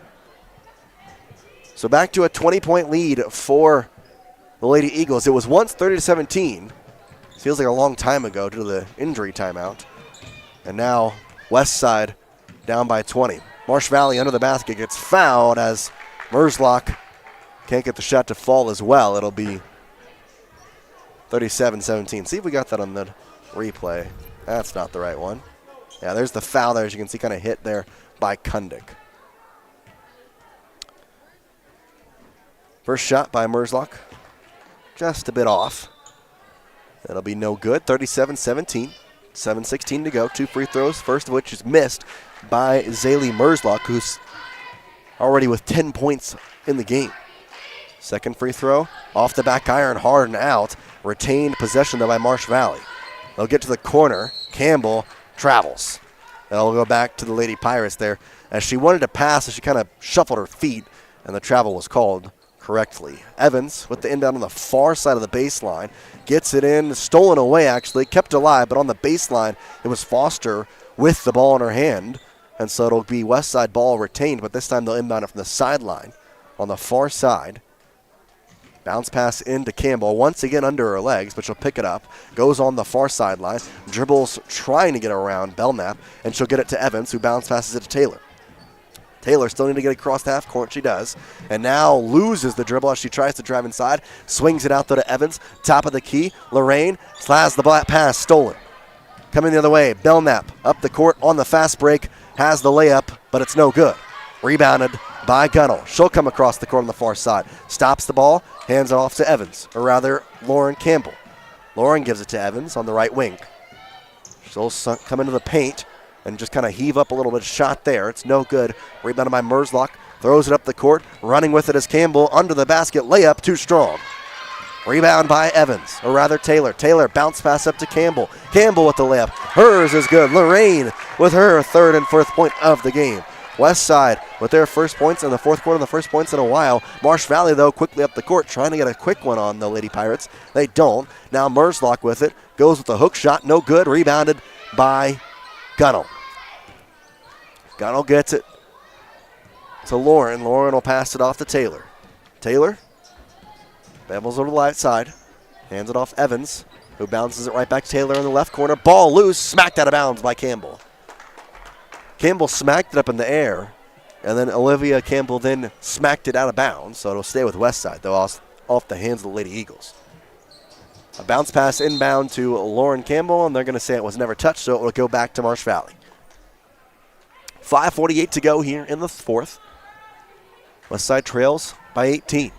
So back to a 20-point lead for the Lady Eagles. It was once 30-17. Feels like a long time ago due to the injury timeout. And now West Side down by 20. Marsh Valley under the basket gets fouled as Merzlock can't get the shot to fall as well. It'll be 37-17. See if we got that on the replay. That's not the right one. Yeah, there's the foul there, as you can see, kind of hit there by Kundick. First shot by Merzlock. Just a bit off. That'll be no good. 37-17. 7:16 to go. 2 free throws, first of which is missed by Zaylee Merzlock, who's already with 10 points in the game. Second free throw, off the back iron, hard and out. Retained possession, though, by Marsh Valley. They'll get to the corner. Campbell travels. They'll go back to the Lady Pirates there. As she wanted to pass, she kind of shuffled her feet, and the travel was called correctly. Evans with the inbound on the far side of the baseline. Gets it in, stolen away actually, kept alive, but on the baseline it was Foster with the ball in her hand. And so it'll be West Side ball retained, but this time they'll inbound it from the sideline on the far side. Bounce pass into Campbell, once again under her legs, but she'll pick it up. Goes on the far sideline, dribbles trying to get around Belknap, and she'll get it to Evans, who bounce passes it to Taylor. Taylor still need to get across the half court. She does. And now loses the dribble as she tries to drive inside. Swings it out though to Evans. Top of the key. Lorraine has the pass stolen. Coming the other way. Belknap up the court on the fast break. Has the layup, but it's no good. Rebounded by Gunnell. She'll come across the court on the far side. Stops the ball. Hands it off to Evans. Or rather, Lauren Campbell. Lauren gives it to Evans on the right wing. She'll come into the paint and just kind of heave up a little bit of shot there. It's no good. Rebounded by Merzlock. Throws it up the court. Running with it is Campbell. Under the basket. Layup too strong. Rebound by Evans. Or rather Taylor. Taylor bounce pass up to Campbell. Campbell with the layup. Hers is good. Lorraine with her 3rd and 4th point of the game. West Side with their first points in the fourth quarter, the first points in a while. Marsh Valley, though, quickly up the court, trying to get a quick one on the Lady Pirates. They don't. Now Merzlock with it. Goes with the hook shot. No good. Rebounded by Gunnell. Gunnell gets it to Lauren. Lauren will pass it off to Taylor. Taylor bevels over the right side. Hands it off Evans, who bounces it right back to Taylor in the left corner. Ball loose. Smacked out of bounds by Campbell. Campbell smacked it up in the air, and then Olivia Campbell then smacked it out of bounds, so it'll stay with West Side, though off the hands of the Lady Eagles. A bounce pass inbound to Lauren Campbell, and they're going to say it was never touched, so it will go back to Marsh Valley. 5:48 to go here in the fourth. West Side trails by 18.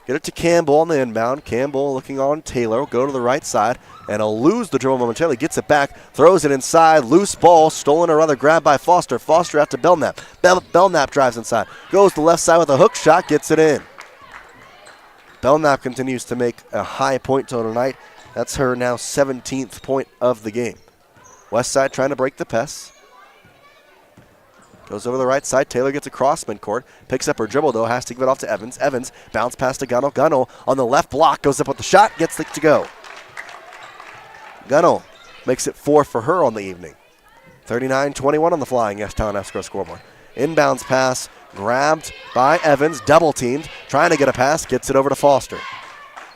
Get it to Campbell on the inbound. Campbell looking on Taylor. Will go to the right side, and he'll lose the dribble momentarily. Gets it back, throws it inside. Loose ball, stolen or rather grabbed by Foster. Foster out to Belknap. Belknap drives inside. Goes to the left side with a hook shot, gets it in. Belknap continues to make a high point total tonight. That's her now 17th point of the game. Westside trying to break the press. Goes over the right side. Taylor gets across midcourt. Picks up her dribble, though. Has to give it off to Evans. Evans bounce pass to Gunnell. Gunnell on the left block. Goes up with the shot. Gets it to go. Gunnell makes it 4 for her on the evening. 39-21 on the Flying S-Town Escrow scoreboard. Inbounds pass. Grabbed by Evans. Double teamed. Trying to get a pass. Gets it over to Foster.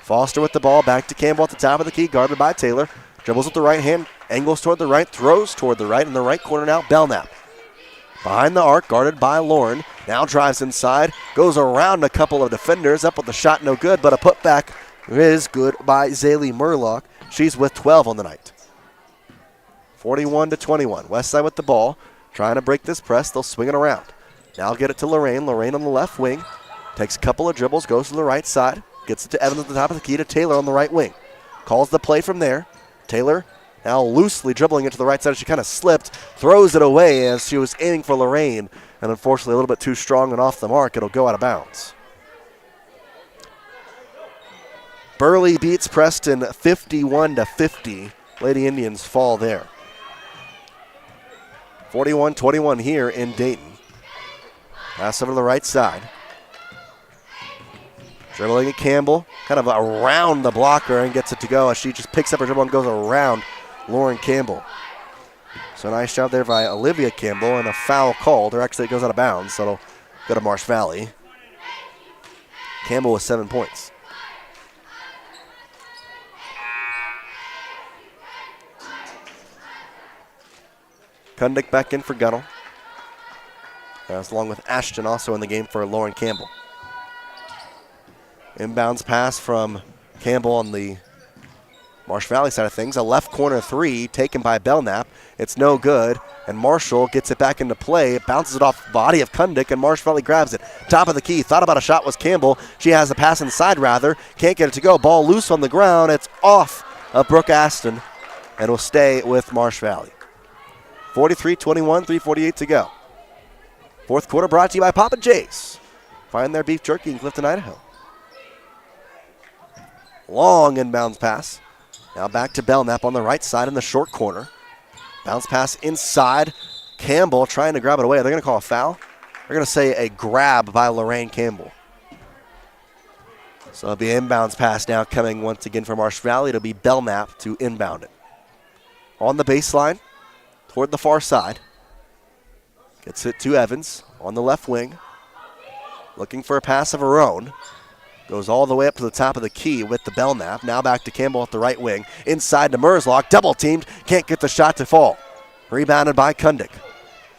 Foster with the ball. Back to Campbell at the top of the key. Guarded by Taylor. Dribbles with the right hand. Angles toward the right. Throws toward the right. In the right corner now, Belknap. Behind the arc, guarded by Lauren. Now drives inside, goes around a couple of defenders. Up with the shot, no good, but a putback is good by Zaylee Murlock. She's with 12 on the night. 41-21. Westside with the ball, trying to break this press. They'll swing it around. Now get it to Lorraine. Lorraine on the left wing. Takes a couple of dribbles, goes to the right side. Gets it to Evans at the top of the key to Taylor on the right wing. Calls the play from there. Taylor now loosely dribbling it to the right side. She kind of slipped, throws it away as she was aiming for Lorraine, and unfortunately a little bit too strong and off the mark. It'll go out of bounds. Burley beats Preston 51-50. Lady Indians fall there. 41-21 here in Dayton. Pass over to the right side. Dribbling at Campbell, kind of around the blocker and gets it to go as she just picks up her dribble and goes around Lauren Campbell. So nice job there by Olivia Campbell, and a foul called, or actually it goes out of bounds, so it'll go to Marsh Valley. Campbell with 7 points. Kundick back in for Gunnell. That's along with Ashton also in the game for Lauren Campbell. Inbounds pass from Campbell on the Marsh Valley side of things. A left corner three taken by Belknap. It's no good, and Marshall gets it back into play. It bounces it off the body of Kundick, and Marsh Valley grabs it. Top of the key. Thought about a shot was Campbell. She has a pass inside, rather. Can't get it to go. Ball loose on the ground. It's off of Brooke Aston, and will stay with Marsh Valley. 43-21, 3:48 to go. Fourth quarter brought to you by Papa Jace. Find their beef jerky in Clifton, Idaho. Long inbounds pass. Now back to Belknap on the right side in the short corner. Bounce pass inside. Campbell trying to grab it away. They're going to call a foul. They're going to say a grab by Lorraine Campbell. So it'll be an inbounds pass now coming once again from Marsh Valley. It'll be Belknap to inbound it. On the baseline, toward the far side. Gets it to Evans on the left wing. Looking for a pass of her own. Goes all the way up to the top of the key with the Belknap. Now back to Campbell at the right wing. Inside to Merzlock. Double teamed. Can't get the shot to fall. Rebounded by Kundick.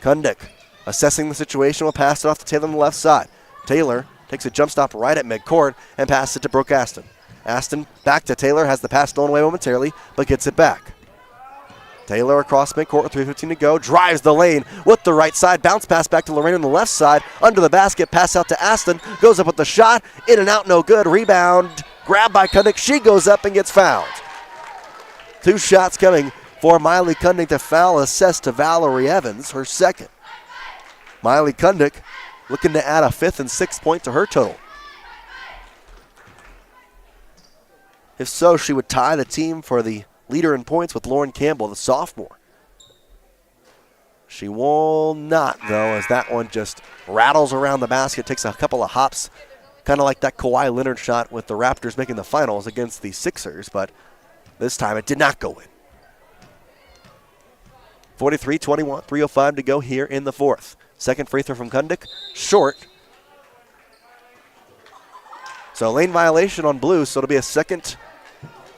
Kundick assessing the situation. Will pass it off to Taylor on the left side. Taylor takes a jump stop right at midcourt and passes it to Brooke Aston. Aston back to Taylor. Has the pass stolen away momentarily, but gets it back. Taylor across midcourt with 3:15 to go. Drives the lane with the right side. Bounce pass back to Lorraine on the left side. Under the basket. Pass out to Aston. Goes up with the shot. In and out, no good. Rebound. Grabbed by Kundick. She goes up and gets fouled. 2 shots coming for Miley Kundick. The foul assessed to Valerie Evans, her second. Miley Kundick looking to add a 5th and 6th point to her total. If so, she would tie the team for the leader in points with Lauren Campbell, the sophomore. She will not, though, as that one just rattles around the basket, takes a couple of hops, kind of like that Kawhi Leonard shot with the Raptors making the finals against the Sixers, but this time it did not go in. 43-21, 3:05 to go here in the fourth. Second free throw from Kundick, short. So lane violation on blue, so it'll be a second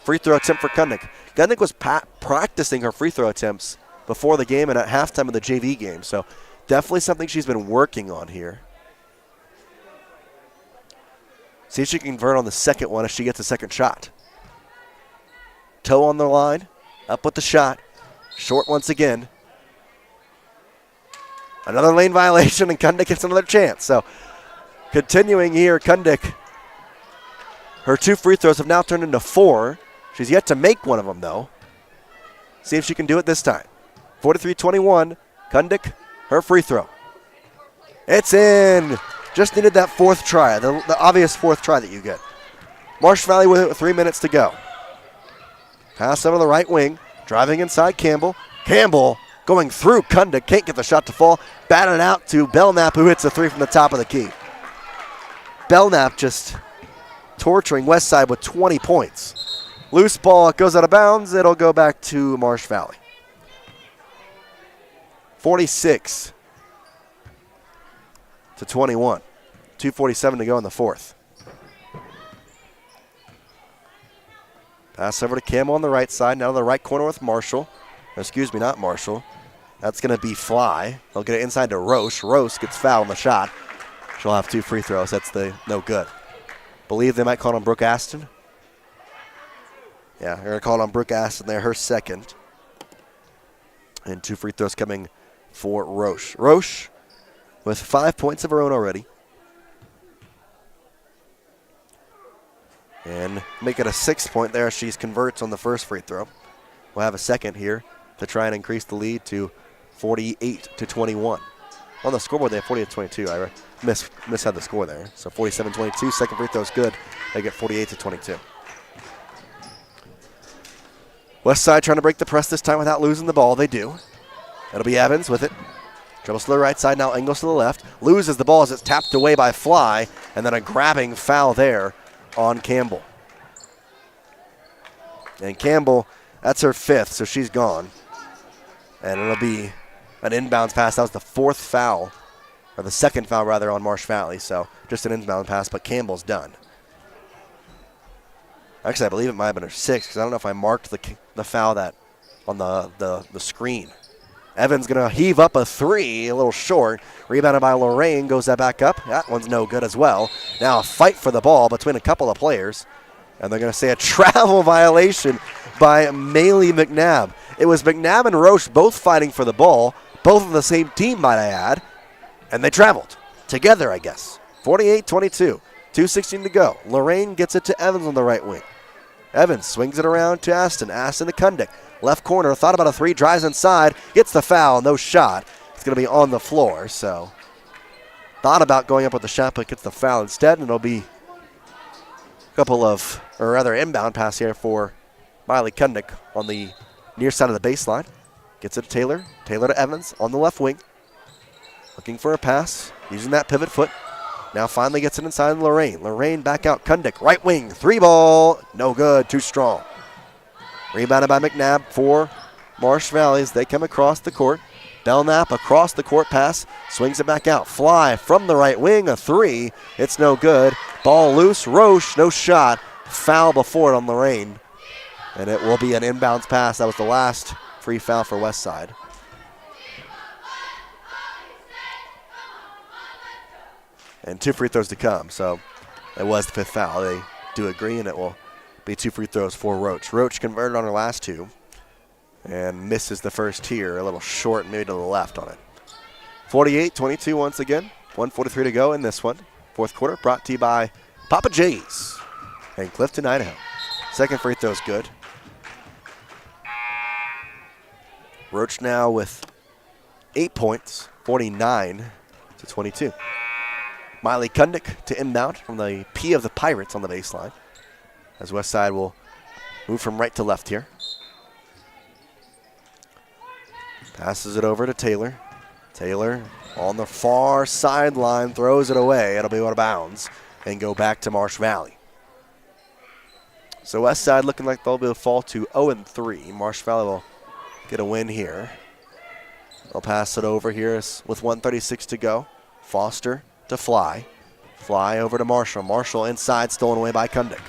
free throw attempt for Kundick. Kundick was practicing her free throw attempts before the game and at halftime of the JV game, so definitely something she's been working on here. See if she can convert on the second one if she gets a second shot. Toe on the line, up with the shot, short once again. Another lane violation, and Kundick gets another chance. So continuing here, Kundick Her 2 free throws have now turned into 4. She's yet to make one of them, though. See if she can do it this time. 43-21. Kundik, her free throw. It's in. Just needed that 4th try, the obvious 4th try that you get. Marsh Valley with it with 3 minutes to go. Pass over the right wing. Driving inside Campbell. Campbell going through Kundik. Can't get the shot to fall. Batted out to Belknap, who hits a 3 from the top of the key. Belknap just torturing Westside with 20 points. Loose ball goes out of bounds. It'll go back to Marsh Valley. 46-21. 2:47 to go in the 4th. Pass over to Campbell on the right side. Now to the right corner with Marshall. Excuse me, not Marshall. That's going to be Fly. They'll get it inside to Roche. Roche gets fouled on the shot. She'll have 2 free throws. That's no good. Believe they might call it on Brooke Aston. Yeah, they're going to call it on Brooke Aston there, her 2nd. And 2 free throws coming for Roche. Roche with 5 points of her own already. And make it a 6-point there. She converts on the first free throw. We'll have a second here to try and increase the lead to 48-21. On the scoreboard, they have 48-22. I misheard the score there. So 47-22. Second free throw is good. They get 48-22. Westside trying to break the press this time without losing the ball. They do. It'll be Evans with it. Dribbles to the right side. Now Ingles to the left. Loses the ball as it's tapped away by Fly. And then a grabbing foul there on Campbell. And Campbell, that's her 5th, so she's gone. And it'll be an inbounds pass. That was the 4th foul, or the 2nd foul rather, on Marsh Valley. So just an inbound pass, but Campbell's done. Actually, I believe it might have been her 6th, because I don't know if I marked the foul that on the screen. Evans going to heave up a 3, a little short. Rebounded by Lorraine, goes that back up. That one's no good as well. Now a fight for the ball between a couple of players. And they're going to say a travel violation by Maylee McNabb. It was McNabb and Roche both fighting for the ball, both of the same team, might I add. And they traveled together, I guess. 48-22, 2:16 to go. Lorraine gets it to Evans on the right wing. Evans swings it around to Aston. Aston to Kundik. Left corner, thought about a 3, drives inside, gets the foul, no shot. It's going to be on the floor, so thought about going up with the shot, but gets the foul instead, and it'll be a couple of, or rather inbound pass here for Miley Kundik on the near side of the baseline. Gets it to Taylor. Taylor to Evans on the left wing. Looking for a pass, using that pivot foot. Now finally gets it inside Lorraine. Lorraine back out, Kundik, right wing, 3-ball, no good, too strong. Rebounded by McNabb for Marsh Valley as they come across the court. Belknap across the court pass, swings it back out. Fly from the right wing, a 3. It's no good. Ball loose, Roche, no shot. Foul before it on Lorraine. And it will be an inbounds pass. That was the last free foul for Westside. And 2 free throws to come, so it was the 5th foul. They do agree, and it will be 2 free throws for Roach. Roach converted on her last 2 and misses the first here, a little short, maybe to the left on it. 48-22 once again, 1:43 to go in this one. 4th quarter brought to you by Papa Jace in Clifton, Idaho. Second free throw is good. Roach now with 8 points, 49-22. Miley Kundik to inbound from the P of the Pirates on the baseline, as Westside will move from right to left here. Passes it over to Taylor. Taylor on the far sideline, throws it away. It'll be out of bounds and go back to Marsh Valley. So Westside looking like they'll be able to fall to 0-3. Marsh Valley will get a win here. They'll pass it over here with 1:36 to go. Foster to Fly. Fly over to Marshall. Marshall inside, stolen away by Kundik.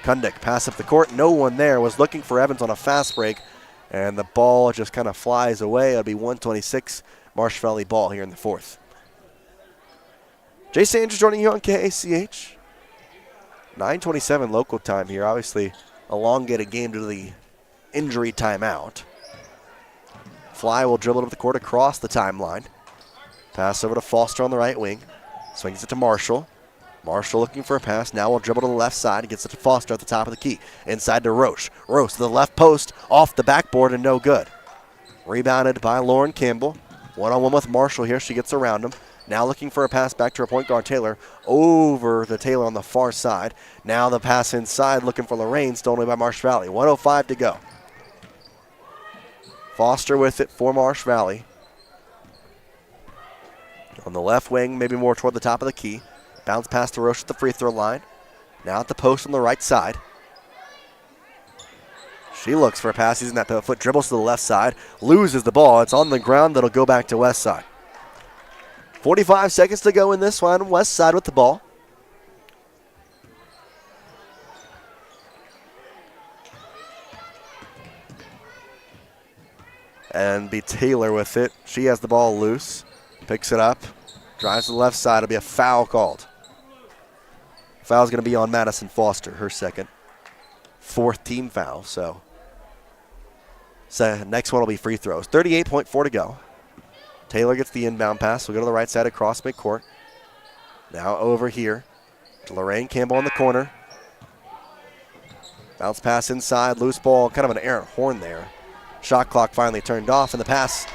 Kundik pass up the court. No one there. Was looking for Evans on a fast break, and the ball just kind of flies away. It'll be 1:26 Marsh Valley ball here in the 4th. Jace Andrews joining you on KACH. 9:27 local time here. Obviously, elongated game due to the injury timeout. Fly will dribble up the court across the timeline. Pass over to Foster on the right wing. Swings it to Marshall. Marshall looking for a pass. Now will dribble to the left side. He gets it to Foster at the top of the key. Inside to Roche. Roche to the left post. Off the backboard and no good. Rebounded by Lauren Campbell. One-on-one with Marshall here. She gets around him. Now looking for a pass back to her point guard, Taylor. Over to Taylor on the far side. Now the pass inside looking for Lorraine. Stolen by Marsh Valley. 1:05 to go. Foster with it for Marsh Valley. On the left wing, maybe more toward the top of the key. Bounce pass to Roche at the free throw line. Now at the post on the right side. She looks for a pass using that pivot foot. Dribbles to the left side. Loses the ball. It's on the ground. That'll go back to West Side. 45 seconds to go in this one. West Side with the ball. And be Taylor with it. She has the ball loose. Picks it up. Drives to the left side. It'll be a foul called. Foul's going to be on Madison Foster, her second. Fourth team foul, so next one will be free throws. 38.4 to go. Taylor gets the inbound pass. We'll go to the right side across midcourt. Now over here to Lorraine Campbell in the corner. Bounce pass inside. Loose ball. Kind of an errant horn there. Shot clock finally turned off, and the pass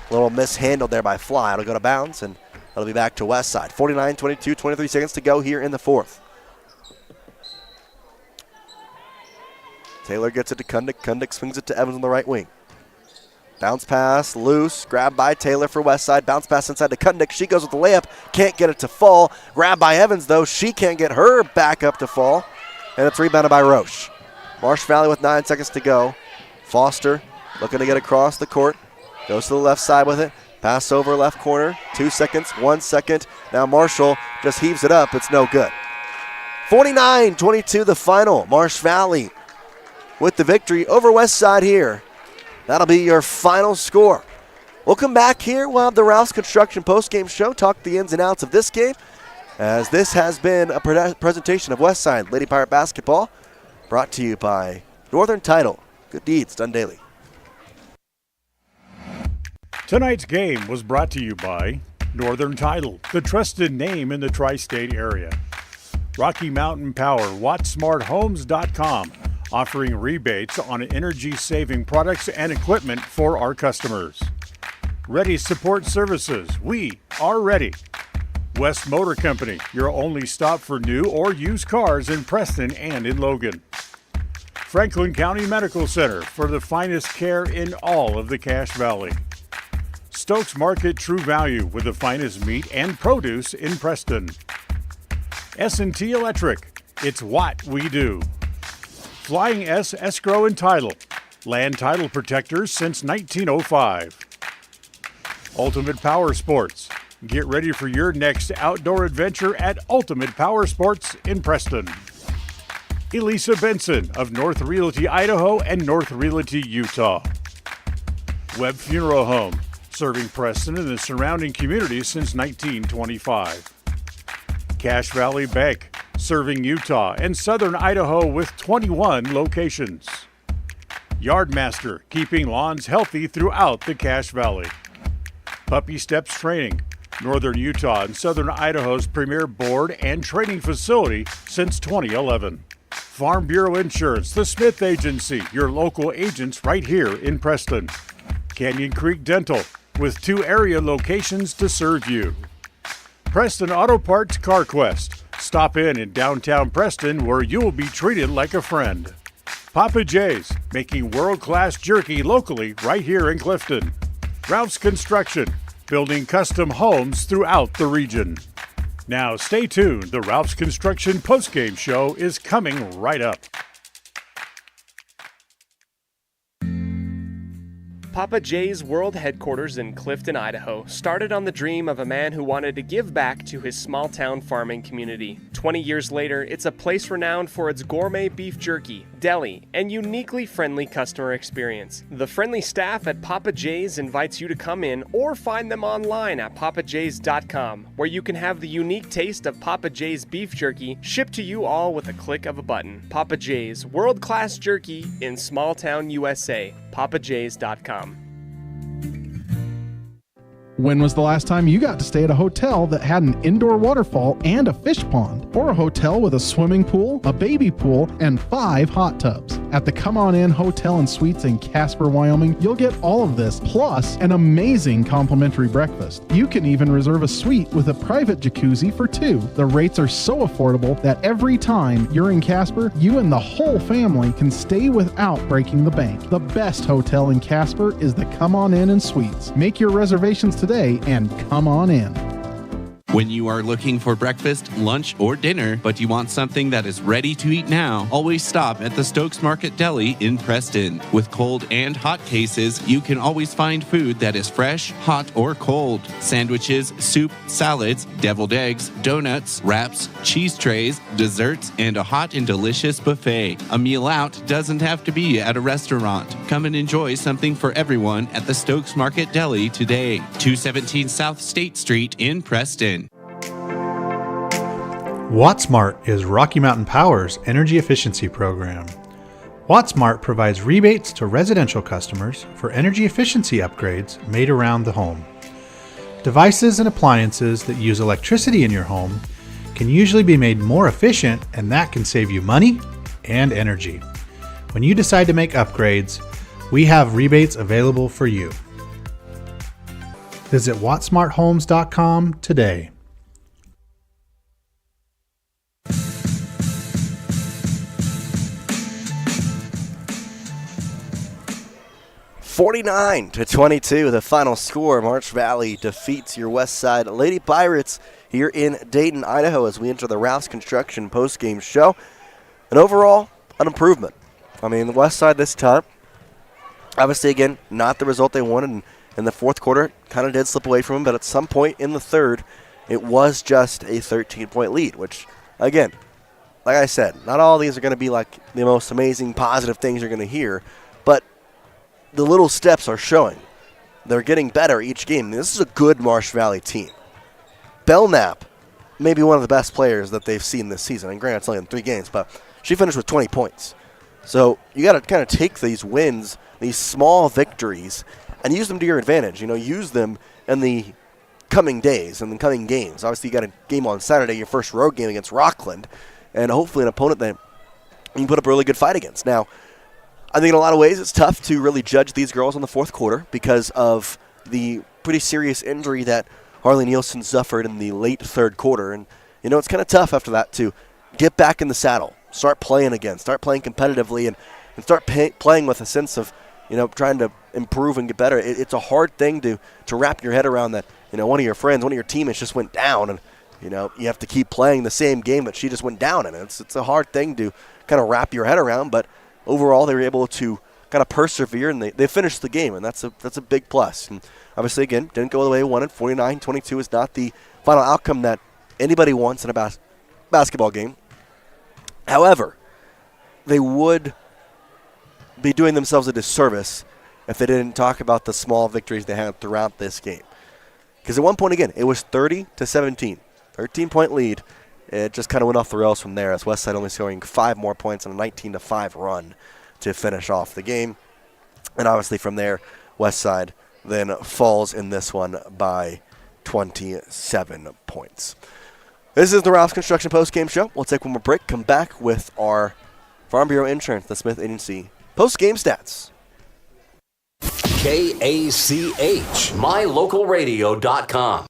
a little mishandled there by Fly. It'll go to bounds, and it'll be back to West Side. 49-22, 23 seconds to go here in the fourth. Taylor gets it to Kundick. Kundick swings it to Evans on the right wing. Bounce pass, loose, grabbed by Taylor for West Side. Bounce pass inside to Kundick. She goes with the layup, can't get it to fall. Grabbed by Evans, though. She can't get her back up to fall. And it's rebounded by Roche. Marsh Valley with 9 seconds to go. Foster looking to get across the court. Goes to the left side with it. Pass over left corner. 2 seconds, 1 second. Now Marshall just heaves it up. It's no good. 49-22 the final. Marsh Valley with the victory over West Side here. That'll be your final score. We'll come back here. We'll have the Ralph's Construction postgame show, talk the ins and outs of this game, as this has been a presentation of West Side Lady Pirate Basketball, brought to you by Northern Title. Good deeds done daily. Tonight's game was brought to you by Northern Title, the trusted name in the tri-state area. Rocky Mountain Power, WattsSmartHomes.com, offering rebates on energy-saving products and equipment for our customers. Ready Support Services, we are ready. West Motor Company, your only stop for new or used cars in Preston and in Logan. Franklin County Medical Center, for the finest care in all of the Cache Valley. Stokes Market True Value, with the finest meat and produce in Preston. S&T Electric, it's what we do. Flying S Escrow and Title, land title protectors since 1905. Ultimate Power Sports, get ready for your next outdoor adventure at Ultimate Power Sports in Preston. Elisa Benson of North Realty Idaho and North Realty Utah. Webb Funeral Home, serving Preston and the surrounding communities since 1925. Cache Valley Bank, serving Utah and southern Idaho with 21 locations. Yardmaster, keeping lawns healthy throughout the Cache Valley. Puppy Steps Training, northern Utah and southern Idaho's premier board and training facility since 2011. Farm Bureau Insurance, the Smith Agency, your local agents right here in Preston. Canyon Creek Dental, with 2 area locations to serve you. Preston Auto Parts CarQuest. Stop in downtown Preston, where you'll be treated like a friend. Papa J's, making world-class jerky locally right here in Clifton. Ralph's Construction, building custom homes throughout the region. Now stay tuned, the Ralph's Construction postgame show is coming right up. Papa J's World Headquarters in Clifton, Idaho, started on the dream of a man who wanted to give back to his small-town farming community. 20 years later, it's a place renowned for its gourmet beef jerky, deli, and uniquely friendly customer experience. The friendly staff at Papa J's invites you to come in or find them online at papaj's.com, where you can have the unique taste of Papa J's beef jerky shipped to you all with a click of a button. Papa J's, world-class jerky in small-town USA. papaj's.com. When was the last time you got to stay at a hotel that had an indoor waterfall and a fish pond? Or a hotel with a swimming pool, a baby pool, and 5 hot tubs? At the Come On In Hotel and Suites in Casper, Wyoming, you'll get all of this, plus an amazing complimentary breakfast. You can even reserve a suite with a private jacuzzi for 2. The rates are so affordable that every time you're in Casper, you and the whole family can stay without breaking the bank. The best hotel in Casper is the Come On In and Suites. Make your reservations today and come on in. When you are looking for breakfast, lunch, or dinner, but you want something that is ready to eat now, always stop at the Stokes Market Deli in Preston. With cold and hot cases, you can always find food that is fresh, hot, or cold. Sandwiches, soup, salads, deviled eggs, donuts, wraps, cheese trays, desserts, and a hot and delicious buffet. A meal out doesn't have to be at a restaurant. Come and enjoy something for everyone at the Stokes Market Deli today. 217 South State Street in Preston. WattSmart is Rocky Mountain Power's energy efficiency program. WattSmart provides rebates to residential customers for energy efficiency upgrades made around the home. Devices and appliances that use electricity in your home can usually be made more efficient, and that can save you money and energy. When you decide to make upgrades, we have rebates available for you. Visit wattsmarthomes.com today. 49-22, the final score. Marsh Valley defeats your West Side Lady Pirates here in Dayton, Idaho, as we enter the Rouse Construction postgame show. And overall, an improvement. I mean, the West Side this time, obviously, again, not the result they wanted in the fourth quarter. Kind of did slip away from them, but at some point in the third, it was just a 13-point lead, which, again, like I said, not all of these are going to be like the most amazing positive things you're going to hear, but the little steps are showing. They're getting better each game. This is a good Marsh Valley team. Belknap may be one of the best players that they've seen this season. And granted, it's only in 3 games, but she finished with 20 points. So you got to kind of take these wins, these small victories, and use them to your advantage. You know, use them in the coming days and the coming games. Obviously, you got a game on Saturday, your first road game against Rockland, and hopefully an opponent that you can put up a really good fight against. Now, I think in a lot of ways it's tough to really judge these girls in the fourth quarter because of the pretty serious injury that Harley Nielsen suffered in the late third quarter. And, you know, it's kind of tough after that to get back in the saddle, start playing again, start playing competitively, and start playing with a sense of, you know, trying to improve and get better. It's a hard thing to wrap your head around that, you know, one of your friends, one of your teammates just went down, and, you know, you have to keep playing the same game that she just went down in. It's a hard thing to kind of wrap your head around, but overall, they were able to kind of persevere, and they finished the game, and that's a big plus. And obviously, again, didn't go the way they wanted. 49-22 is not the final outcome that anybody wants in a basketball game. However, they would be doing themselves a disservice if they didn't talk about the small victories they had throughout this game. Because at one point, again, it was 30-17, 13-point lead. It just kind of went off the rails from there, as Westside only scoring 5 more points on a 19-5 run to finish off the game. And obviously from there, Westside then falls in this one by 27 points. This is the Rouse Construction postgame show. We'll take one more break, come back with our Farm Bureau Insurance, the Smith Agency postgame stats. KACH, mylocalradio.com.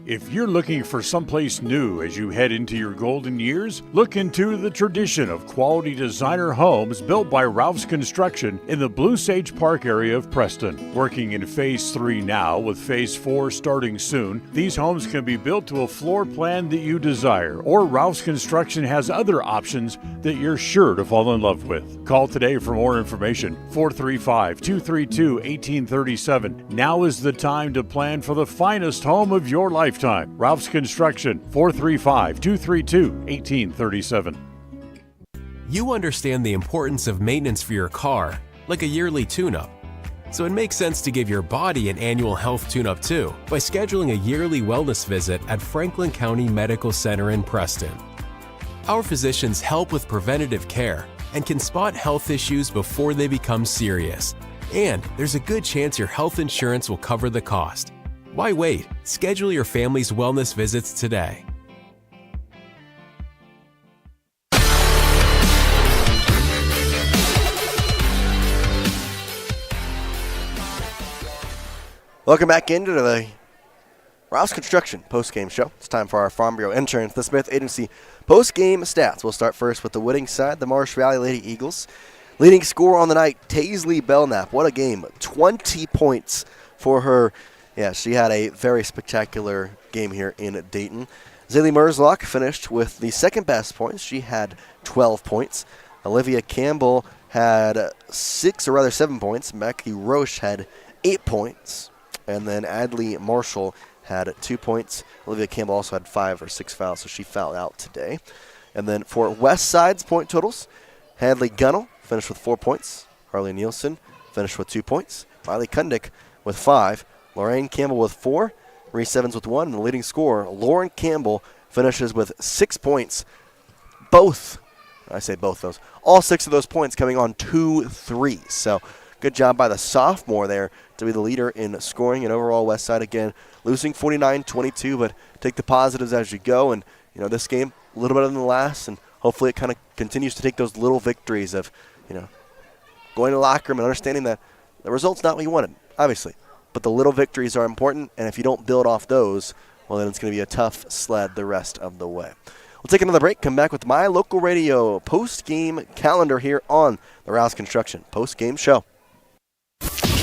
If you're looking for someplace new as you head into your golden years, look into the tradition of quality designer homes built by Rouse Construction in the Blue Sage Park area of Preston. Working in Phase 3 now, with Phase 4 starting soon, these homes can be built to a floor plan that you desire, or Rouse Construction has other options that you're sure to fall in love with. Call today for more information, 435-232-1837. Now is the time to plan for the finest home of your lifetime. Ralph's Construction, 435-232-1837. You understand the importance of maintenance for your car, like a yearly tune-up. So it makes sense to give your body an annual health tune-up too by scheduling a yearly wellness visit at Franklin County Medical Center in Preston. Our physicians help with preventative care and can spot health issues before they become serious. And there's a good chance your health insurance will cover the cost. Why wait? Schedule your family's wellness visits today. Welcome back into the Rouse Construction post-game show. It's time for our Farm Bureau Insurance, the Smith Agency post-game stats. We'll start first with the winning side, the Marsh Valley Lady Eagles. Leading scorer on the night, Taisley Belknap. What a game. 20 points for her. Yeah, she had a very spectacular game here in Dayton. Zaylee Merzlock finished with the second best points. She had 12 points. Olivia Campbell had 7 points. Mackie Roche had 8 points. And then Adley Marshall had 2 points. Olivia Campbell also had 5 or 6 fouls, so she fouled out today. And then for West Side's point totals, Hadley Gunnell finished with 4 points. Harley Nielsen finished with 2 points. Miley Kundick with 5. Lorraine Campbell with 4. Reese Evans with 1. And the leading scorer, Lauren Campbell, finishes with 6 points. All 6 of those points coming on 2 threes. So good job by the sophomore there to be the leader in scoring. And overall, West Side again losing 49-22, but take the positives as you go. And, this game a little better than the last, and hopefully it kind of continues to take those little victories of, going to the locker room and understanding that the result's not what you wanted, obviously. But the little victories are important, and if you don't build off those, well, then it's going to be a tough sled the rest of the way. We'll take another break, come back with My Local Radio post-game calendar here on the Rouse Construction post-game show.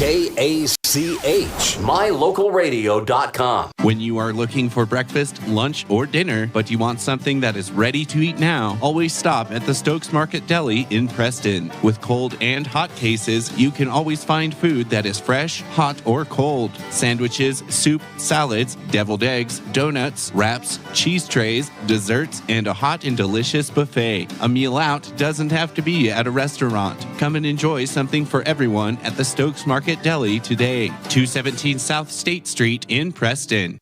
KACH, mylocalradio.com. When you are looking for breakfast, lunch, or dinner, but you want something that is ready to eat now, always stop at the Stokes Market Deli in Preston. With cold and hot cases, you can always find food that is fresh, hot, or cold. Sandwiches, soup, salads, deviled eggs, donuts, wraps, cheese trays, desserts, and a hot and delicious buffet. A meal out doesn't have to be at a restaurant. Come and enjoy something for everyone at the Stokes Market Deli today. 217 South State Street in Preston.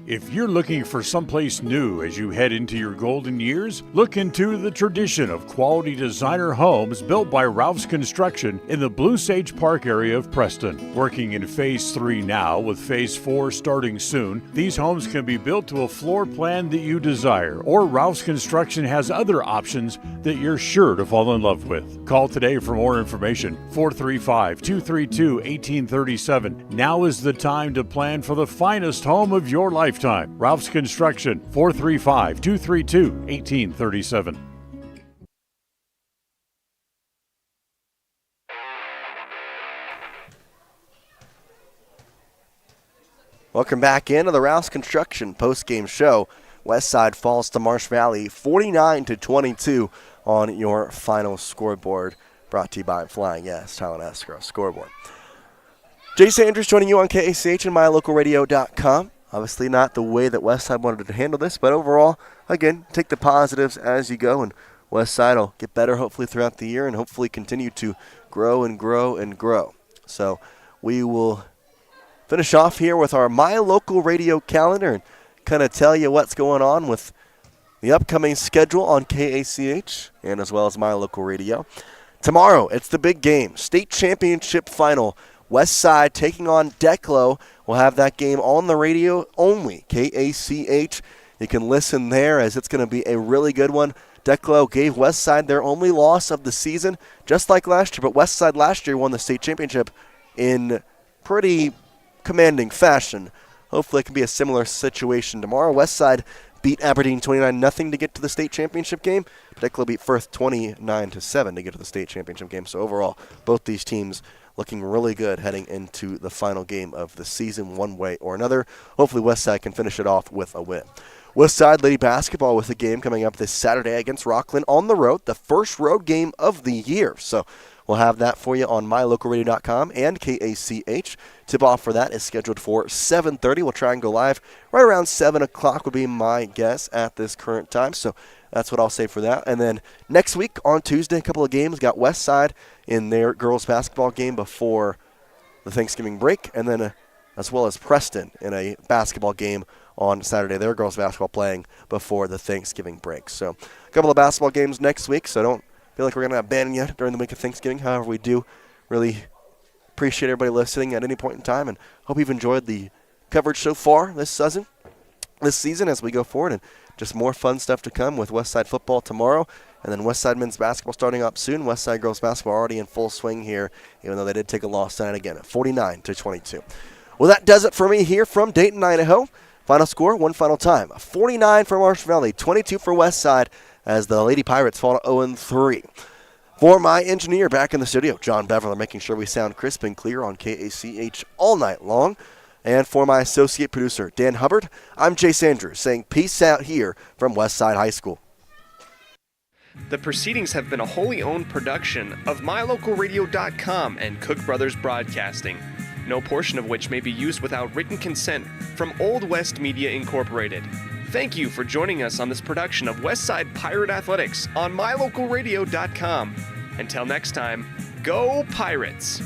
If you're looking for someplace new as you head into your golden years, look into the tradition of quality designer homes built by Ralph's Construction in the Blue Sage Park area of Preston. Working in Phase 3 now, with Phase 4 starting soon, these homes can be built to a floor plan that you desire, or Ralph's Construction has other options that you're sure to fall in love with. Call today for more information, 435-232-1837. Now is the time to plan for the finest home of your lifetime. Ralph's Construction, 435-232-1837. Welcome back into the Rouse Construction post-game show. Westside falls to Marsh Valley 49-22 on your final scoreboard. Brought to you by Flying Yes, Talent Escrow scoreboard. Jace Andrews joining you on KACH and mylocalradio.com. Obviously not the way that Westside wanted to handle this, but overall, again, take the positives as you go, and Westside will get better hopefully throughout the year and hopefully continue to grow and grow and grow. So we will finish off here with our My Local Radio calendar and kind of tell you what's going on with the upcoming schedule on KACH and as well as My Local Radio. Tomorrow, it's the big game, state championship final. Westside taking on Declo. We'll have that game on the radio only, KACH. You can listen there as it's going to be a really good one. Declo gave Westside their only loss of the season, just like last year, but Westside last year won the state championship in pretty commanding fashion. Hopefully it can be a similar situation tomorrow. Westside beat Aberdeen 29-0 to get to the state championship game. Declo beat Firth 29-7 to get to the state championship game. So overall, both these teams looking really good heading into the final game of the season one way or another. Hopefully Westside can finish it off with a win. Westside Lady Basketball with a game coming up this Saturday against Rockland on the road, the first road game of the year. So we'll have that for you on mylocalradio.com and KACH. Tip-off for that is scheduled for 7:30. We'll try and go live right around 7 o'clock would be my guess at this current time. So that's what I'll say for that. And then next week on Tuesday, a couple of games. Got Westside in their girls basketball game before the Thanksgiving break, and then as well as Preston in a basketball game on Saturday. Their girls basketball playing before the Thanksgiving break. So a couple of basketball games next week, so don't feel like we're going to abandon you during the week of Thanksgiving. However, we do really appreciate everybody listening at any point in time, and hope you've enjoyed the coverage so far this season as we go forward, and just more fun stuff to come with Westside football tomorrow. And then Westside men's basketball starting up soon. Westside girls basketball already in full swing here, even though they did take a loss tonight again at 49-22. Well, that does it for me here from Dayton, Idaho. Final score, one final time. 49 for Marsh Valley, 22 for Westside as the Lady Pirates fall to 0-3. For my engineer back in the studio, John Beverler, making sure we sound crisp and clear on KACH all night long. And for my associate producer, Dan Hubbard, I'm Jace Andrews saying peace out here from Westside High School. The proceedings have been a wholly owned production of MyLocalRadio.com and Cook Brothers Broadcasting, no portion of which may be used without written consent from Old West Media Incorporated. Thank you for joining us on this production of Westside Pirate Athletics on MyLocalRadio.com. Until next time, go Pirates!